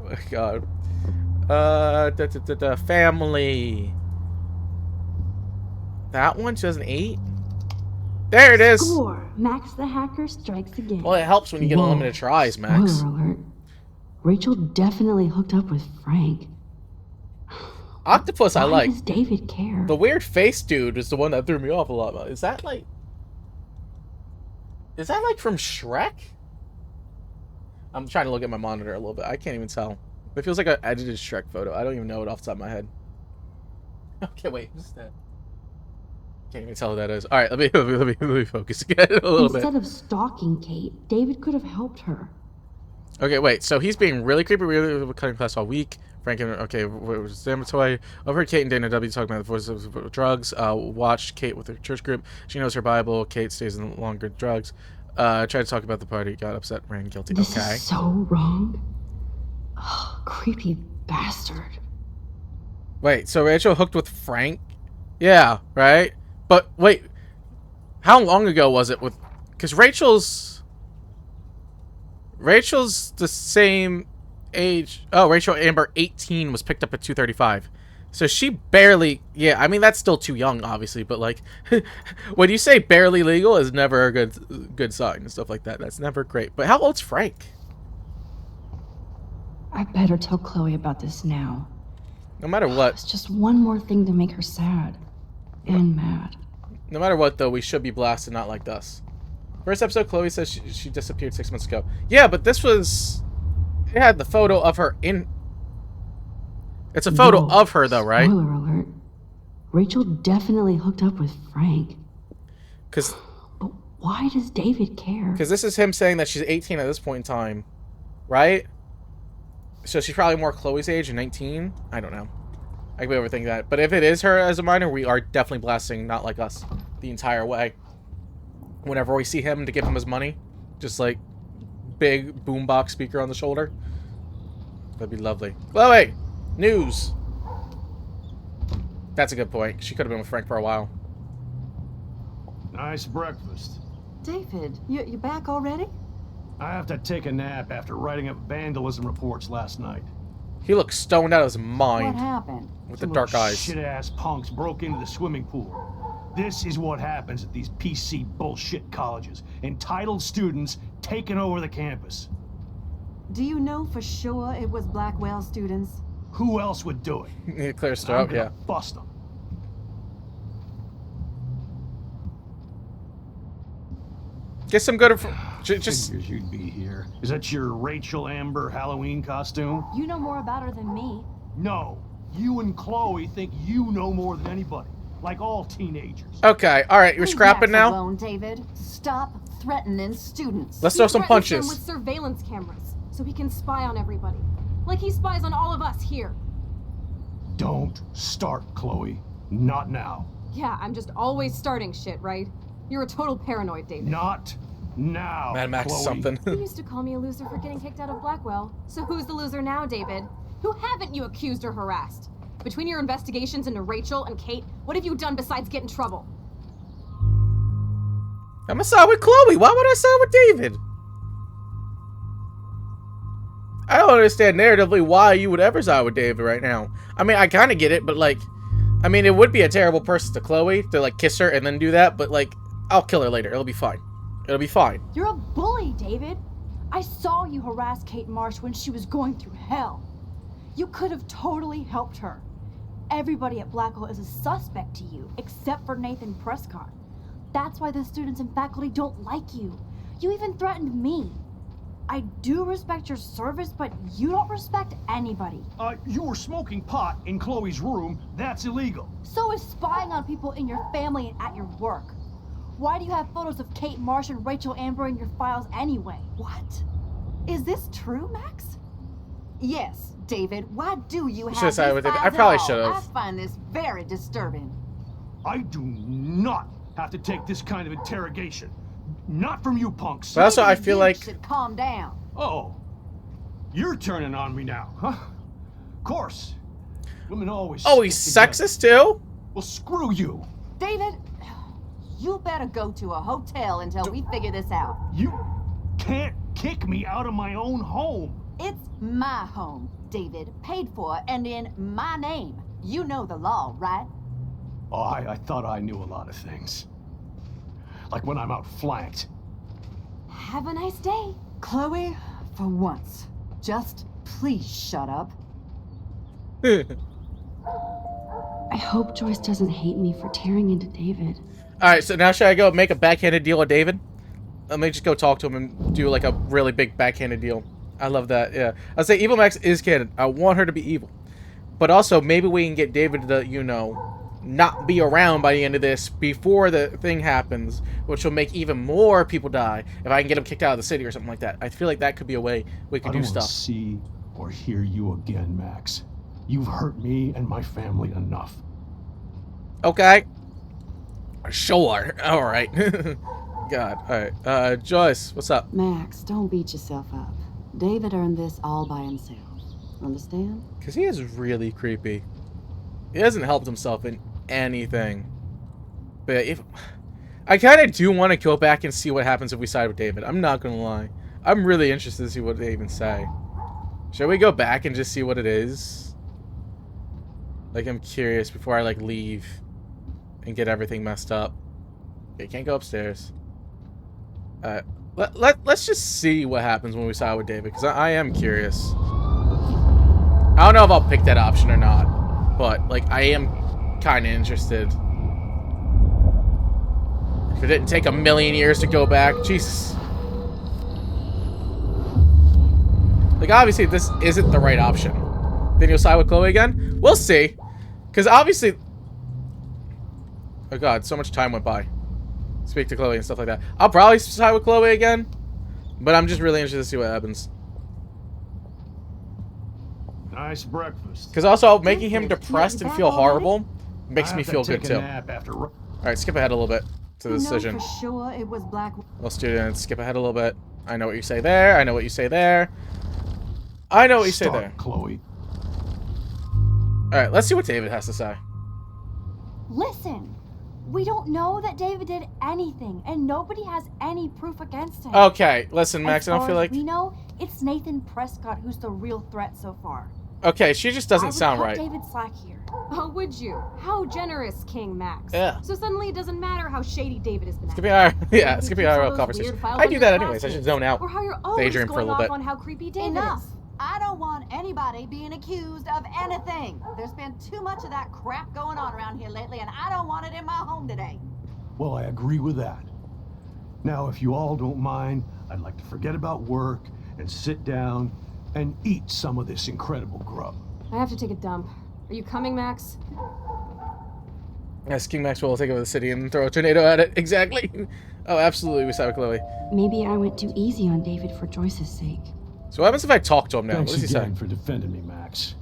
Oh, God. Family. That one, 2008. There it is.
Score. Max the hacker strikes again.
Well, it helps when you get unlimited tries, Max.
Spoiler alert. Rachel definitely hooked up with Frank.
Octopus I
Why
like.
does David care?
The weird face dude is the one that threw me off a lot. Is that like from Shrek? I'm trying to look at my monitor a little bit. I can't even tell. It feels like an edited Shrek photo. I don't even know it off the top of my head. Okay, wait. Who's that? Can't even tell who that is. All right, let me focus again a little bit.
Instead of stalking Kate, David could have helped her.
Okay, wait. So he's being really creepy, really cutting class all week. Frank and okay, was toy. Overheard Kate and Dana W talking about the voices of drugs. Watched Kate with her church group. She knows her Bible. Kate stays in longer drugs. Tried to talk about the party. Got upset. Ran guilty.
This
Okay.
is so wrong. Oh, creepy bastard.
Wait. So Rachel hooked with Frank? Yeah. Right. But wait. How long ago was it with? Because Rachel's the same age. Oh, Rachel Amber 18 was picked up at 235. So she barely, yeah, I mean that's still too young obviously, but like when you say barely legal is never a good sign and stuff like that. That's never great. But how old's Frank?
I better tell Chloe about this now.
No matter what.
It's just one more thing to make her sad and mad.
No matter what though, we should be blasted, not like us. First episode, Chloe says she disappeared 6 months ago. Yeah, but this was... It had the photo of her in... It's a photo of her, though, right?
Spoiler alert. Rachel definitely hooked up with Frank.
Because...
But why does David care?
Because this is him saying that she's 18 at this point in time. Right? So she's probably more Chloe's age, 19? I don't know. I could be overthinking that. But if it is her as a minor, we are definitely blasting not like us the entire way. Whenever we see him to give him his money, just like big boombox speaker on the shoulder. That'd be lovely. Chloe! News! That's a good point. She could have been with Frank for a while.
Nice breakfast.
David, you back already?
I have to take a nap after writing up vandalism reports last night.
He looks stoned out of his mind.
What happened?
With the dark eyes.
Shit-ass punks broke into the swimming pool. This is what happens at these PC bullshit colleges. Entitled students taking over the campus.
Do you know for sure it was Blackwell students?
Who else would do it?
Yeah, clear stuff,
I'm gonna
yeah.
bust them.
Get some good... Just...
Figures you'd be here. Is that your Rachel Amber Halloween costume?
You know more about her than me.
No. You and Chloe think you know more than anybody. Like all teenagers.
Okay, alright, you're
Leave
scrapping
Max
now?
alone, David. Stop threatening students.
Let's throw some
He threatens them
punches.
with surveillance cameras, so he can spy on everybody. Like he spies on all of us here.
Don't start, Chloe. Not now.
Yeah, I'm just always starting shit, right? You're a total paranoid, David.
Not now,
Mad Max
Chloe.
is something.
You used to call me a loser for getting kicked out of Blackwell. So who's the loser now, David? Who haven't you accused or harassed? Between your investigations into Rachel and Kate, what have you done besides get in trouble?
I'm gonna side with Chloe. Why would I side with David? I don't understand narratively why you would ever side with David right now. I mean, I kind of get it, but like, I mean, it would be a terrible person to Chloe to like kiss her and then do that, but like, I'll kill her later. It'll be fine. It'll be fine.
You're a bully, David. I saw you harass Kate Marsh when she was going through hell. You could have totally helped her. Everybody at Blackwell is a suspect to you, except for Nathan Prescott. That's why the students and faculty don't like you. You even threatened me. I do respect your service, but you don't respect anybody.
You were smoking pot in Chloe's room. That's illegal.
So is spying on people in your family and at your work. Why do you have photos of Kate Marsh and Rachel Amber in your files anyway?
What? Is this true, Max? Yes, David. Why do you have
Should've
these
sided with David. I
files
probably
at all?
should've.
I find this very disturbing.
I do not have to take this kind of interrogation. Not from you punks.
But also, I
Maybe
feel
you
like...
should calm down.
Oh, you're turning on me now, huh? Of course. Women always.
Oh, he's
stick together.
sexist too?
Well, screw you.
David, you better go to a hotel until we figure this out.
You can't kick me out of my own home.
It's my home, David, paid for and in my name. You know the law, right?
Oh, I thought I knew a lot of things. Like when I'm outflanked.
Have a nice day.
Chloe, for once, just please shut up.
I hope Joyce doesn't hate me for tearing into David.
Alright, so now should I go make a backhanded deal with David? Let me just go talk to him and do like a really big backhanded deal. I love that, yeah. I'll say Evil Max is canon. I want her to be evil. But also, maybe we can get David to, you know, not be around by the end of this before the thing happens, which will make even more people die if I can get him kicked out of the city or something like that. I feel like that could be a way we could do stuff.
I don't want to see or hear you again, Max. You've hurt me and my family enough.
Okay. Sure. Alright. God. Alright. Joyce, what's up?
Max, don't beat yourself up. David earned this all by himself. Understand?
Because he is really creepy. He hasn't helped himself in anything. But if... I kind of do want to go back and see what happens if we side with David. I'm not going to lie. I'm really interested to see what they even say. Should we go back and just see what it is? Like, I'm curious before I, like, leave and get everything messed up. Okay, can't go upstairs. Let's just see what happens when we side with David, because I am curious. I don't know if I'll pick that option or not, but, like, I am kind of interested. If it didn't take a million years to go back, Jesus. Like, obviously, this isn't the right option. Then you'll side with Chloe again? We'll see. Because obviously... Oh god, so much time went by. Speak to Chloe and stuff like that. I'll probably side with Chloe again. But I'm just really interested to see what happens.
Nice breakfast.
Because also, making him depressed and feel horrible makes me feel good too. Alright, skip ahead a little bit to the decision.
For sure it was Black.
Well, students, skip ahead a little bit. I know what you say there. I know what you say there. I know what you say there.
Chloe.
Alright, let's see what David has to say.
Listen, we don't know that David did anything, and nobody has any proof against him.
Okay, listen, Max,
as
I don't
far
feel
as
like...
we know, it's Nathan Prescott who's the real threat so far.
Okay, she just doesn't sound
I
right.
would cut David slack here.
Oh, would you? How generous, King Max.
Yeah.
So suddenly it doesn't matter how shady David has been.
It's gonna be our, yeah, it's gonna be our conversation. I do that anyways. I should zone out.
Or how you're always
Daydream for a
going
little
off
bit.
on how creepy David
Enough.
is.
I don't want anybody being accused of anything. There's been too much of that crap going on around here lately, and I don't want it in my home today.
Well, I agree with that. Now, if you all don't mind, I'd like to forget about work and sit down and eat some of this incredible grub.
I have to take a dump. Are you coming, Max?
Yes, King Maxwell will take over the city and throw a tornado at it. Exactly. Oh, absolutely, we side with Chloe.
Maybe I went too easy on David for Joyce's sake.
So what happens if I talk to him now?
Thanks
What does he say?
again for defending me, Max.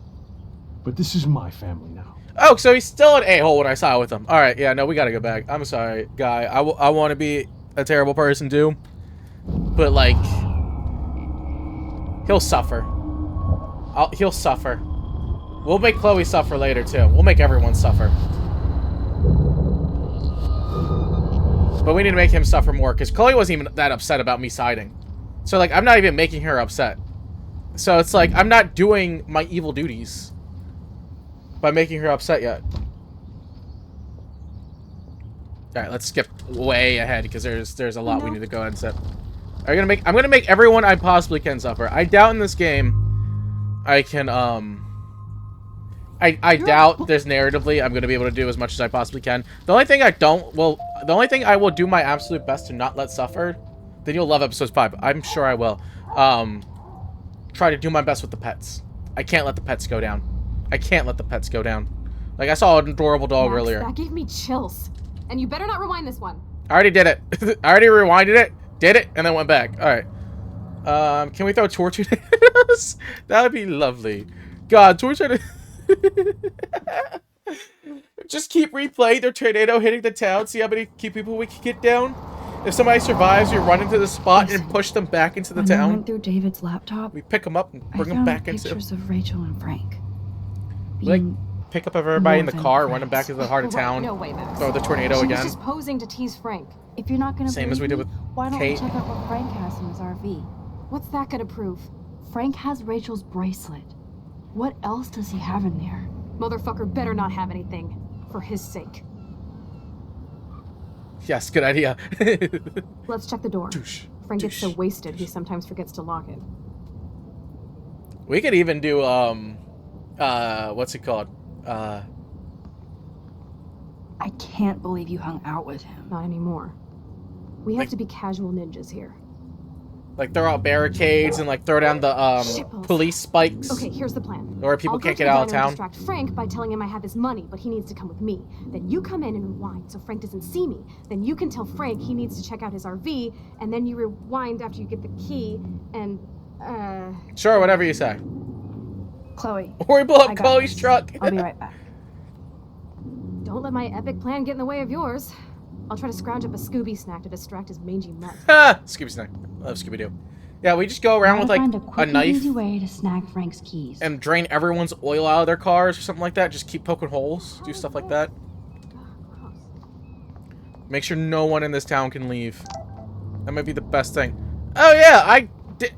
But this is my family now.
Oh, so he's still an a-hole when I side with him. Alright, yeah, no, we gotta go back. I'm sorry, guy. I want to be a terrible person, too. But, like... He'll suffer. He'll suffer. We'll make Chloe suffer later, too. We'll make everyone suffer. But we need to make him suffer more, because Chloe wasn't even that upset about me siding. So, like, I'm not even making her upset. So, it's like, I'm not doing my evil duties by making her upset yet. Alright, let's skip way ahead, because there's a lot we need to go ahead and set. I'm gonna make everyone I possibly can suffer. I doubt in this game I can, I doubt there's narratively I'm gonna be able to do as much as I possibly can. The only thing the only thing I will do my absolute best to not let suffer, then you'll love episode 5. I'm sure I will. Try to do my best with the pets. I can't let the pets go down. I can't let the pets go down. Like, I saw an adorable dog
Max,
earlier.
that gave me chills. And you better not rewind this one.
I already did it. I already rewinded it, did it, and then went back. Alright. Can we throw tornadoes? That would be lovely. God, tornadoes. Just keep replaying the tornado hitting the town. See how many people we can get down. If somebody survives, you run into the spot and push them back into the
When I
town.
went through David's laptop,
We pick them up and bring
I
them
found
back into.
pictures of Rachel and Frank.
Like,
Being
pick up everybody in the
more
car,
than
run them back into the heart of
Right,
town.
no way, Max.
Throw the tornado
She
again.
was just posing to tease Frank.
If you're not gonna
Same
believe
as we did
me,
with
why don't
Kate.
we check out what Frank has in his RV?
What's that gonna prove?
Frank has Rachel's bracelet. What else does he have in there?
Motherfucker better not have anything. For his sake.
Yes, good idea.
Let's check the door.
Douche.
Frank gets so
Douche.
wasted he sometimes forgets to lock it.
We could even do, what's it called?
I can't believe you hung out with him.
Not anymore. We have to be casual ninjas here.
Like throw out barricades and like throw down the
Shitballs.
police spikes.
Okay, here's the plan.
Or people
I'll go
can't
to
get
the
out of
diner and
town.
distract Frank by telling him I have his money, but he needs to come with me. Then you come in and rewind so Frank doesn't see me. Then you can tell Frank he needs to check out his RV, and then you rewind after you get the key, and
Sure, whatever you say.
Chloe.
Or we blow
I
up
got
Chloe's
this.
truck.
I'll be right back.
don't let my epic plan get in the way of yours. I'll try to scrounge up a Scooby snack to distract his mangy mutt.
Ha! Scooby snack. Love Scooby Doo. Yeah, we just go around with like
Find a quick
a knife
and easy way to snag Frank's keys.
and drain everyone's oil out of their cars or something like that. Just keep poking holes. Do stuff like that. Make sure no one in this town can leave. That might be the best thing. Oh yeah, I did.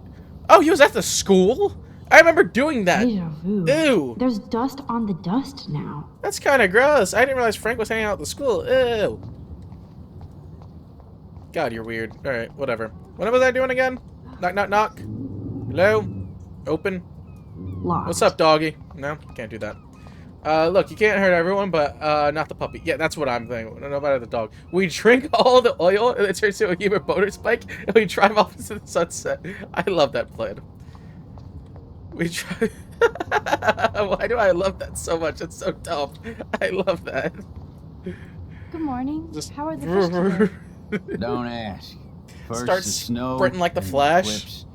Oh, he was at the school? I remember doing that.
Deja vu.
Ew.
There's dust on the dust now.
That's kind of gross. I didn't realize Frank was hanging out at the school. Ew. God, you're weird. Alright, whatever. What was I doing again? Knock, knock, knock. Hello? Open.
Locked.
What's up, doggy? No, can't do that. Look, you can't hurt everyone, but not the puppy. Yeah, that's what I'm thinking. No matter the dog. We drink all the oil, and it turns into a human motor spike, and we drive off into the sunset. I love that plan. We try. Why do I love that so much? It's so dumb. I love that.
Good morning.
Just
How are the fish today?
Don't ask. First
Starts
the snow,
sprinting like the
then
Flash.
eclipse.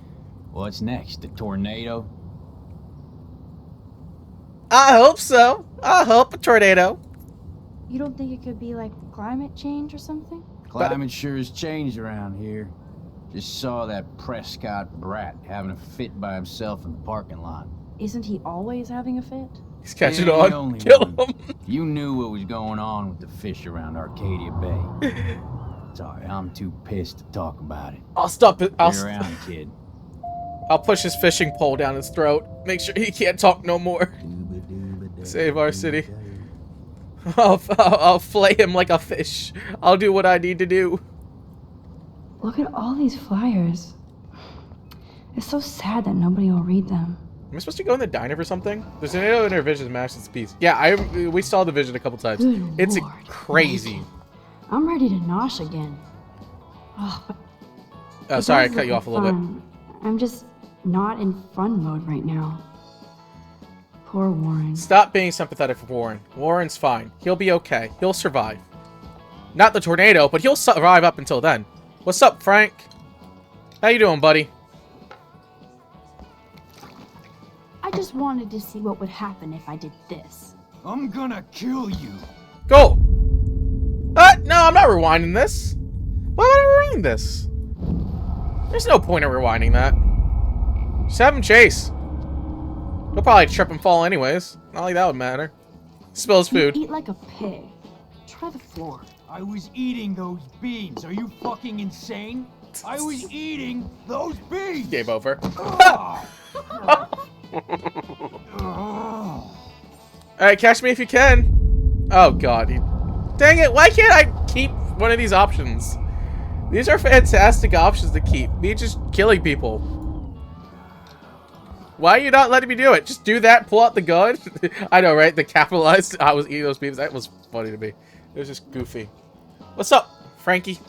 What's next? The tornado?
I hope so. I hope a tornado.
You don't think it could be like climate change or something?
Climate sure has changed around here. Just saw that Prescott brat having a fit by himself in the parking lot.
Isn't he always having a fit?
He's catching
He ain't the
on.
only
Kill
one.
him.
You knew what was going on with the fish around Arcadia Bay. Sorry, I'm too pissed to talk about it.
I'll stop it.
Be around, kid.
I'll push his fishing pole down his throat. Make sure he can't talk no more. Save our city. I'll flay him like a fish. I'll do what I need to do.
Look at all these flyers. It's so sad that nobody will read them.
Am I supposed to go in the diner for something? There's an arrow in our vision match its piece. Yeah, we saw the vision a couple times.
Good
It's
Lord,
crazy.
Nathan. I'm ready to nosh again. Oh, but
Oh,
it
sorry, I
does
cut
look
you
like
off a little bit.
fun. I'm just not in fun mode right now. Poor Warren.
Stop being sympathetic for Warren. Warren's fine. He'll be okay. He'll survive. Not the tornado, but he'll survive up until then. What's up, Frank? How you doing, buddy?
I just wanted to see what would happen if I did this.
I'm gonna kill you.
Go! No, I'm not rewinding this. Why would I rewind this? There's no point in rewinding that. Just have him chase. He'll probably trip and fall anyways. Not like that would matter. Spill his
You
food.
eat like a pig. Try the floor.
I was eating those beans. Are you fucking insane? I was eating those beans.
Game over. Alright, catch me if you can. Oh god. Dang it, why can't I keep one of these options? These are fantastic options to keep. Me just killing people. Why are you not letting me do it? Just do that, pull out the gun. I know, right? The capitalized, I was eating those beans. That was funny to me. It was just goofy. What's up, Frankie?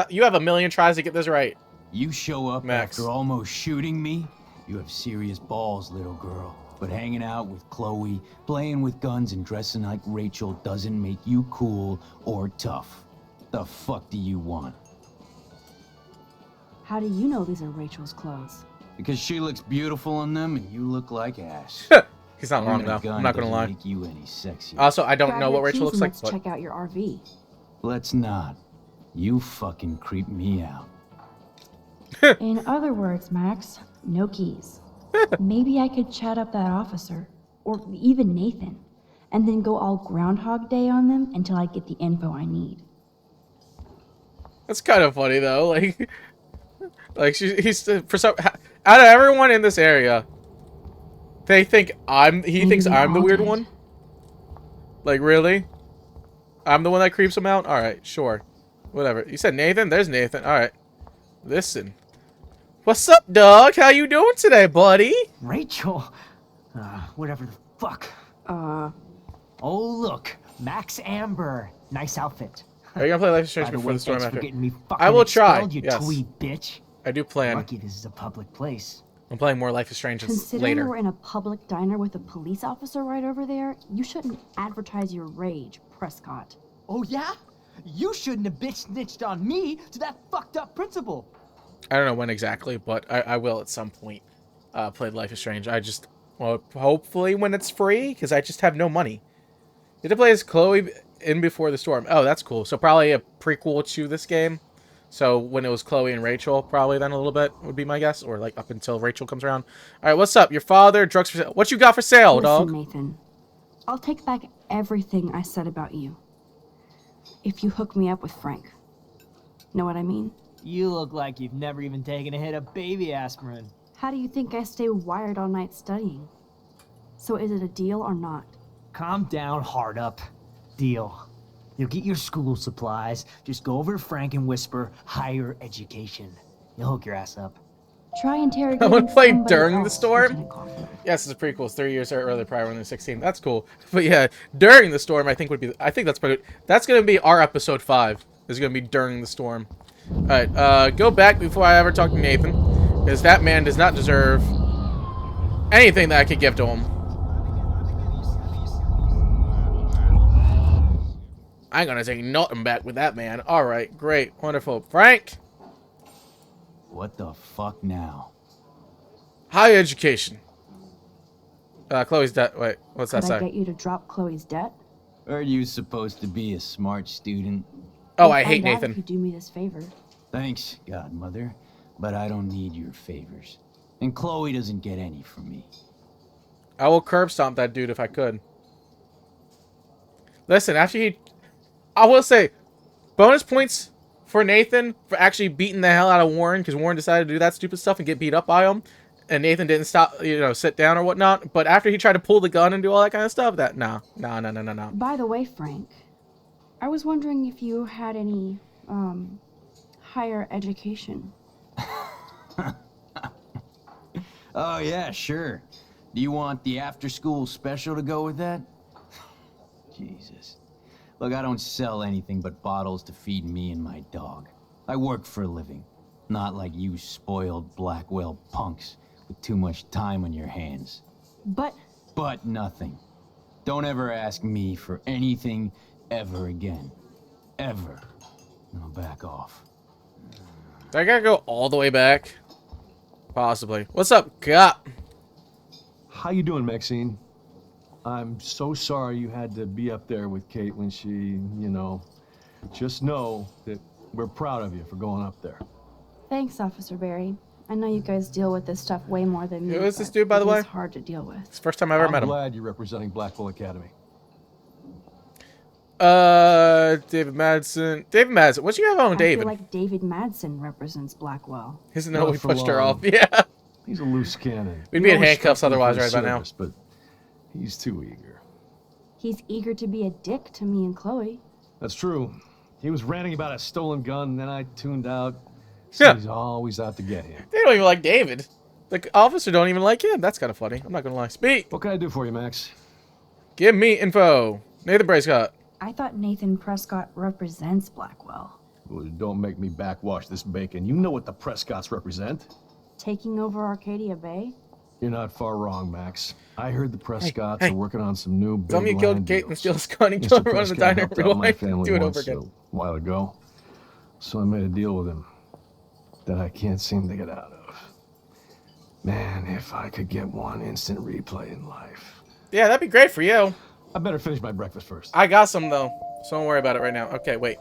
You have a million tries to get this right.
You show up
Max.
after almost shooting me? You have serious balls, little girl. But hanging out with Chloe, playing with guns, and dressing like Rachel doesn't make you cool or tough. The fuck do you want?
How do you know these are Rachel's clothes?
Because she looks beautiful in them and you look like ass.
He's not wrong,
Owning a
though.
gun
I'm not gonna
doesn't
lie.
Make you any sexier.
Also, I don't
Grab
know
your
what Rachel
keys
looks
and
like,
let's
but...
check out your RV.
Let's not. You fucking creep me out.
In other words, Max, no keys. Maybe I could chat up that officer, or even Nathan, and then go all Groundhog Day on them until I get the info I need.
That's kind of funny, though. He's for some... Out of everyone in this area, they think he thinks
we
I'm the
all
weird
did.
one? Like, really? I'm the one that creeps him out? Alright, sure. Whatever. You said Nathan? There's Nathan. Alright. Listen. What's up, dog? How you doing today, buddy?
Rachel. whatever the fuck.
Uh,
Oh, look. Max Amber. Nice outfit.
Are you gonna play Life is Strange
By the
before
way,
the storm
thanks for
after?
getting me
I
fucking
will try,
expelled, you
yes.
twee bitch.
I do plan.
Lucky this is a public place.
I'm playing more Life is Strange
considering
later.
we're in a public diner with a police officer right over there, you shouldn't advertise your rage, Prescott.
Oh, yeah? You shouldn't have bitch snitched on me to that fucked up principal.
I don't know when exactly, but I will at some point play Life is Strange. Well, hopefully when it's free, because I just have no money. You have to play as Chloe in Before the Storm. Oh, that's cool. So probably a prequel to this game. So when it was Chloe and Rachel, probably then a little bit would be my guess, or like up until Rachel comes around. All right, what's up? Your father, drugs for sale. What you got for sale,
Listen,
dog?
Nathan, I'll take back everything I said about you. If you hook me up with Frank. Know what I mean?
You look like you've never even taken a hit of baby aspirin.
How do you think I stay wired all night studying? So is it a deal or not?
Calm down, hard up. Deal. You'll get your school supplies. Just go over to Frank and whisper higher education. You'll hook your ass up.
Try interrogating
I want to play
somebody
During the
else,
Storm.
Lieutenant Kaufman.
Yes, it's a prequel. It's 3 years earlier, probably when they're 16. That's cool. But yeah, During the Storm, I think that's pretty. That's gonna be our episode 5. Is gonna be During the Storm. All right, go back before I ever talk to Nathan, because that man does not deserve anything that I could give to him. I ain't gonna take nothing back with that man. All right, great, wonderful. Frank,
What the fuck now?
high education. Chloe's debt. Wait, what's that
Could I
say?
get you to drop Chloe's debt?
Are you supposed to be a smart student?
Oh,
We'll
I hate
find out
Nathan.
If you do me this favor.
Thanks, godmother, but I don't need your favors. And Chloe doesn't get any from me.
I will curb stomp that dude if I could. Listen, I will say, bonus points for Nathan for actually beating the hell out of Warren, because Warren decided to do that stupid stuff and get beat up by him, and Nathan didn't stop, sit down or whatnot. But after he tried to pull the gun and do all that kind of stuff, no.
By the way, Frank, I was wondering if you had any, higher education.
Oh yeah, sure. Do you want the after-school special to go with that? Jesus. Look, I don't sell anything but bottles to feed me and my dog. I work for a living. Not like you spoiled Blackwell punks with too much time on your hands.
But
Nothing. Don't ever ask me for anything ever again. Ever. Now back off.
Do I gotta go all the way back? Possibly. What's up, Cop?
How you doing, Maxine? I'm so sorry you had to be up there with Kate when she, just know that we're proud of you for going up there.
thanks, Officer Barry. I know you guys deal with this stuff way more than me.
Who is this
but
dude, by the way?
It's hard to deal with.
It's the first time I ever met
I'm
him.
glad you're representing Blackwell Academy.
David Madsen. David Madsen. What you have on
I
David?
feel like David Madsen represents Blackwell.
Isn't that
Not
what we
for
pushed her
long.
off? Yeah.
He's a loose cannon.
We'd
He
be in
always
handcuffs
struck me
otherwise
for his
right about now.
service, but he's too eager.
He's eager to be a dick to me and Chloe.
That's true. He was ranting about a stolen gun, and then I tuned out.
Yeah.
He's always out to get him.
They don't even like David. The officer don't even like him. That's kind of funny. I'm not gonna lie. Speak.
What can I do for you, Max?
Give me info. Nathan Prescott.
I thought Nathan Prescott represents Blackwell.
Well, don't make me backwash this bacon. You know what the Prescotts represent.
Taking over Arcadia Bay?
You're not far wrong, Max. I heard the Prescotts
hey.
are working on some new big
Tell me you killed
land
Kate and
deals.
steel his gun and
Mr.
kill everyone in the
Prescott
diner.
helped out my
Rewind.
family
Do it over
once
again.
a while ago, so I made a deal with him that I can't seem to get out of. Man, if I could get one instant replay in life.
Yeah, that'd be great for you.
I better finish my breakfast first.
I got some though, so don't worry about it right now. Okay, wait.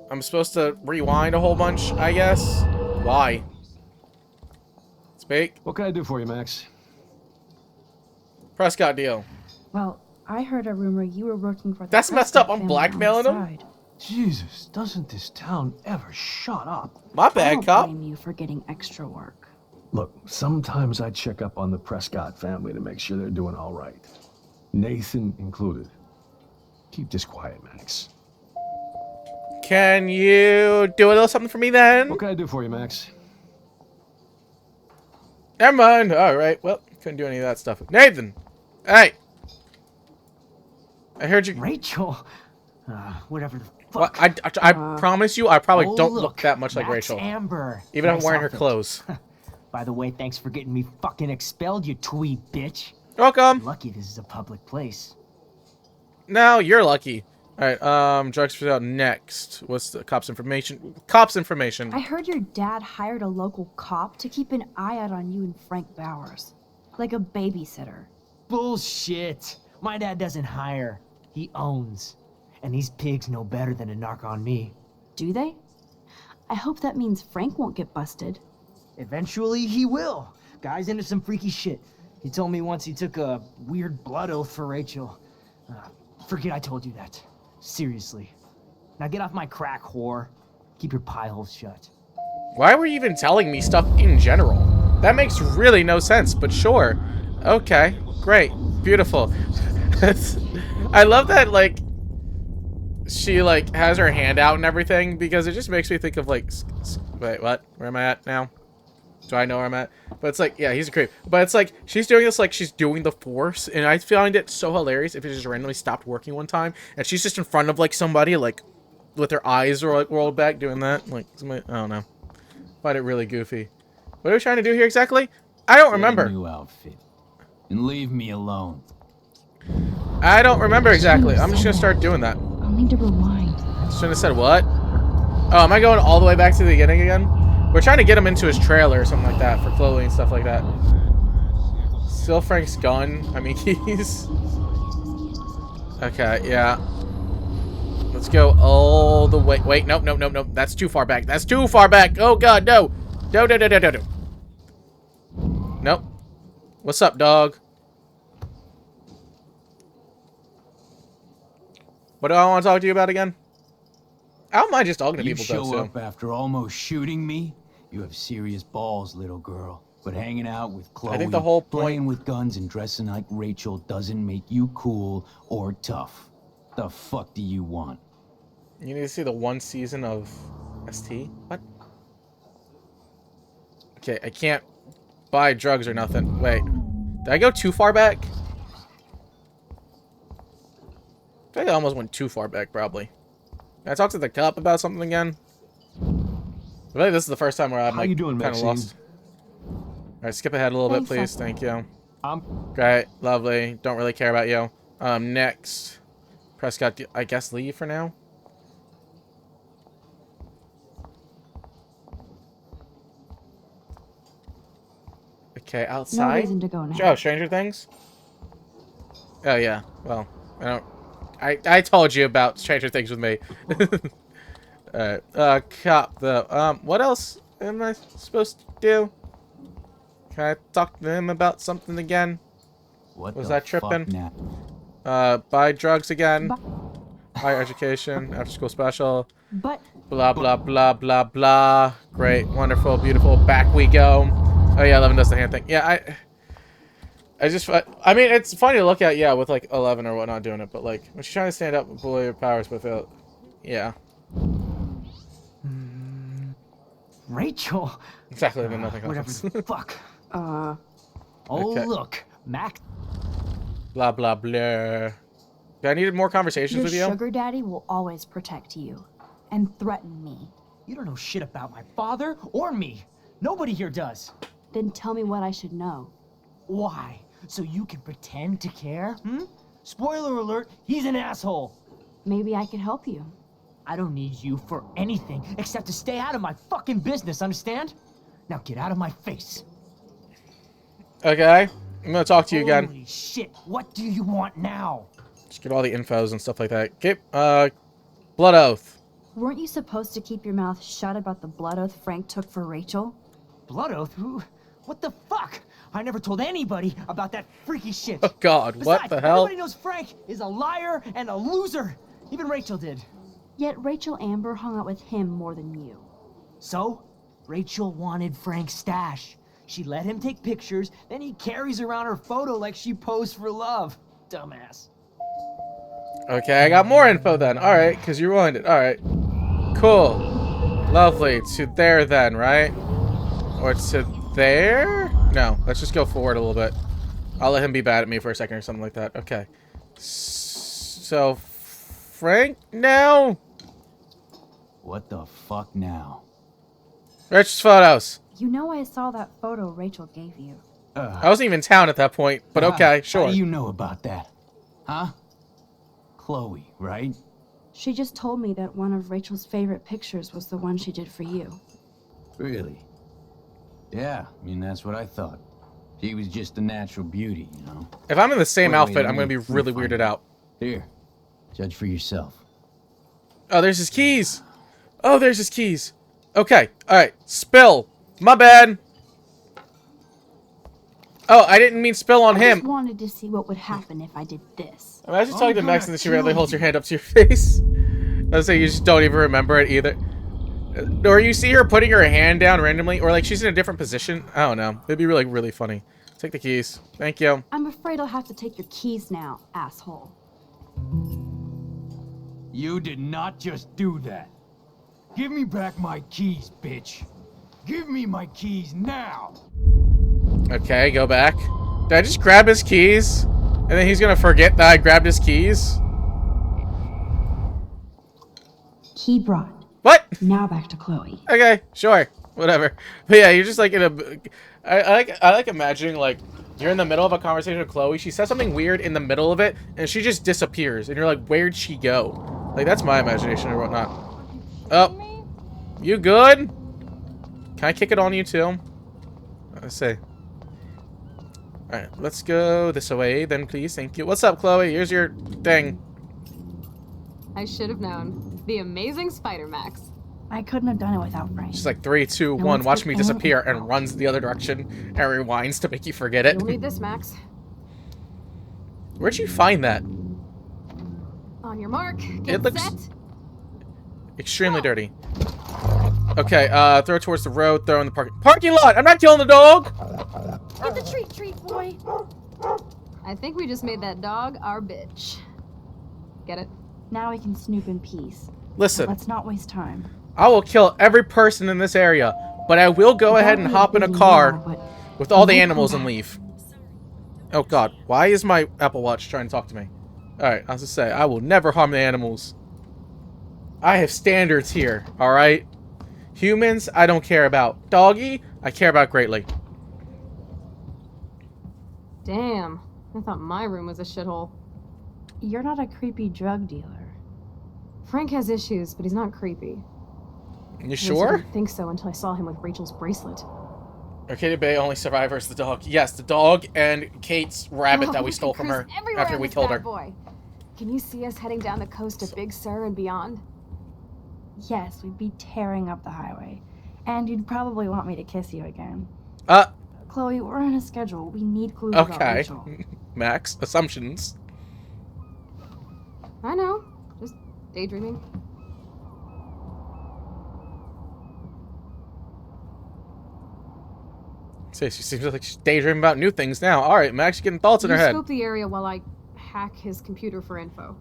I'm supposed to rewind a whole bunch, I guess. Why? Speak.
What can I do for you, Max?
Prescott deal.
Well, I heard a rumor you were working for the
That's messed up.
Prescott
I'm
family on the
blackmailing him?
side.
Jesus, doesn't this town ever shut up?
My
I
bad,
don't
cop.
blame you for getting extra work.
Look, sometimes I check up on the Prescott family to make sure they're doing all right. Nathan included. Keep this quiet, Max.
Can you do a little something for me then?
What can I do for you, Max?
Never mind. All right. Well, couldn't do any of that stuff. Nathan. Hey! I heard you.
Rachel. Whatever the
Well,
fuck.
I promise you, I probably
Oh,
don't
look,
look that much like
Max
Rachel.
Amber.
Even if I'm
Nice
wearing her
outfit.
clothes.
By the way, thanks for getting me fucking expelled, you twee bitch.
Welcome.
Lucky this is a public place.
No, you're lucky. Alright, drugs for sale next. What's the cops information? Cops information.
I heard your dad hired a local cop to keep an eye out on you and Frank Bowers. Like a babysitter.
Bullshit. My dad doesn't hire. He owns. And these pigs know better than to narc on me.
Do they? I hope that means Frank won't get busted.
Eventually, he will. Guy's into some freaky shit. He told me once he took a weird blood oath for Rachel. Forget I told you that. Seriously. Now get off my crack, whore. Keep your pie holes shut.
Why were you even telling me stuff in general? That makes really no sense, but sure. Okay, great, beautiful. I love that, like, she, like, has her hand out and everything, because it just makes me think of, like, wait, what? Where am I at now? Do I know where I'm at? But it's like, yeah, he's a creep. But it's like, she's doing this like she's doing the Force, and I find it so hilarious if it just randomly stopped working one time, and she's just in front of, like, somebody, like, with her eyes like, rolled back doing that. Like, somebody, I don't know. Find it really goofy. What are we trying to do here exactly? I don't remember.
Get a new outfit. And leave me alone.
I don't remember exactly. I'm just gonna start doing that.
I'll need to rewind.
Shouldn't have said what? Oh, am I going all the way back to the beginning again? We're trying to get him into his trailer or something like that for Chloe and stuff like that. Steal Frank's gun. I mean, keys. Okay, yeah. Let's go all the way. Wait, nope, nope, nope, nope. That's too far back. That's too far back. Oh, God, no. No, no, no, no, no, no. Nope. What's up, dog? What do I want to talk to you about again? I don't mind just talking to
You
people, though,
show
so.
up after almost shooting me? You have serious balls, little girl. But hanging out with Chloe,
I think the whole point...
playing with guns and dressing like Rachel doesn't make you cool or tough. The fuck do you want?
You need to see the one season of ST? What? Okay, I can't buy drugs or nothing. Wait. Did I go too far back? I think I almost went too far back, probably. Can I talk to the cop about something again? I think this is the first time where I'm like, kind of lost. Alright, skip ahead a little bit, please. Thank you. Great. Lovely. Don't really care about you. Next. Prescott, I guess leave for now? Okay, outside?
No reason to go now.
Oh, Stranger Things? Oh, yeah. Well, I told you about Stranger Things with me. Alright. Cop, though. What else am I supposed to do? Can I talk to him about something again?
What
was
the
that tripping?
Fuck now?
Buy drugs again. Higher education, after school special.
But
blah blah blah blah blah. Great, wonderful, beautiful. Back we go. Oh yeah, 11 does the hand thing. Yeah, I mean, it's funny to look at, yeah, with like 11 or whatnot doing it, but like when she's trying to stand up and pull your powers without, yeah.
Rachel.
Exactly, then nothing
whatever
happens.
the fuck.
Uh.
Oh,
Okay.
look, Mac.
Blah blah blah. I needed more conversations
Your
with you.
sugar daddy will always protect you and threaten me.
You don't know shit about my father or me. Nobody here does.
Then tell me what I should know.
Why? So you can pretend to care? Hmm? Spoiler alert, he's an asshole.
Maybe I could help you.
I don't need you for anything except to stay out of my fucking business, understand? Now get out of my face.
Okay, I'm gonna talk to you again.
Holy shit, what do you want now?
Just get all the infos and stuff like that. Okay, blood oath.
Weren't you supposed to keep your mouth shut about the blood oath Frank took for Rachel?
Blood oath? Who? What the fuck? I never told anybody about that freaky shit.
Oh God,
Besides,
what the hell?
Everybody knows Frank is a liar and a loser. Even Rachel did.
Yet Rachel Amber hung out with him more than you.
So, Rachel wanted Frank's stash. She let him take pictures, then he carries around her photo like she posed for love. Dumbass.
Okay, I got more info then. Alright, because you ruined it. Alright. Cool. Lovely. To there then, right? Or to there? No, let's just go forward a little bit. I'll let him be bad at me for a second or something like that. Okay. So, Frank now?
What the fuck now?
Rich's photos.
You know I saw that photo Rachel gave you.
I wasn't even in town at that point, but okay, sure.
How do you know about that? Huh? Chloe, right?
She just told me that one of Rachel's favorite pictures was the one she did for you.
Really? Yeah, I mean, that's what I thought. She was just a natural beauty, you know?
If I'm in the same
Wait,
outfit, I'm
let
going to
me
be really
find
weirded
it.
out.
Here, judge for yourself.
Oh, there's his keys. Oh, there's his keys. Okay, alright. Spill. My bad. Oh, I didn't mean spill on
I
him.
just wanted to see what would happen if I did this.
Imagine talking to Max and then she randomly holds your hand up to your face. Let's say you just don't even remember it either. Or you see her putting her hand down randomly, or like she's in a different position. I don't know. It'd be really, really funny. Take the keys. Thank you.
I'm afraid I'll have to take your keys now, asshole.
You did not just do that. Give me back my keys, bitch. Give me my keys now.
Okay, go back. Did I just grab his keys? And then he's gonna forget that I grabbed his keys?
Key brought.
What?
Now back to Chloe.
Okay, sure. Whatever. But yeah, you're just like in a... I like imagining, like, you're in the middle of a conversation with Chloe, she says something weird in the middle of it, and she just disappears. And you're like, where'd she go? Like, that's my imagination or whatnot. Oh. You good? Can I kick it on you too? Let's see. Alright, let's go this way then, please. Thank you. What's up, Chloe? Here's your thing.
I should have known. The amazing Spider Max.
I couldn't have done it without Frank.
She's like 3, 2, 1.
one's
Watch
good
me
and
disappear,
one-
and runs the other direction and rewinds to make you forget it.
You'll need this, Max.
Where'd you find that?
On your mark. Get
It looks
set.
extremely dirty. Okay, throw towards the road, throw in the parking lot! I'm not killing the dog!
Get the treat, boy.
I think we just made that dog our bitch. Get it?
Now we can snoop in peace.
Listen,
Let's not waste time.
I will kill every person in this area, but I will go ahead and hop in a car with all the animals and leave. Oh god, why is my Apple Watch trying to talk to me? Alright, I was to say, I will never harm the animals. I have standards here, alright? Humans, I don't care about. Doggy, I care about greatly.
Damn. I thought my room was a shithole.
You're not a creepy drug dealer.
Frank has issues, but he's not creepy.
You
At least I
sure?
didn't think so until I saw him with Rachel's bracelet.
Arcadia Bay only survivor is the dog. Yes, the dog and Kate's rabbit that we
we
stole
could
from her
cruise everywhere
after
in
we
this
killed her.
bad boy. Can you see us heading down the coast to Big Sur and beyond?
Yes, we'd be tearing up the highway. And you'd probably want me to kiss you again. Chloe, we're on a schedule. We need clues about
Okay.
Rachel.
Max, assumptions.
I know. Just daydreaming.
See, she seems like she's daydreaming about new things now. Alright, Max, you're getting thoughts in her
You
head.
scope the area while I hack his computer for info.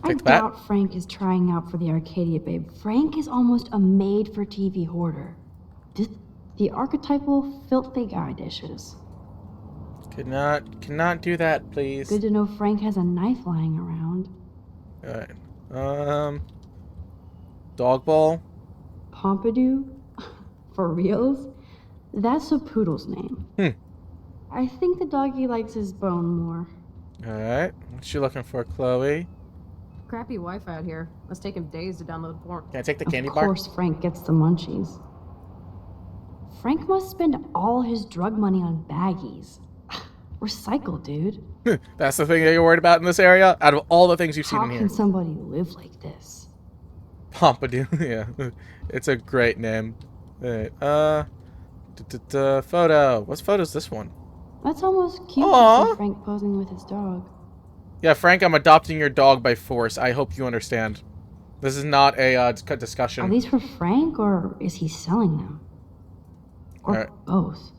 I
Take that.
doubt Frank is trying out for the Arcadia Babe. Frank is almost a made-for-TV hoarder. The archetypal filthy guy dishes.
Cannot do that, please.
Good to know Frank has a knife lying around.
Alright. Dog bowl.
Pompidou? For reals? That's a poodle's name. I think the doggy likes his bone more.
Alright. What's she looking for, Chloe?
Crappy Wi-Fi out here. Must take him days to download porn.
Can I take the candy
Of
bar?
course Frank gets the munchies. Frank must spend all his drug money on baggies. Recycle, dude.
That's the thing that you're worried about in this area? Out of all the things you've seen
How
in here.
can somebody live like this?
Pompidou, yeah. It's a great name. Alright, photo. What photo is this one?
That's almost cute to
Aw.
see Frank posing with his dog.
Yeah, Frank, I'm adopting your dog by force. I hope you understand. This is not a discussion.
Are these for Frank, or is he selling them? Or
Alright.
both?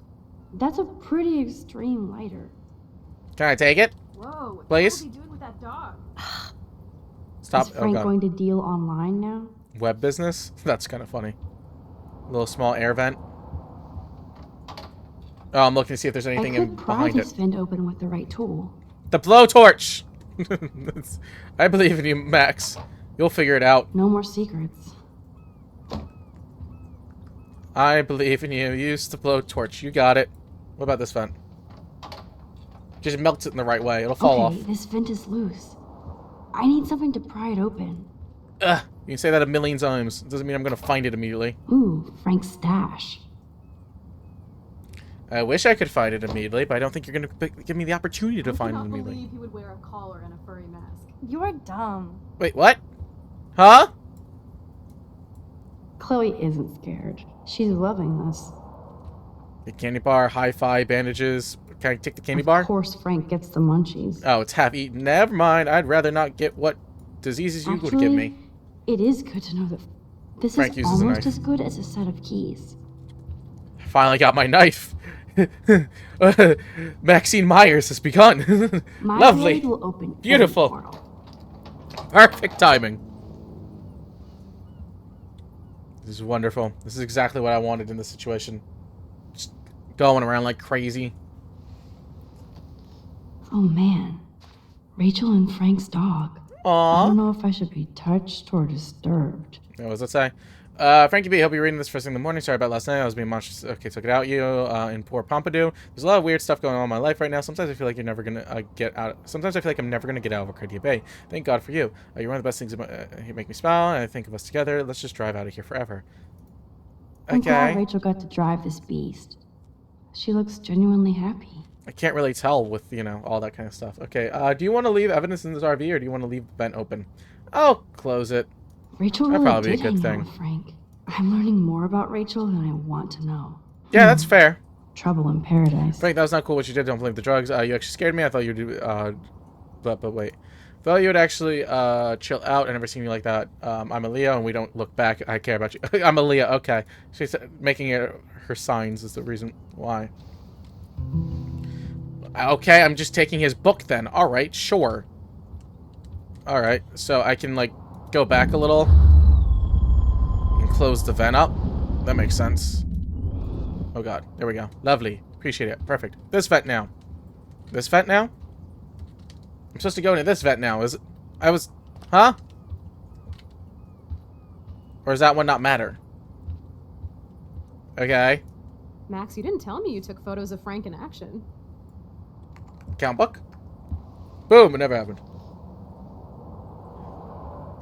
That's a pretty extreme lighter.
Can I take it?
Whoa, what
Please?
the hell is he doing with that dog?
Stop.
Is
Oh,
Frank
God.
going to deal online now?
Web business? That's kind of funny. Little small air vent. Oh, I'm looking to see if there's anything
I could pry
behind
this
it.
vent open with the right tool.
The blowtorch! I believe in you, Max. You'll figure it out.
No more secrets.
I believe in you. Use the blowtorch. You got it. What about this vent? Just melts it in the right way. It'll fall off.
Okay, this vent is loose. I need something to pry it open.
Ugh. You can say that a million times. It doesn't mean I'm going to find it immediately.
Ooh, Frank's stash.
I wish I could find it immediately, but I don't think you're going to give me the opportunity to find it
I cannot
immediately.
believe he would wear a collar and a furry mask.
You're dumb.
Wait, what? Huh?
Chloe isn't scared. She's loving this.
The candy bar, hi-fi, bandages. Can I take the candy bar?
Of course Frank gets the munchies.
Oh, it's half eaten. Never mind. I'd rather not get what diseases you would give me.
It is good to know that this
Frank
is
uses a
almost
knife.
as good as a set of keys.
Finally got my knife. Maxine Myers has begun.
My
Lovely.
blade will open any
Beautiful.
portal.
Perfect timing. This is wonderful. This is exactly what I wanted in this situation. Just going around like crazy.
Oh man, Rachel and Frank's dog. I
Aww.
don't know if I should be touched or disturbed.
What was that say? Frankie B, hope you're reading this first thing in the morning. Sorry about last night. I was being monstrous. Okay, took it out you in poor Pompidou. There's a lot of weird stuff going on in my life right now. Sometimes I feel like you're never gonna get out. Sometimes I feel like I'm never gonna get out of Arcadia Bay. Thank God for you. You're one of the best things about. You make me smile, and I think of us together. Let's just drive out of here forever.
I'm glad
Okay.
Rachel got to drive this beast. She looks genuinely happy.
I can't really tell with all that kind of stuff. Okay. Do you want to leave evidence in this RV, or do you want to leave the vent open? Oh, close it.
Rachel
That'd
really
probably be
did
a good
hang
thing.
out with Frank. I'm learning more about Rachel than I want to know.
Yeah, that's fair.
Trouble in paradise.
Frank, that was not cool what you did. Don't blame the drugs. You actually scared me. I thought you'd but wait. Thought you would actually chill out. I never seen you like that. I'm a Leo, and we don't look back. I care about you. I'm a Leo. Okay. She's making it her signs is the reason why. Okay, I'm just taking his book then. All right, sure. All right, so I can like go back a little and close the vent up. That makes sense. Oh god, there we go. Lovely. Appreciate it. Perfect. This vent now. This vent now? I'm supposed to go into this vent now, is it? Huh? Or does that one not matter? Okay.
Max, you didn't tell me you took photos of Frank in action.
Count book. Boom, it never happened.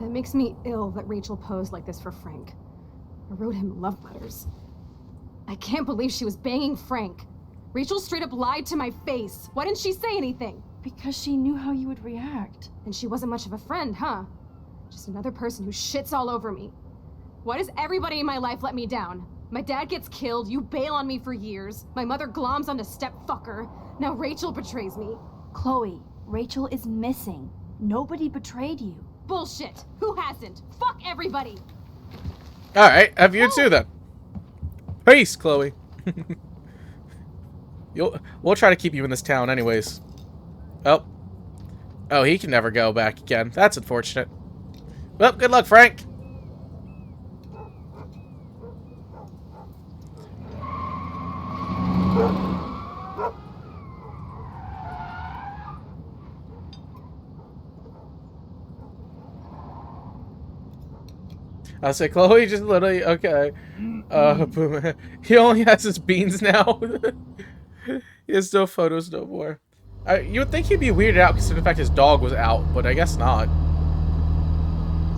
That makes me ill that Rachel posed like this for Frank. I wrote him love letters. I can't believe she was banging Frank. Rachel straight up lied to my face. Why didn't she say anything?
Because she knew how you would react.
And she wasn't much of a friend, huh? Just another person who shits all over me. Why does everybody in my life let me down? My dad gets killed, you bail on me for years, my mother gloms onto stepfucker, now Rachel betrays me.
Chloe, Rachel is missing. Nobody betrayed you.
Bullshit! Who hasn't? Fuck everybody!
Alright, have you too then. Peace, Chloe. We'll try to keep you in this town anyways. Oh. Oh, he can never go back again. That's unfortunate. Well, good luck, Frank. I'll say, Chloe just literally, okay. Boom. He only has his beans now. He has no photos no more. You would think he'd be weirded out considering the fact his dog was out, but I guess not.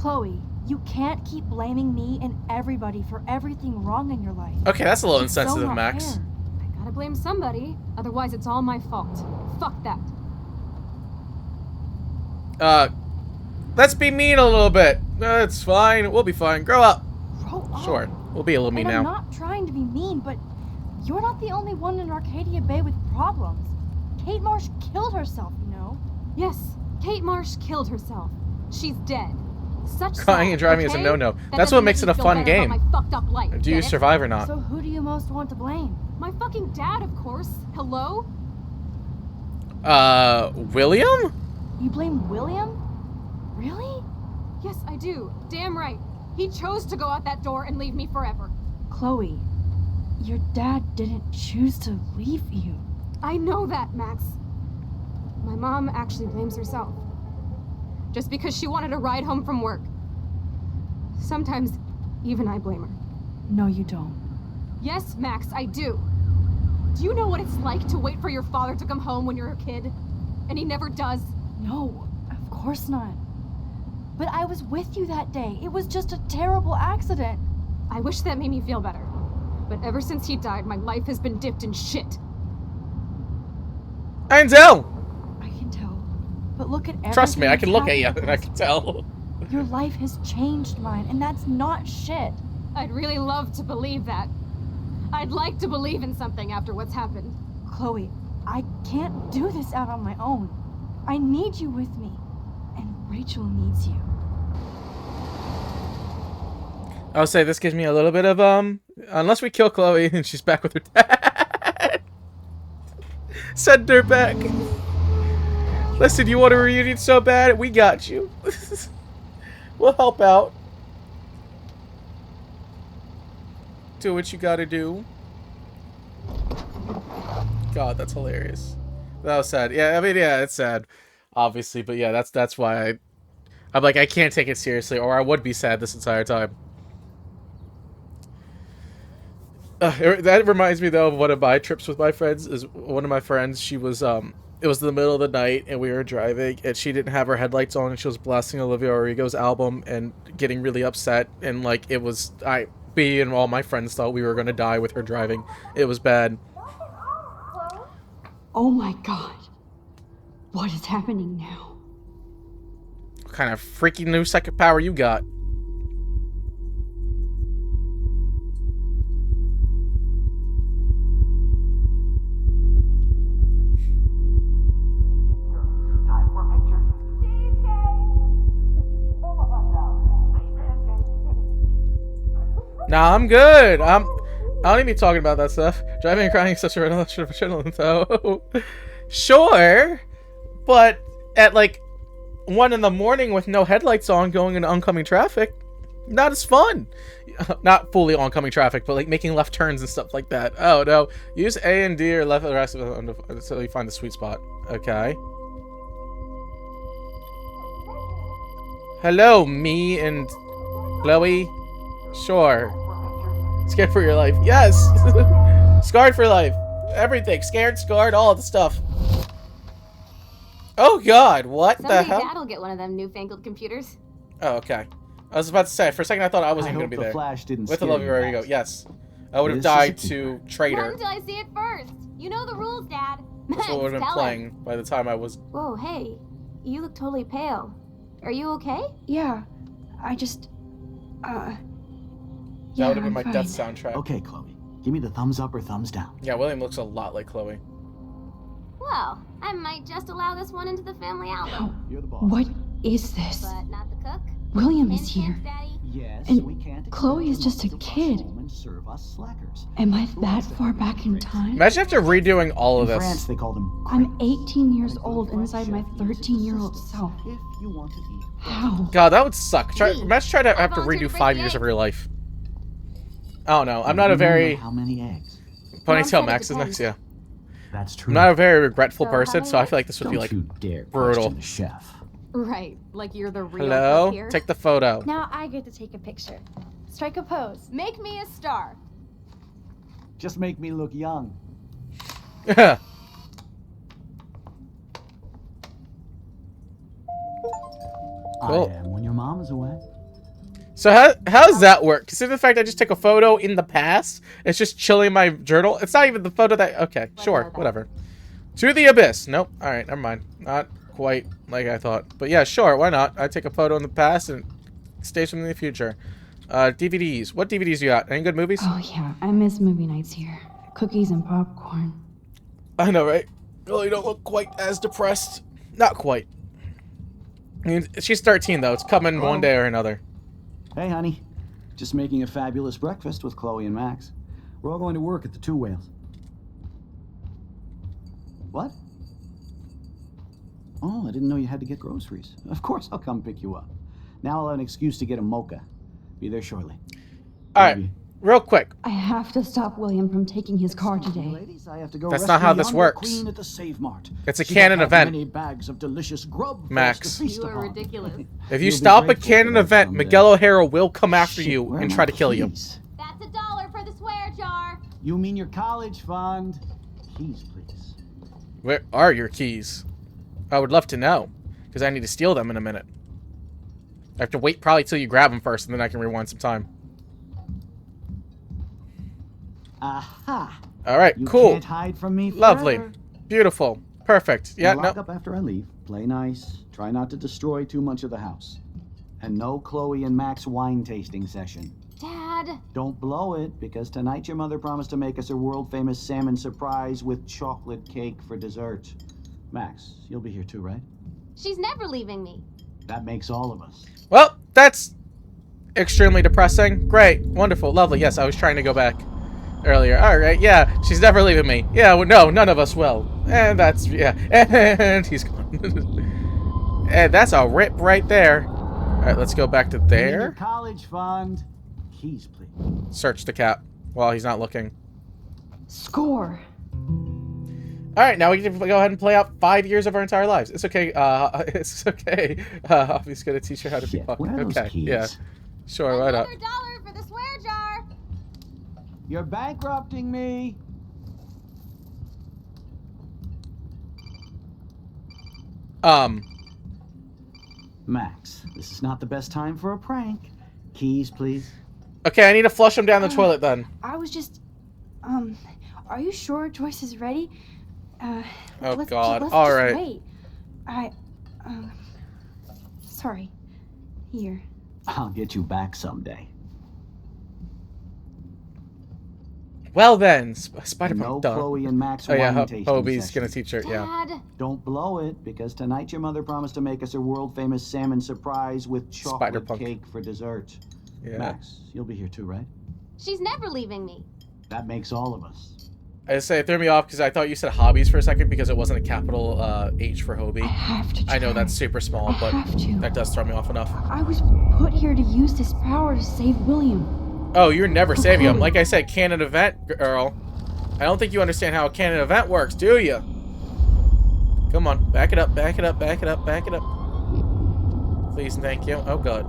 Chloe, you can't keep blaming me and everybody for everything wrong in your life.
Okay, that's a little
It's so
insensitive,
not
Max.
fair.
I gotta blame somebody, otherwise it's all my fault. Fuck that.
Let's be mean a little bit. It's fine. We'll be fine. Grow up.
Grow up.
Sure. We'll be a little mean
And
now.
I'm not trying to be mean, but you're not the only one in Arcadia Bay with problems. Kate Marsh killed herself, you know?
Yes, Kate Marsh killed herself. She's dead. Such
Crying
sad,
and driving is a
okay?
no-no.
That
That's
doesn't
what makes
make
it a
me feel
fun
better about
game.
my fucked up life,
Do you
get it?
survive or not?
So who do you most want to blame?
My fucking dad, of course. Hello?
William?
You blame William? Really?
Yes, I do. Damn right. He chose to go out that door and leave me forever.
Chloe,
Your dad didn't choose to leave you.
I know that, Max. My mom actually blames herself. Just because she wanted a ride home from work. Sometimes, even I blame her.
No, you don't.
Yes, Max, I do. Do you know what it's like to wait for your father to come home when you're a kid? And he never does?
No, of course not. But I was with you that day. It was just a terrible accident.
I wish that made me feel better. But ever since he died, my life has been dipped in shit.
I can tell.
I can tell. But look at everything.
Trust me, I can
that's
look at you
happened
and I can tell.
Your life has changed mine, and that's not shit.
I'd really love to believe that. I'd like to believe in something after what's happened.
Chloe, I can't do this out on my own. I need you with me. And Rachel needs you.
I'll say this gives me a little bit of, unless we kill Chloe and she's back with her dad. Send her back. Listen, you want a reunion so bad? We got you. We'll help out. Do what you gotta do. God, that's hilarious. That was sad. Yeah, I mean, yeah, it's sad, obviously, but yeah, that's why I'm like, I can't take it seriously, or I would be sad this entire time. That reminds me though of one of my trips with my friends. Is one of my friends, she was it was the middle of the night and we were driving and she didn't have her headlights on and she was blasting Olivia Rodrigo's album and getting really upset, and like it was me and all my friends thought we were gonna die with her driving. It was bad.
Oh my god. What is happening now?
What kind of freaky new second power you got? Nah, I'm good. I don't even be talking about that stuff. Driving and crying is such a adrenaline though. Sure, but at like 1 in the morning with no headlights on, going into oncoming traffic, not as fun. Not fully oncoming traffic, but like making left turns and stuff like that. Oh no, use A and D or left the rest of it until you find the sweet spot. Okay. Hello, me and Chloe. Sure. Scared for your life. Yes. Scarred for life. Everything. Scared, scarred, all of the stuff. Oh god, what the hell?
Dad'll get one of them newfangled computers.
Oh, okay. I was about to say, for a second I thought I wasn't going to be there.
Flash didn't
With the
scare
love
you,
where you go.
Max.
Yes. I would have
This is a
died
keeper.
to Traitor.
Not until I see it first. You know the rules, Dad.
That's what would have been playing by the time I was...
Whoa, hey. You look totally pale. Are you okay?
Yeah, I just,
That
yeah,
would have been
I'm
my
fine.
death soundtrack.
Okay, Chloe. Give me the thumbs up or thumbs down.
Yeah, William looks a lot like Chloe.
Well, I might just allow this one into the family album.
You're the boss.
What is this?
But not the cook.
William is
Hint,
here.
hint, Daddy.
Yes,
And
we can't
Chloe is
expect
just a
your mom to rush
kid.
home and serve us slackers.
Am I that far back in time?
Imagine after redoing all of
In France,
this.
they call them
I'm
crepes.
18 years
And a good
old
French
inside my
chef uses
13-year-old
assistance
self.
If you want to eat.
How?
God, that would suck.
Hey,
Imagine trying to
I
have to
volunteered
redo
to break
5
the
years of
egg.
your life. I don't know. I'm not a
Remember
very...
How many eggs?
Ponytail
said it
Max is nice,
depends.
yeah.
That's true.
I'm not a very regretful
So how
person,
many
so I
eggs?
feel like this would
Don't
be like...
you dare
brutal.
question the chef.
Right, like you're the real
Hello?
cook here.
Take the photo.
Now I get to take a picture. Strike a pose.
Make me a star.
Just make me look young.
Cool.
I am when your mom is away.
So how does that work? Consider the fact I just took a photo in the past. It's just chilling in my journal. It's not even the photo that... Okay, sure, whatever. To the abyss. Nope. All right, never mind. Not quite like I thought. But yeah, sure, why not? I take a photo in the past and it stays from the future. DVDs. What DVDs you got? Any good movies?
Oh yeah, I miss movie nights here. Cookies and popcorn.
I know, right? Well, you don't look quite as depressed. Not quite. I mean, she's 13, though. It's coming one day or another.
Hey, honey. Just making a fabulous breakfast with Chloe and Max. We're all going to work at the Two Whales. What? Oh, I didn't know you had to get groceries. Of course I'll come pick you up. Now I'll have an excuse to get a mocha. Be there shortly.
All right.
Maybe.
Real quick.
I have to stop William from taking his car today.
Ladies, I have to go
That's
rescue
not how this
yonder
works.
Queen at the Save Mart.
It's a
She
canon
don't have
event.
Many bags of delicious grub for
Max.
us to feast
You are
upon.
ridiculous.
If you
You'll be
stop a
grateful
canon
for that
event,
someday.
Miguel O'Hara will come after
Shit,
you
where
and
are
try
my
to kill you.
keys?
That's $1 for the swear jar.
You mean your college fund? Keys, please.
Where are your keys? I would love to know, because I need to steal them in a minute. I have to wait probably till you grab them first, and then I can rewind some time.
Aha!
All right,
You
cool.
can't hide from me
Lovely.
forever.
Beautiful. Perfect. Yeah,
Now lock
no.
up after I leave. Play nice. Try not to destroy too much of the house. And no Chloe and Max wine tasting session.
Dad.
Don't blow it, because tonight your mother promised to make us a world-famous salmon surprise with chocolate cake for dessert. Max, you'll be here too, right?
She's never leaving me.
That makes all of us.
Well, that's extremely depressing. Great. Wonderful. Lovely. Yes, I was trying to go back earlier. All right. Yeah, she's never leaving me. Yeah, well, no, none of us will. And that's, yeah. And he's gone. And that's a rip right there. All right, let's go back to
Your
there.
college fund. Keys, please.
Search the cat while he's not looking.
Score.
All right, now we can go ahead and play out 5 years of our entire lives. It's okay. It's okay. He's gonna teach you how to be
Shit, where are
fucking.
those
Okay.
keys?
Yeah. Sure. Why not?
$1 for the swear jar.
You're bankrupting me. Max, this is not the best time for a prank. Keys, please.
Okay, I need to flush him down the toilet then.
I was just, are you sure Joyce is ready?
Oh,
let's,
God.
Let's
All
just
right.
wait. Sorry. Here.
I'll get you back someday.
Well then, Spider-Man.
No
Duh.
Chloe and Max
Oh yeah,
wine tasting
Hobie's
session.
gonna teach her. Yeah.
Dad.
Don't blow it, because tonight your mother promised to make us a world-famous salmon surprise with chocolate
Spider-Punk.
cake for dessert.
Yeah.
Max, you'll be here too, right?
She's never leaving me.
That makes all of us.
I say it threw me off because I thought you said hobbies for a second because it wasn't a capital H for Hobie.
I have to try.
I know that's super small,
I
but
have to.
that does throw me off enough.
I was put here to use this power to save William.
Oh, you're never saving him. Like I said, canon event, girl. I don't think you understand how a canon event works, do you? Come on, back it up, back it up, back it up, back it up. Please and thank you. Oh god. I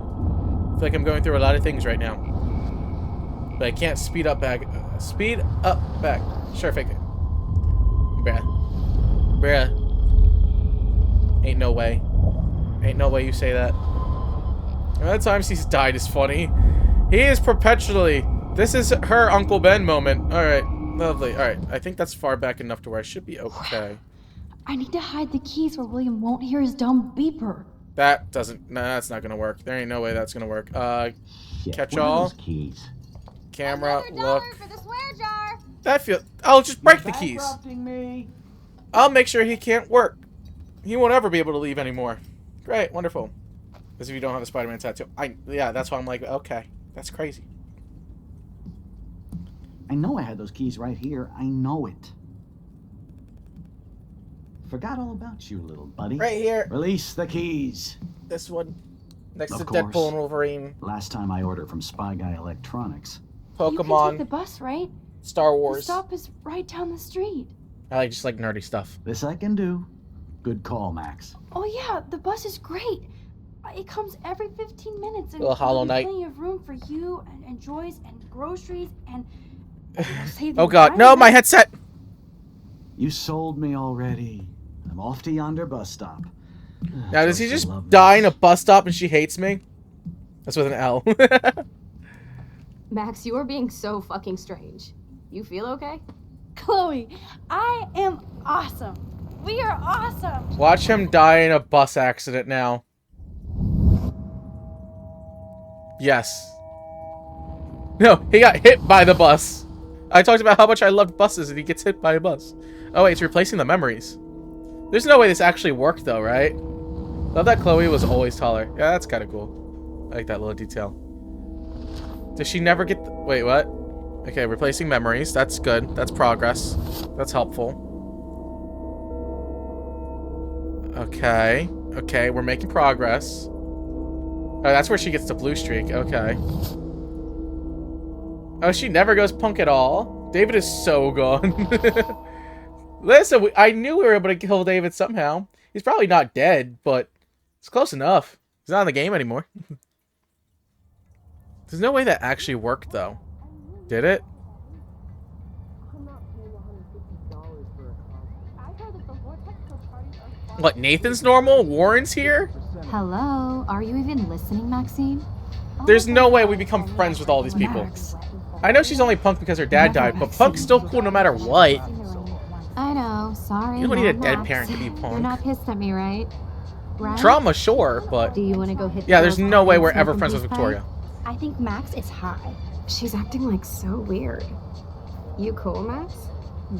feel like I'm going through a lot of things right now. But I can't speed up back. Speed up back. Sure, fake it. Bruh. Bruh. Ain't no way. Ain't no way you say that. The times he's died is funny. He is perpetually. This is her Uncle Ben moment. Alright. Lovely. Alright. I think that's far back enough to where I should be okay.
I need to hide the keys where William won't hear his dumb beeper.
That doesn't. Nah, that's not gonna work. There ain't no way that's gonna work.
Shit,
Catch
where are
all.
those keys?
Camera.
$1
Look.
for the swear jar.
That feel. I'll just break the keys.
Bankrupting me.
I'll make sure he can't work. He won't ever be able to leave anymore. Great. Wonderful. As if you don't have a Spider-Man tattoo. Yeah, that's why I'm like, okay. That's crazy.
I know I had those keys right here. I know it. Forgot all about you, little buddy.
Right here.
Release the keys.
This one. Next
Of
to
course.
Deadpool and Wolverine.
Last time I ordered from Spy Guy Electronics.
You can take the
Pokemon.
bus, right?
Star
The
Wars.
stop is right down the street.
I just like nerdy stuff.
This I can do. Good call, Max.
Oh yeah, the bus is great. It comes every 15 minutes and
Little Hollow
there'll be
Knight.
plenty of room for you and Joyce and groceries and we'll save the
Oh god. No,
environment.
my headset.
You sold me already. I'm off to yonder bus stop.
Now, does he
Joyce
just
will love
die in a
this.
bus stop and she hates me? That's with an L.
Max, you are being so fucking strange. You feel okay?
Chloe, I am awesome. We are awesome.
Watch him die in a bus accident now. Yes. No, he got hit by the bus. I talked about how much I loved buses and he gets hit by a bus. Oh wait, it's replacing the memories. There's no way this actually worked though, right? Love that Chloe was always taller. Yeah, that's kind of cool. I like that little detail. Does she never get wait, what? Okay, replacing memories. That's good. That's progress. That's helpful. Okay. Okay, we're making progress. Oh, that's where she gets the blue streak. Okay. Oh, she never goes punk at all. David is so gone. Listen, I knew we were able to kill David somehow. He's probably not dead, but it's close enough. He's not in the game anymore. There's no way that actually worked, though. Did it? What, Nathan's normal? Warren's here?
Hello? Are you even listening, Maxine?
There's no way we become friends with all these people.
Max.
I know she's only punk because her dad died, but punk's still cool no matter what.
I know, sorry.
You don't need a
no,
dead
Max.
parent to be
You're
punk.
not pissed at me, right? Right?
Trauma, sure, but...
Do you want to go hit
Yeah,
the
there's
girls'
no way
party
we're
and
ever
smoke
friends
a
with
peace
Victoria.
pipe? I think Max is high.
She's acting like so weird. You cool, Max?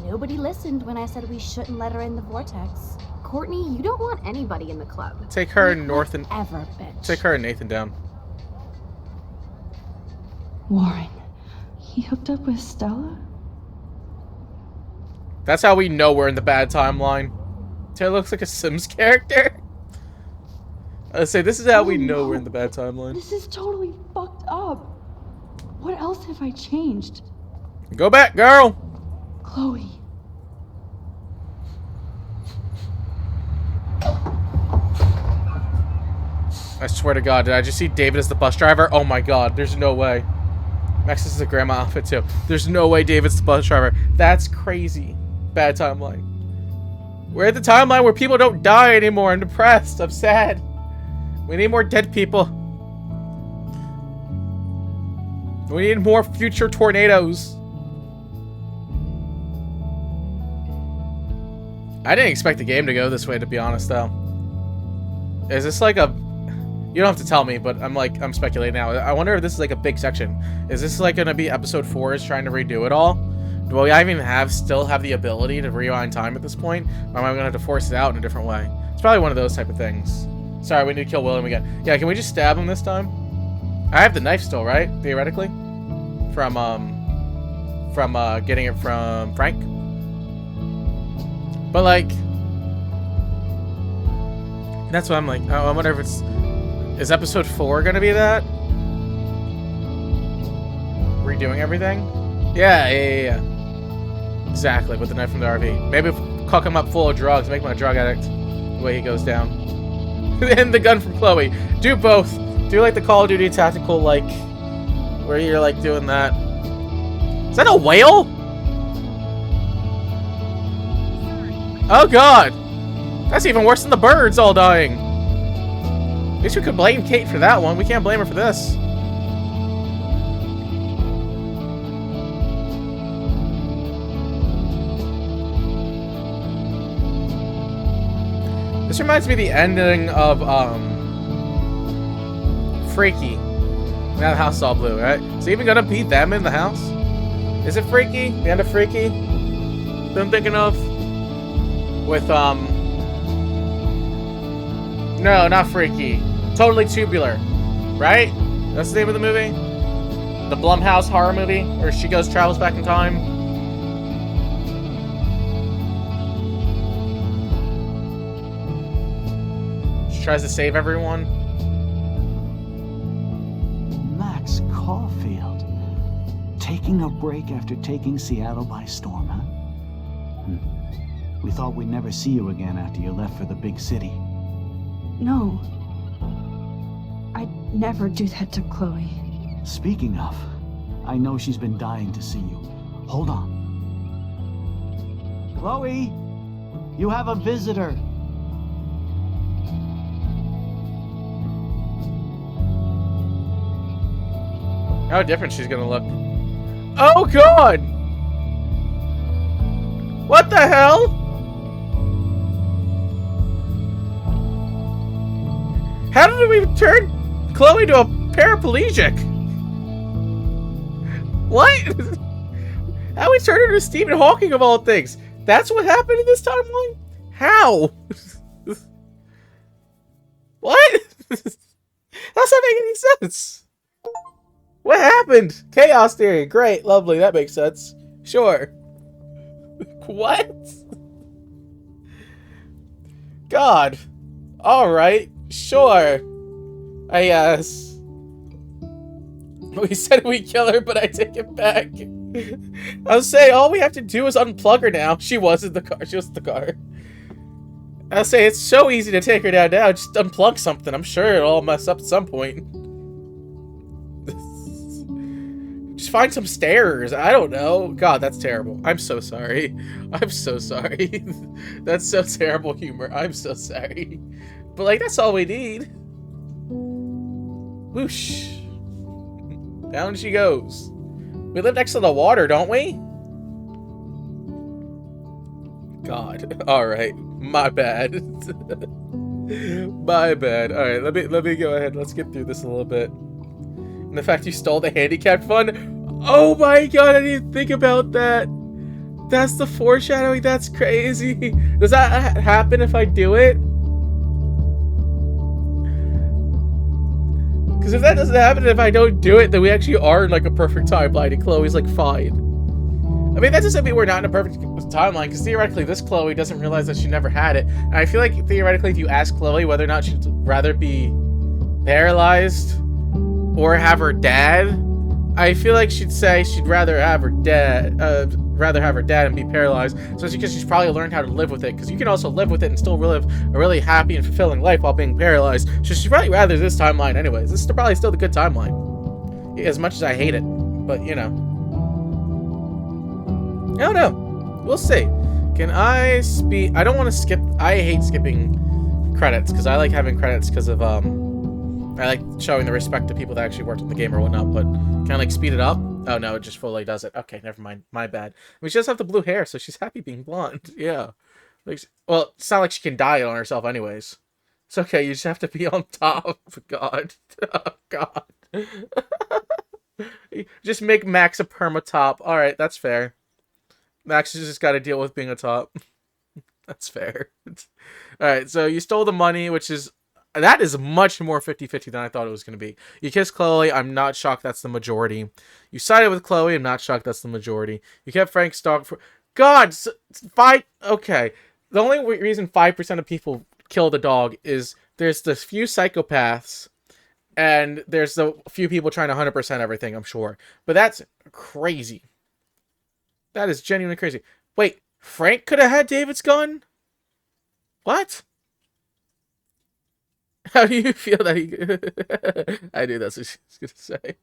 Nobody listened when I said we shouldn't let her in the vortex.
Courtney, you don't want anybody in the club.
Take her and North and...
Ever, bitch.
Take her and Nathan down.
Warren, he hooked up with Stella?
That's how we know we're in the bad timeline. Taylor looks like a Sims character. I say this is how we know we're in the bad timeline.
This is totally fucked up. What else have I changed?
Go back, girl.
Chloe.
I swear to God, did I just see David as the bus driver? Oh my God, there's no way. Max, this is a grandma outfit too. There's no way David's the bus driver. That's crazy. Bad timeline. We're at the timeline where people don't die anymore. I'm depressed. I'm sad. We need more dead people. We need more future tornadoes. I didn't expect the game to go this way, to be honest, though. Is this like a... You don't have to tell me, but I'm speculating now. I wonder if this is like a big section. Is this like gonna be episode 4 is trying to redo it all? Do I even still have the ability to rewind time at this point? Or am I gonna have to force it out in a different way? It's probably one of those type of things. Sorry, we need to kill William again. Yeah, can we just stab him this time? I have the knife still, right? Theoretically? From getting it from Frank? But like... That's what I'm like. I wonder if it's... Is episode 4 gonna be that? Redoing everything? Yeah. Exactly, with the knife from the RV. Maybe cook him up full of drugs, make him a drug addict. The way he goes down. And the gun from Chloe. Do both. Do like the Call of Duty tactical, like, where you're like doing that. Is that a whale? Oh God. That's even worse than the birds all dying. At least we could blame Kate for that one. We can't blame her for this. This reminds me of the ending of, Freaky. Now the house is all blue, right? Is it even gonna be them in the house? Is it Freaky? The end of Freaky? That I'm thinking of? With, No, not Freaky. Totally Tubular. Right? That's the name of the movie? The Blumhouse horror movie? Where she travels back in time? She tries to save everyone?
Max Caulfield. Taking a break after taking Seattle by storm, huh? We thought we'd never see you again after you left for the big city.
No. I'd never do that to Chloe.
Speaking of, I know she's been dying to see you. Hold on. Chloe, you have a visitor.
How different she's gonna look. Oh God! What the hell? How did we turn Chloe to a paraplegic? What? How we turned her to Stephen Hawking of all things? That's what happened in this timeline? How? What? That's not making any sense. What happened? Chaos theory. Great. Lovely. That makes sense. Sure. What? God. Alright. Sure. I guess. We said we kill her, but I take it back. I was saying, all we have to do is unplug her now. She was in the car. She was in the car. I was saying, it's so easy to take her down now. Just unplug something. I'm sure it'll all mess up at some point. Just find some stairs. I don't know. God, that's terrible. I'm so sorry. I'm so sorry. That's so terrible humor. I'm so sorry. But, like, that's all we need. Whoosh. Down she goes. We live next to the water, don't we? God. Alright. My bad. My bad. Alright, let me go ahead. Let's get through this a little bit. And the fact you stole the handicap fund. Oh my god, I didn't think about that. That's the foreshadowing. That's crazy. Does that happen if I do it? Because if that doesn't happen, if I don't do it, then we actually are in like a perfect timeline, and Chloe's like fine. I mean, that doesn't mean we're not in a perfect timeline, because theoretically this Chloe doesn't realize that she never had it. And I feel like theoretically if you ask Chloe whether or not she'd rather be paralyzed or have her dad, I feel like she'd say she'd rather have her dad, and be paralyzed, especially because she's probably learned how to live with it, because you can also live with it and still live a really happy and fulfilling life while being paralyzed. So she'd probably rather this timeline anyways. This is probably still the good timeline. As much as I hate it, but you know. I don't know. We'll see. Can I speed? I don't want to skip. I hate skipping credits, because I like having credits because of, I like showing the respect to people that actually worked on the game or whatnot, but can I like speed it up? Oh no, it just fully does it. Okay, never mind. My bad. I mean, she does have the blue hair, so she's happy being blonde. Yeah. Like, well, it's not like she can dye it on herself anyways. It's okay, you just have to be on top. God. Oh, God. Just make Max a perma-top. Alright, that's fair. Max has just got to deal with being a top. That's fair. Alright, so you stole the money, which is... That is much more 50-50 than I thought it was going to be. You kissed Chloe. I'm not shocked that's the majority. You sided with Chloe. I'm not shocked that's the majority. You kept Frank's dog for... God! Okay. The only reason 5% of people kill the dog is there's the few psychopaths and there's the few people trying to 100% everything, I'm sure. But that's crazy. That is genuinely crazy. Wait, Frank could have had David's gun? What? How do you feel that he... I knew that's what she was going to say.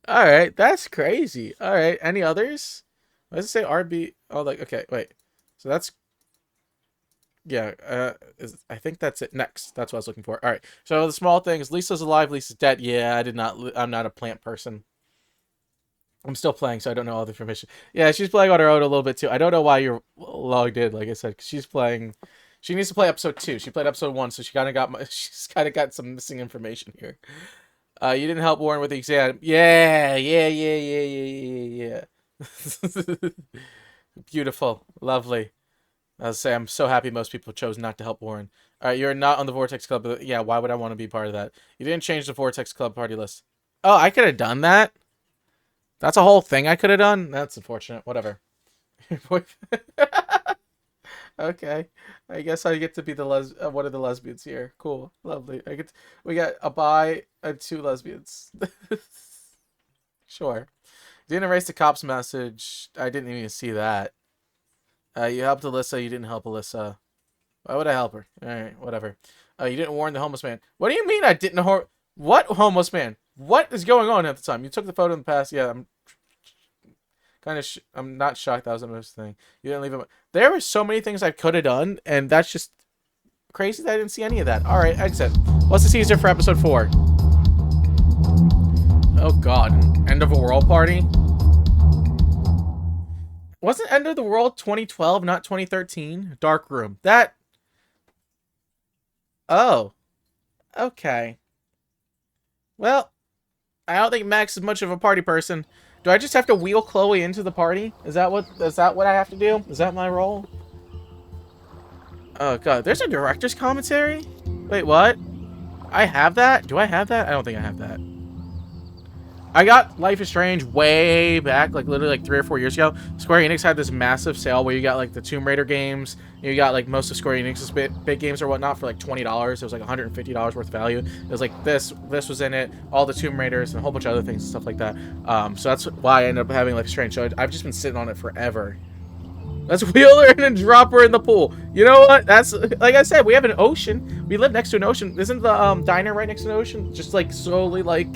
Alright, that's crazy. Alright, any others? Why does it say RB? Oh, like, okay, wait. So that's... Yeah, I think that's it. Next. That's what I was looking for. Alright, so the small things. Lisa's alive, Lisa's dead. Yeah, I'm not a plant person. I'm still playing, so I don't know all the information. Yeah, she's playing on her own a little bit, too. I don't know why you're logged in, like I said, because she's playing... She needs to play episode 2. She played episode 1, so she's kind of got some missing information here. You didn't help Warren with the exam. Yeah. Beautiful. Lovely. I was saying, I'm so happy most people chose not to help Warren. Alright, you're not on the Vortex Club. But yeah, why would I want to be part of that? You didn't change the Vortex Club party list. Oh, I could have done that? That's a whole thing I could have done? That's unfortunate. Whatever. Okay, I guess I get to be the one of the lesbians here. Cool, lovely. We got a bi and 2 lesbians. Sure. You didn't erase the cop's message. I didn't even see that. You helped Alyssa. You didn't help Alyssa. Why would I help her? All right, whatever. You didn't warn the homeless man. What do you mean I didn't What homeless man? What is going on at the time? You took the photo in the past. Yeah, I'm not shocked that was the most thing. You didn't leave him. There were so many things I could have done, and that's just crazy that I didn't see any of that. Alright, exit. What's the teaser for episode 4? Oh god, End of a World party? Wasn't End of the World 2012, not 2013? Dark Room. That... Oh. Okay. Well, I don't think Max is much of a party person. Do I just have to wheel Chloe into the party? Is that what I have to do? Is that my role? Oh god, there's a director's commentary? Wait, what? I have that? Do I have that? I don't think I have that. I got Life is Strange way back, like literally like 3 or 4 years ago. Square Enix had this massive sale where you got like the Tomb Raider games, you got like most of Square Enix's big games or whatnot for like $20. It was like $150 worth of value. It was like this was in it, all the Tomb Raiders and a whole bunch of other things and stuff like that. So that's why I ended up having Life is Strange. So I've just been sitting on it forever. Let's wheel her in and drop her in the pool. You know what? That's, like I said, we have an ocean. We live next to an ocean. Isn't the diner right next to an ocean? Just like slowly like,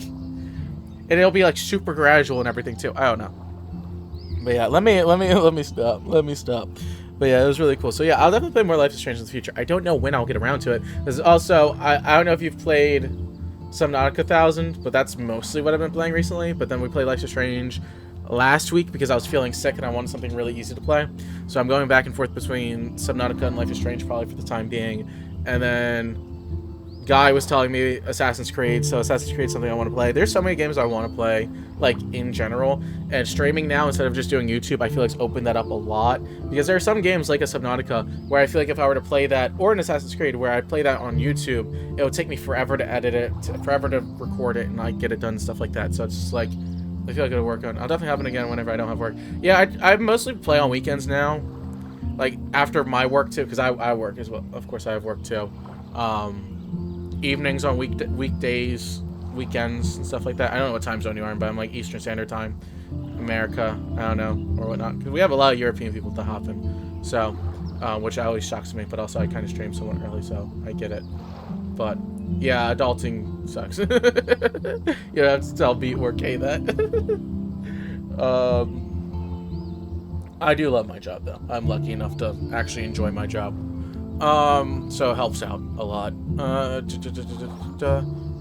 and it'll be like super gradual and everything too. I don't know. But yeah, let me stop. Let me stop. But yeah, it was really cool. So yeah, I'll definitely play more Life is Strange in the future. I don't know when I'll get around to it. There's also, I don't know if you've played Subnautica 1000, but that's mostly what I've been playing recently. But then we played Life is Strange last week because I was feeling sick and I wanted something really easy to play. So I'm going back and forth between Subnautica and Life is Strange probably for the time being. And then Guy was telling me Assassin's Creed, so Assassin's Creed is something I want to play. There's so many games I want to play, like, in general. And streaming now, instead of just doing YouTube, I feel like it's opened that up a lot. Because there are some games, like a Subnautica, where I feel like if I were to play that, or an Assassin's Creed, where I play that on YouTube, it would take me forever to edit it, forever to record it, and, like, get it done and stuff like that. So it's just, like, I feel like it'll work on. I'll definitely have it again whenever I don't have work. Yeah, I mostly play on weekends now. Like, after my work, too, because I work as well. Of course, I have work, too. Evenings on weekdays, weekends, and stuff like that. I don't know what time zone you are in, but I'm like Eastern Standard Time, America, I don't know, or whatnot. Because we have a lot of European people to hop in, so, which always shocks me, but also I kind of stream somewhat early, so I get it. But, yeah, adulting sucks. You don't have to tell Beat or K that. I do love my job, though. I'm lucky enough to actually enjoy my job. So it helps out a lot. But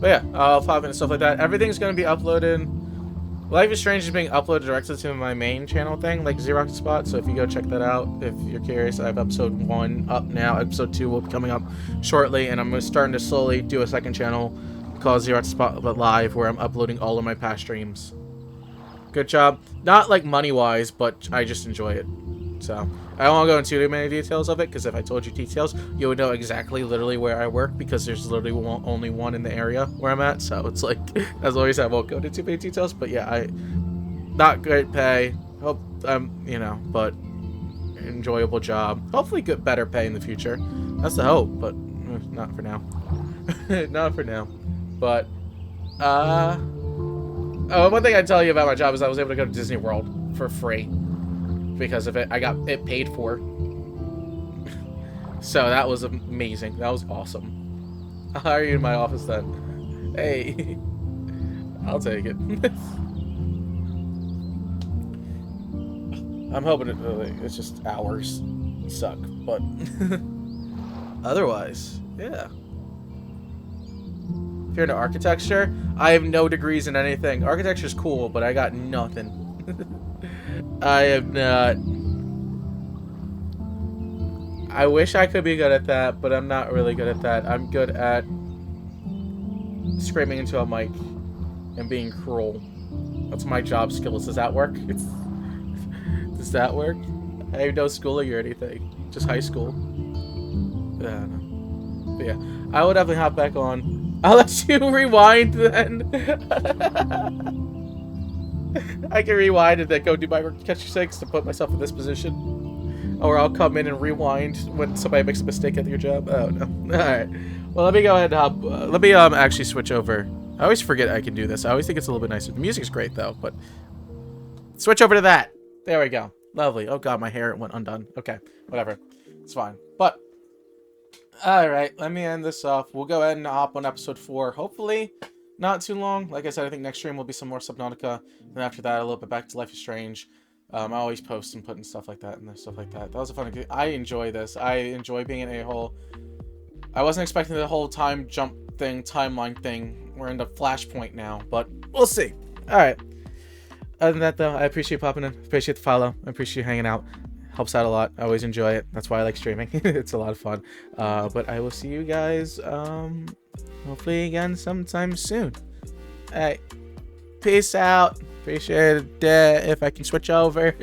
yeah, I'll pop in and stuff like that. Everything's gonna be uploaded. Life is Strange is being uploaded directly to my main channel thing, like Xerox Spot. So if you go check that out, if you're curious, I have episode 1 up now. Episode 2 will be coming up shortly, and I'm starting to slowly do a second channel called Xerox Spot but Live, where I'm uploading all of my past streams. Good job. Not like money-wise, but I just enjoy it. So, I don't want to go into too many details of it, because if I told you details, you would know exactly literally where I work, because there's literally only one in the area where I'm at, so it's like, as always, I won't go into too many details, but yeah, not great pay, hope, you know, but enjoyable job, hopefully get better pay in the future, that's the hope, but not for now, not for now, but, oh, one thing I tell you about my job is I was able to go to Disney World for free. Because of it, I got it paid for. So that was amazing. That was awesome. I'll hire you in my office then. Hey, I'll take it. I'm hoping it's just hours suck, but otherwise, yeah. If you're into architecture, I have no degrees in anything. Architecture's cool, but I got nothing. I am not. I wish I could be good at that, but I'm not really good at that. I'm good at screaming into a mic and being cruel. That's my job skills. Does that work? Does that work? I have no schooling or anything. Just high school. Yeah, no. But yeah, I will definitely hop back on. I'll let you rewind then. I can rewind and then go do my catch 6 to put myself in this position. Or I'll come in and rewind when somebody makes a mistake at your job. Oh, no. Alright. Well, let me go ahead and hop. Let me actually switch over. I always forget I can do this. I always think it's a little bit nicer. The music's great, though, but... Switch over to that. There we go. Lovely. Oh, God, my hair went undone. Okay, whatever. It's fine. But... Alright, let me end this off. We'll go ahead and hop on episode 4. Hopefully... Not too long. Like I said, I think next stream will be some more Subnautica. And after that, a little bit back to Life is Strange. I always post and put and stuff like that and stuff like that. That was a fun game. I enjoy this. I enjoy being an a-hole. I wasn't expecting the whole time jump thing, timeline thing. We're in the flashpoint now, but we'll see. Alright. Other than that, though, I appreciate popping in. Appreciate the follow. I appreciate hanging out. Helps out a lot. I always enjoy it. That's why I like streaming. It's a lot of fun. But I will see you guys, hopefully again sometime soon. Alright. Peace out. Appreciate it if I can switch over.